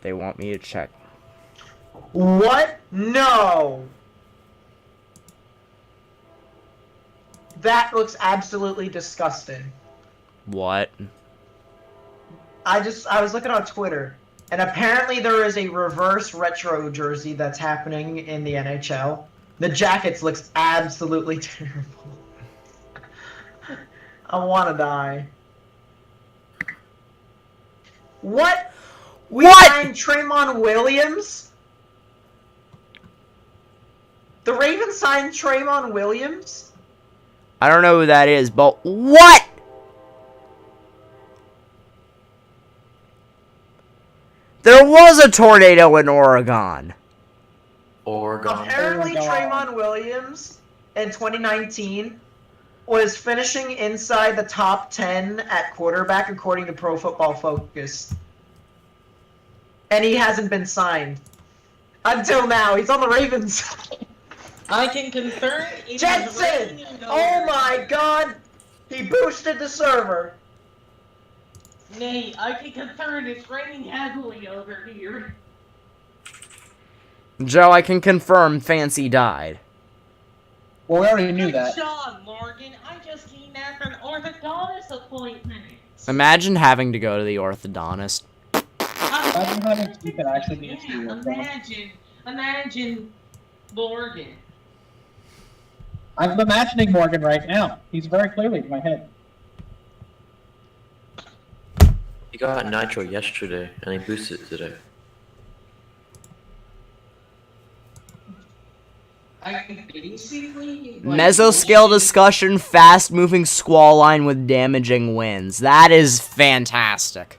They want me to check. What? No! That looks absolutely disgusting. What? I was looking on Twitter, and apparently there is a reverse retro jersey that's happening in the NHL. The jackets looks absolutely terrible. I want to die. What? We signed Tremont Williams? The Ravens signed Tremont Williams? I don't know who that is, but what? There was a tornado in Oregon. Apparently Tremont Williams in 2019 was finishing inside the top 10 at quarterback according to Pro Football Focus. And he hasn't been signed. Until now. He's on the Ravens. I can confirm. Jetson! Oh my god! He boosted the server. Nay, I can confirm it's raining heavily over here. Joe, I can confirm Fancy died. Well, we already knew that. John Morgan, I just came back from orthodontist appointment. Imagine having to go to the orthodontist. Imagine Morgan. I'm imagining Morgan right now. He's very clearly in my head. He got Nitro yesterday, and he boosted it today. I basically Mesoscale discussion, fast-moving squall line with damaging winds. That is fantastic.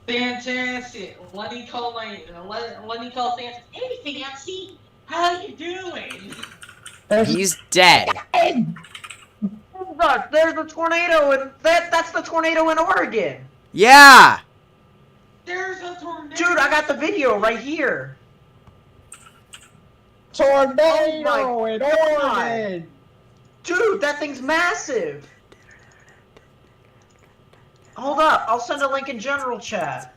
Fantastic. Let me call Fancy. Hey, Fancy, how you doing? He's dead. Look, there's a tornado, and that's the tornado in Oregon. Yeah. There's a tornado. Dude, I got the video right here. Tornado in Oregon! Dude, that thing's massive. Hold up, I'll send a link in general chat.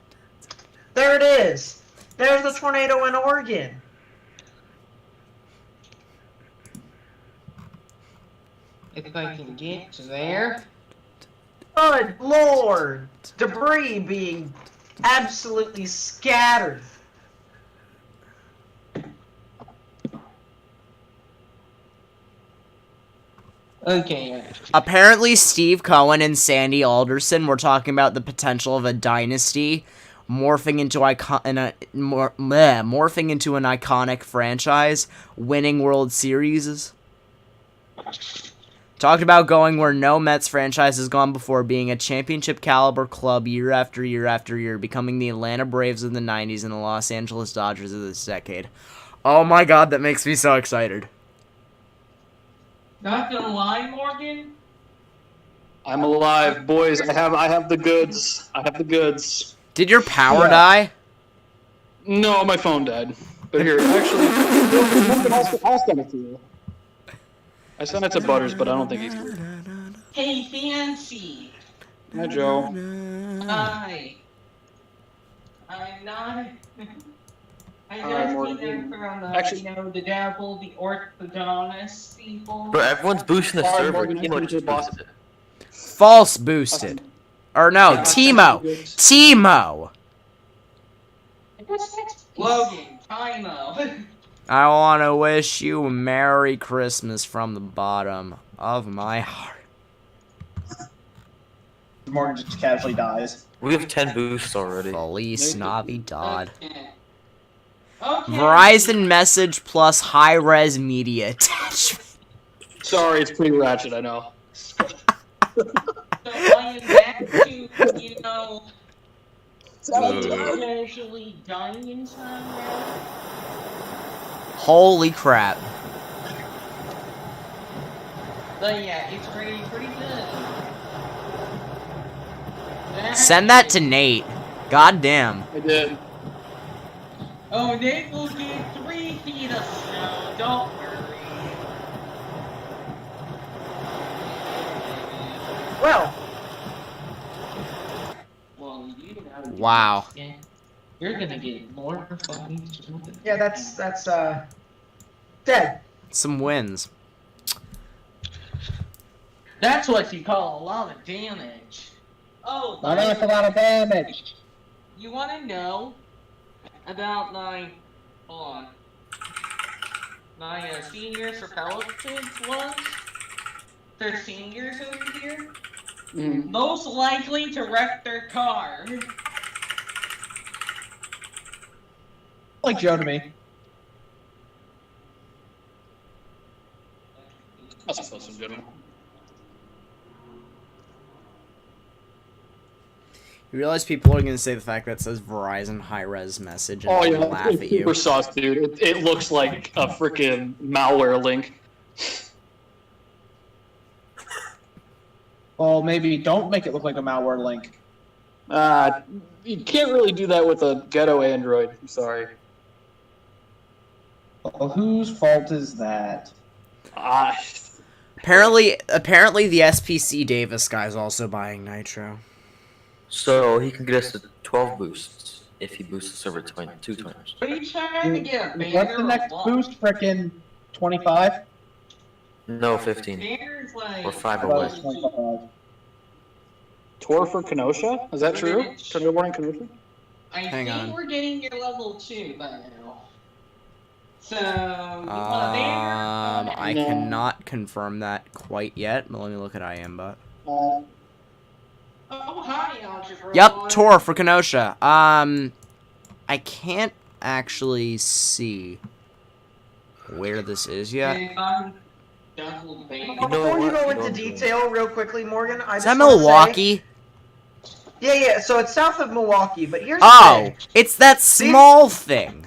There it is. There's the tornado in Oregon. If I can get to there. Good lord. Debris being absolutely scattered. Okay. Apparently, Steve Cohen and Sandy Alderson were talking about the potential of a dynasty morphing into morphing into an iconic franchise, winning World Series. Talked about going where no Mets franchise has gone before, being a championship caliber club year after year after year, becoming the Atlanta Braves of the 90s and the Los Angeles Dodgers of this decade. Oh my god, that makes me so excited. Not gonna lie, Morgan. I'm alive, boys. I have the goods. I have the goods. Did your power die? No, my phone died. But here, actually, I'll send it to you. I sent it to Butters, but I don't think he's here. Hey, Fancy. Hi, Joe. Hi. I'm not. I Alright, just Morgan. came from Actually- the devil, the orthodontist people. Bro, everyone's boosting the Alright, server. Morgan, Kimo you just boss. boosted it. False boosted. Or no, Timo. Timo. Logan, Timo. I want to wish you a Merry Christmas from the bottom of my heart. Morgan just casually dies. We have 10 boosts already. Feliz Navidad. Okay. Verizon message plus high-res media attachment. Sorry, it's pretty ratchet, I know. So I am back to, casually dying somehow. Holy crap. But yeah, it's pretty good. Send that to Nate. God damn. I did. Oh, Nate will get 3 feet of snow, don't worry. Well, Well, you know. Wow. You're gonna get more fucking snow. yeah, that's dead. Some wins. That's what you call a lot of damage. Oh, That's a lot of damage. you wanna know about my, hold on, my seniors for relatives was? They're seniors over here? Mm. Most likely to wreck their car. Like Joe to me. That's close in general. You realize people are going to say the fact that it says Verizon high-res message and Oh they'll yeah, laugh it's at you. super sus, dude. It looks like a freaking malware link. Well, maybe don't make it look like a malware link. You can't really do that with a ghetto Android. I'm sorry. Well, whose fault is that? Apparently the SPC Davis guy's also buying Nitro. So he can get us to 12 boosts if he boosts the server 2 times. What are you trying to get a banner? What's the next or what? boost? Frickin' 25? No, 15. Banner's like, We're 5 Well, away. it's 25. Tour for Kenosha? Is that true? Tornado Warning Kenosha? I Hang think on. we're getting your level 2 by now. So, you want a banner? I No. cannot confirm that quite yet, but let me look at IMBot. Oh, hi, Algebra. Yep, Tor for Kenosha. I can't actually see where this is yet. Before you go into detail, real quickly, Morgan, I Is just that want to Milwaukee? Yeah, so it's south of Milwaukee, but here's Oh, the thing. it's that small thing.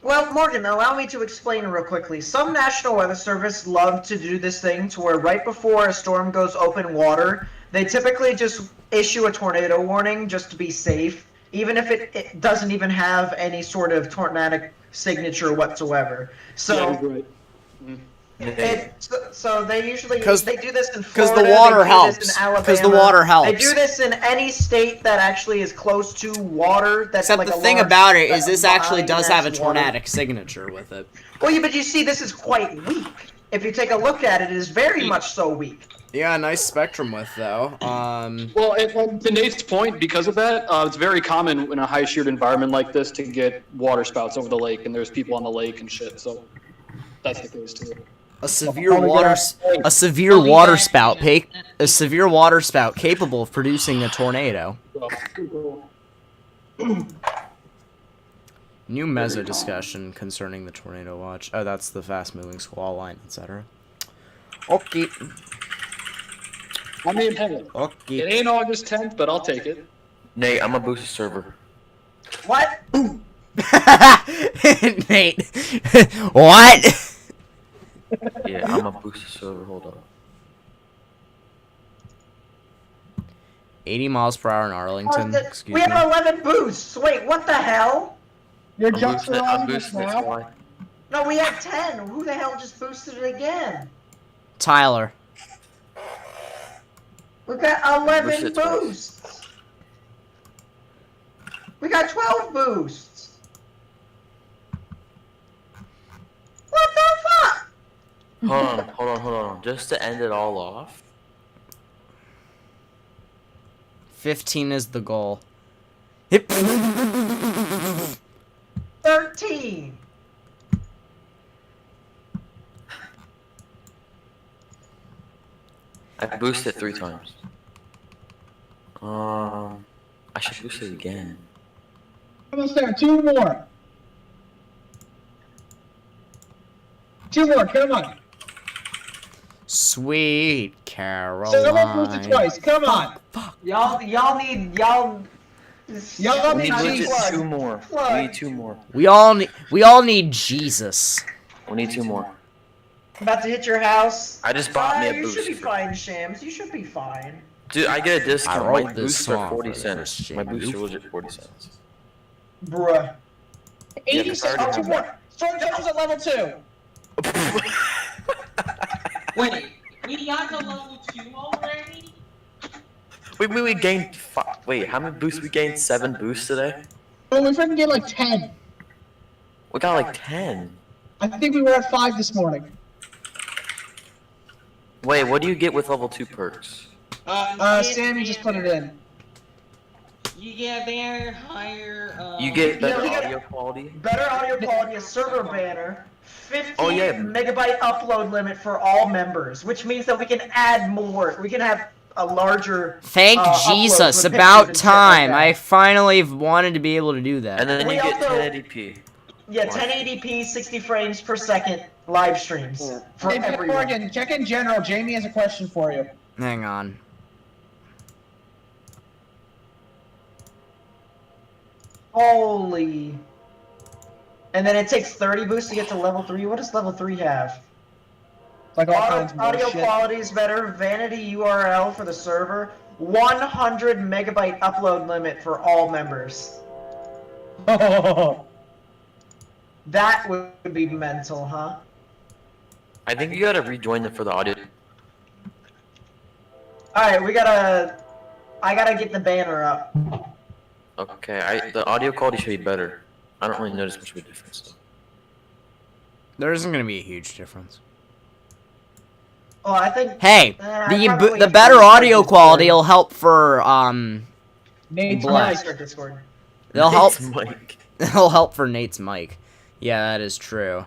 Well, Morgan, allow me to explain real quickly. Some National Weather Service love to do this thing to where right before a storm goes open water, they typically just issue a tornado warning just to be safe, even if it doesn't even have any sort of tornadic signature whatsoever. So, Yeah, you're right. so they usually they do this in Florida. Because the water helps. Because the water helps. They do this in any state that actually is close to water. That's Except like the a thing large about it is this body actually does have a that's water. tornadic signature with it. Well, yeah, but you see, this is quite weak. If you take a look at it, it is very much so weak. Yeah, nice spectrum width though. Well, and to Nate's point, because of that, it's very common in a high sheared environment like this to get water spouts over the lake, and there's people on the lake and shit. So that's the case too. A severe water spout capable of producing a tornado. New meso discussion concerning the tornado watch. Oh, that's the fast-moving squall line, etc. Okay. I mean, hey, Okay. it ain't August 10th, but I'll take it. Nate, I'm gonna boost the server. What? Nate. What? Yeah, I'm gonna boost the server. Hold on. 80 miles per hour in Arlington. Excuse we me. have 11 boosts. Wait, what the hell? You're I'm just boosting it. I'm allowing us boosting it. now? Why? No, we have 10. Who the hell just boosted it again? Tyler. We got 11 Boost it twice. boosts. We got 12 boosts. What the fuck? Hold on. Just to end it all off. 15 is the goal. 13. I boosted it 3 times. I should boost it again. Almost there. 2 more. 2 more. Come on. Sweet Someone boost it Caroline. twice. Come on. Y'all need We need need plug. 2 more. Plug. We need 2 more. We all need Jesus. We need 2 more. About to hit your house. I just bought me a You should be booster. fine, Shams. You should be fine. Dude, I get a discount. I wrote My this boosts are song 40 for the cents. first My shit. booster was at 40 cents. Bruh. 86. Yeah, 2 more. Storm Judge's at level 2. Wait, we got to level 2 already? We gained wait, how many boosts we gained? 7 boosts today? Oh, we freaking get like 10. We got like 10. I think we were at 5 this morning. Wait, what do you get with level 2 perks? Sammy just put it in. You get their higher, You get better we got- audio quality? Better audio quality, a server banner, 50 Oh, yeah. megabyte upload limit for all members, which means that we can add more. We can have a larger. Thank uploads Jesus, with about pictures and shit like time. that. I finally wanted to be able to do that. And then We you get also- 1080p. Yeah, 1080p, 60 frames per second live streams for Hey, everyone. Morgan, check in general. Jamie has a question for you. Hang on. Holy. And then it takes 30 boosts to get to level 3. What does level 3 have? Like all kinds of Audio bullshit. quality is better. Vanity URL for the server. 100 megabyte upload limit for all members. That would be mental, huh? I think you gotta rejoin it for the audio. Alright, I gotta get the banner up. Okay, the audio quality should be better. I don't really notice much of a difference though. There isn't going to be a huge difference. Oh, I think. Hey, I probably the better should audio Discord. quality will help for Nate's Bless. mic. Discord. They'll help. Nate's mic. They'll help for Nate's mic. Yeah, that is true.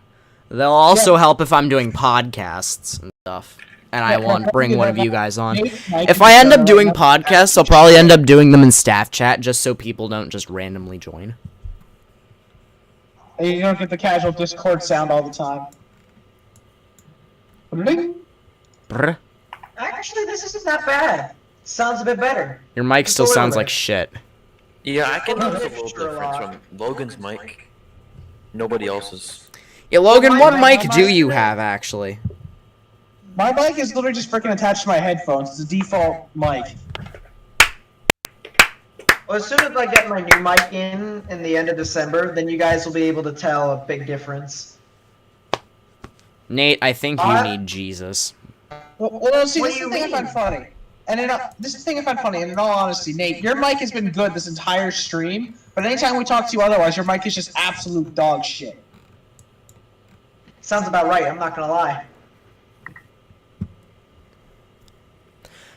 They'll also help if I'm doing podcasts and stuff. and I will bring one of you guys on. If I end up doing podcasts, I'll probably end up doing them in staff chat, just so people don't just randomly join. And you don't get the casual Discord sound all the time. Brr. Actually, this isn't that bad. Sounds a bit better. Your mic still sounds like shit. Yeah, I can notice a little difference from Logan's mic. Nobody else's. Yeah, Logan, what mic do you have, actually? My mic is literally just freaking attached to my headphones. It's a default mic. Well, as soon as I get my new mic in the end of December, then you guys will be able to tell a big difference. Nate, I think you need Jesus. Well, see, this is the thing I find funny. And this is the thing I find funny, and in all honesty, Nate, your mic has been good this entire stream, but anytime we talk to you otherwise, your mic is just absolute dog shit. Sounds about right, I'm not gonna lie.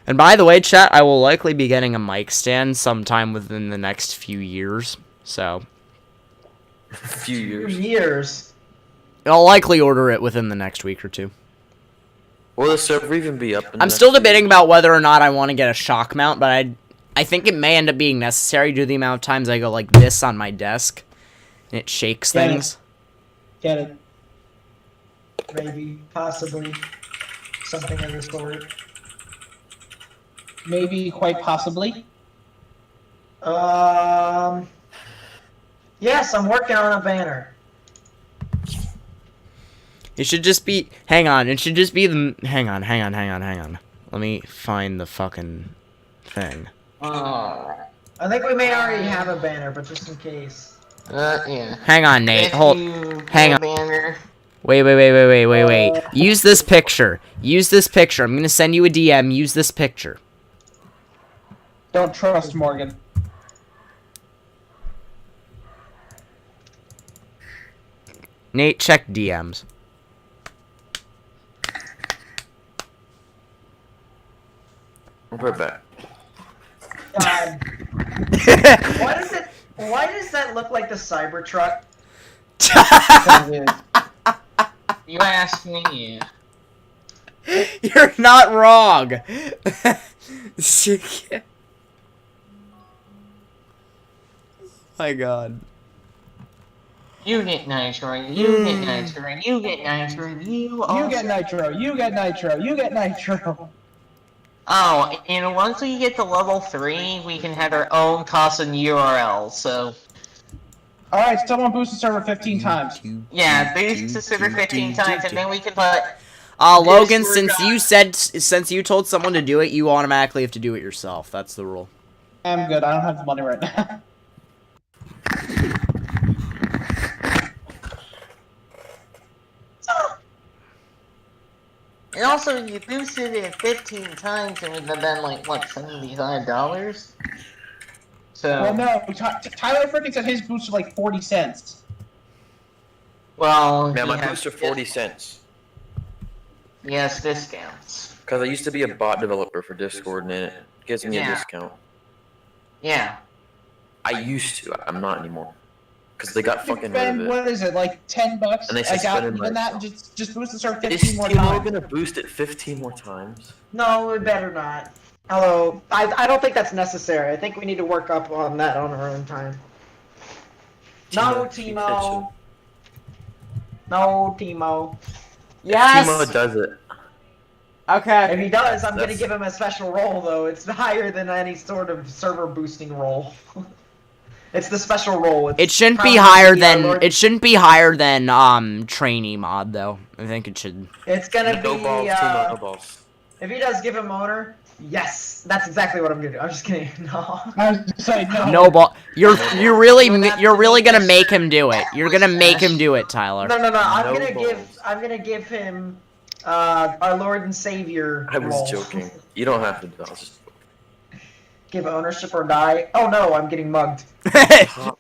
And by the way, chat, I will likely be getting a mic stand sometime within the next few years, so... Few years. Years? I'll likely order it within the next week or two. Will the server even be up? I'm still debating about whether or not I want to get a shock mount, but I think it may end up being necessary due to the amount of times I go like this on my desk, and it shakes things. Get it. Maybe, possibly, something of the sort. Maybe, quite possibly. Yes, I'm working on a banner. It should just be... Hang on, it should just be the... Hang on. Let me find the fucking thing. I think we may already have a banner, but just in case. Yeah. Hang on, Nate. Hang on. Banner. Wait. Use this picture. I'm gonna send you a DM. Use this picture. Don't trust Morgan. Nate, check DMs. I'll put it back. God. Why does that look like the Cybertruck? You asked me. You're not wrong. My God. You get nitro, you get nitro, you get nitro, you get nitro, you get nitro, you get nitro. Oh, and once we get to level 3, we can have our own custom URL, so... Alright, someone boost the server 15 times. Yeah, boost the server 15 times, and then we can put... Logan, since you told someone to do it, you automatically have to do it yourself. That's the rule. I'm good, I don't have the money right now. And also, you boosted it 15 times, and it would have been like, what, $75? So... Well, no, Tyler freaking said his boost was like 40 cents. Well, man, my boosts are 40 cents. Yes, discounts. Because I used to be a bot developer for Discord, and it gives me a discount. Yeah. I used to. I'm not anymore. Because they got fucking rid of it. What is it, like $10? And they suspended my account. Just boost the server 15 more times. Is times. gonna boost it 15 more times? No, we better not. Hello. I don't think that's necessary. I think we need to work up on that on our own time. No, Timo. No, Timo. Yes! Timo does it. Okay. If he does, I'm gonna give him a special role, though. It's higher than any sort of server boosting role. It's the special role. It shouldn't be higher than trainee mod though. I think it should. It's gonna be balls, Timo, no balls. If he does give him owner, yes, that's exactly what I'm gonna do. I'm just kidding. No. I was just saying no. No ball. You're really gonna make him do it. You're gonna make him do it, Tyler. No. I'm gonna give him our Lord and Savior. I was joking. You don't have to do that. Give ownership or die. Oh no, I'm getting mugged.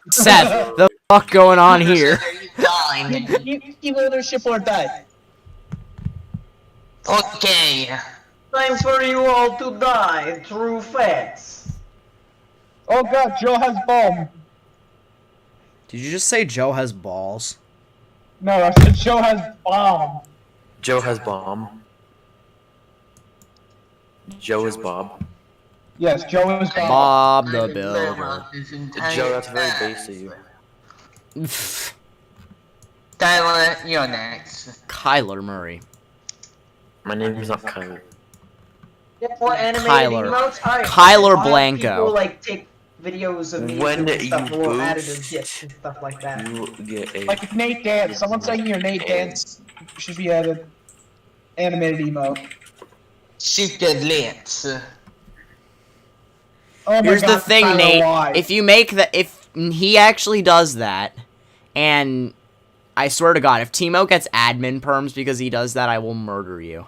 Seth, the fuck going on here? Give ownership or die. Okay. Time for you all to die, true facts. Oh god, Joe has bomb. Did you just say Joe has balls? No, I said Joe has bomb. Joe has bomb. Joe is Bob. Yes, Joe is Bob the I'm Builder. this entire Joe, that's very time. base of you. Tyler, you're next. Kyler Murray. My name is not Kyler. For animated Kyler. emotes, alright. Kyler I'll have Blanco. People like take videos of me When doing stuff, you little boost, additive gifs and stuff like that. You get a. Like if Nate dance, someone saying your Nate dance should be added. Animated emote. Shoot the lips. Oh my Here's God, the thing, Tyler, Nate. why? If you make that, if he actually does that, and I swear to God, if Timo gets admin perms because he does that, I will murder you.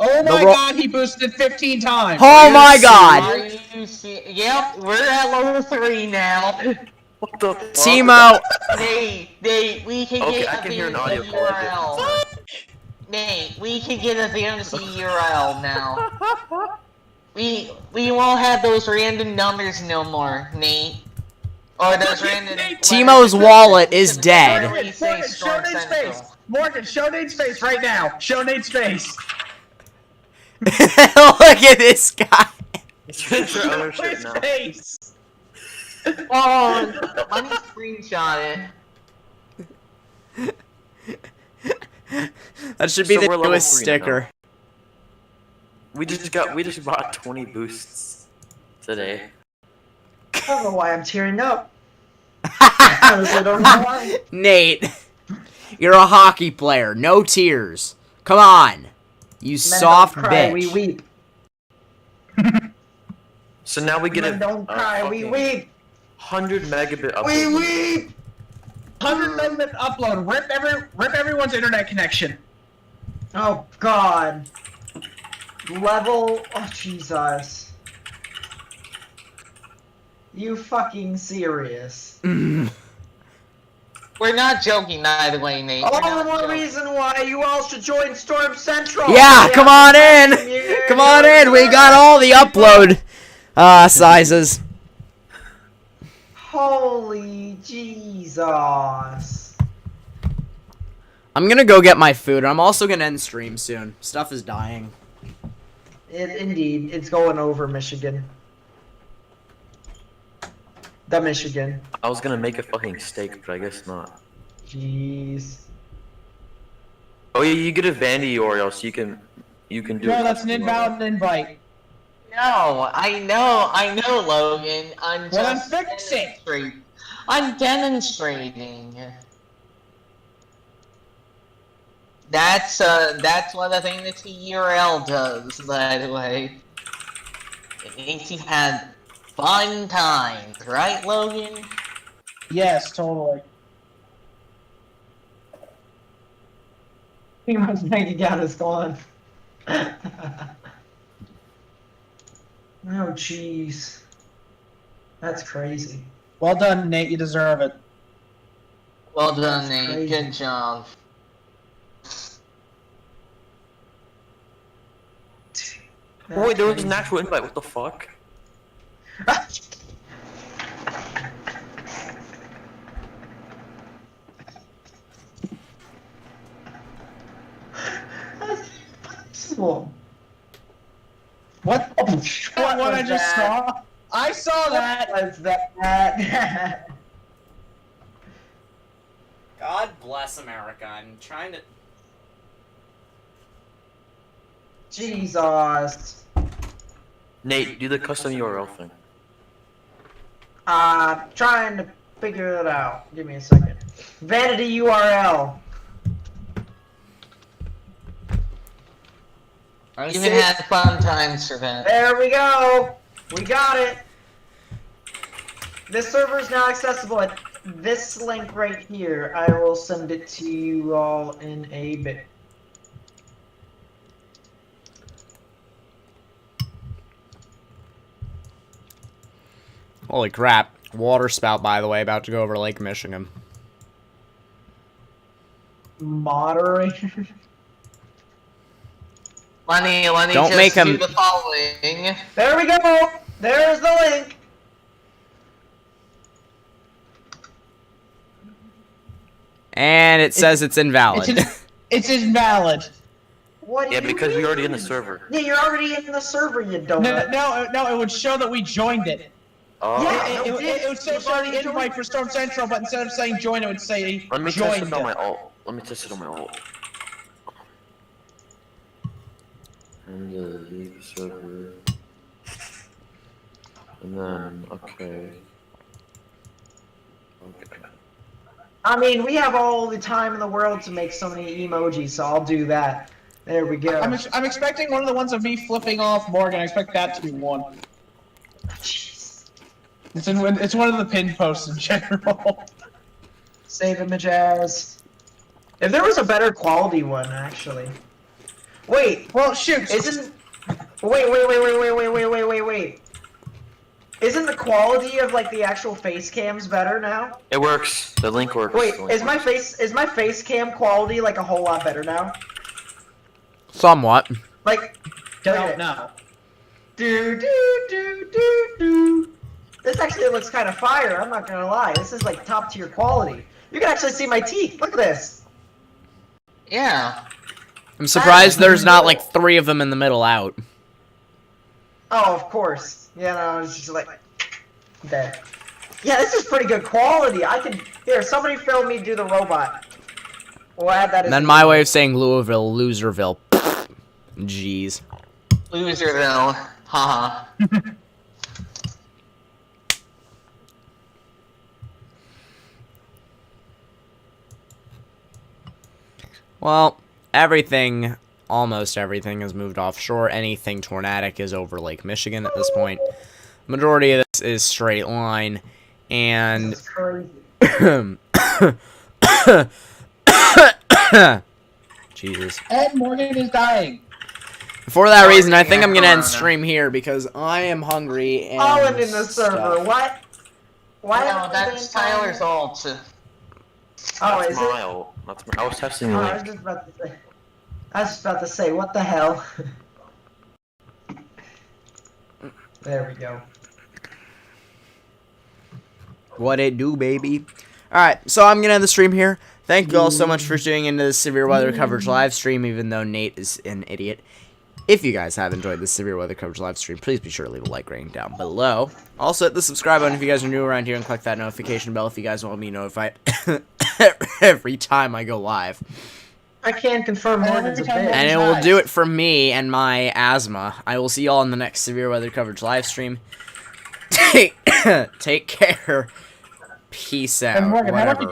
Oh my The God, he boosted 15 times. Oh my God! Are you yep, we're at level 3 now. What the fuck? Timo! Nate, we can Okay, get I a can hear an fancy audio quality URL. Nate, we can get a fancy URL now. We won't have those random numbers no more, Nate. Or those random. Timo's wallet is dead. Morgan, show Nate's face. Morgan, show Nate's face right now. Show Nate's face. Look at this guy. It's your other shit His now. face. Oh, let me screenshot it. That should be So the we're level newest 3 sticker. now. We just bought 20 boosts today. I don't know why I'm tearing up. I honestly don't know why. Nate, you're a hockey player. No tears. Come on. You Men soft don't cry, bitch. we weep. So now we get Men a don't cry, we fucking weep. 100 megabit upload. We weep. 100 megabit upload. Rip everyone's internet connection. Oh God. Level. Oh Jesus. You fucking serious? We're not joking either way, Nate. All the more reason why you all should join Storm Central. Yeah, come on in. Come on in. We got all the upload sizes. Holy Jesus. I'm gonna go get my food. I'm also gonna end stream soon. Stuff is dying. Indeed, it's going over Michigan. The Michigan. I was gonna make a fucking steak, but I guess not. Jeez. Oh yeah, you get a Vandy URL, so you can do. No, that's an invalid invite. No, I know, Logan. I'm just Well, then fix it. I'm demonstrating. That's what the thing that the URL does, by the way. It makes you have fun times, right, Logan? Yes, totally. Temo's bank account is gone. Oh, jeez. That's crazy. Well done, Nate. You deserve it. Well done, That's Nate. crazy. Good job. Oh wait, there was an actual invite. What the fuck? Possible. What? Oh, what I just saw? I saw that. What was that? God bless America. I'm trying to. Jesus. Nate, do the custom URL thing. Trying to figure it out. Give me a second. Vanity URL. You can have fun times for that. There we go. We got it. This server is now accessible at this link right here. I will send it to you all in a bit. Holy crap. Water spout, by the way, about to go over Lake Michigan. Moderator. Lenny, Don't just make him- do the following. There we go. There's the link. And it says it's invalid. It's invalid. What do Yeah, you because mean? we're already in the server. Yeah, you're already in the server, you donut. No, it would show that we joined it. Oh. Yeah, It would still show the invite for Storm Central, but instead of saying join, it would say Let me test joined it on my it. alt. Let me test it on my alt. And leave server. And then, okay. I mean, we have all the time in the world to make so many emojis, so I'll do that. There we go. I'm expecting one of the ones of me flipping off Morgan. I expect that to be one. Jeez. It's one of the pinned posts in general. Save image as. If there was a better quality one, actually. Wait. Well, shoot. Isn't. Wait. Isn't the quality of like the actual face cams better now? It works. The link works. Wait, is my face cam quality like a whole lot better now? Somewhat. Like, No. This actually looks kind of fire. I'm not gonna lie. This is like top tier quality. You can actually see my teeth. Look at this. Yeah. I'm surprised there's not like 3 of them in the middle out. Oh, of course. Yeah, no, it's just like there. Yeah, this is pretty good quality. I can here. Somebody film me do the robot. We'll add that. And then my way of saying Louisville, Loserville. Jeez. Loserville. Haha. Well, almost everything has moved offshore. Anything tornadic is over Lake Michigan at this point. Majority of this is straight line, and Jesus. Ed Morgan is dying. For that reason, I think I'm gonna end stream here because I am hungry and Holland in the server. What? Why? No, that's Tyler's alt. Oh, That's is my it? alt. I was testing Oh, the I was link. just about to say, what the hell? There we go. what it do, baby. Alright, so I'm gonna end the stream here. Thank you all so much for tuning into this severe weather coverage live stream, even though Nate is an idiot. If you guys have enjoyed this severe weather coverage live stream, please be sure to leave a like rating down below. Also, hit the subscribe button if you guys are new around here, and click that notification bell if you guys want to be notified every time I go live. I can confirm Morgan's a bitch. And it will do it for me and my asthma. I will see y'all in the next severe weather coverage live stream. Take care. Peace out. And Morgan, how about you Whatever. don't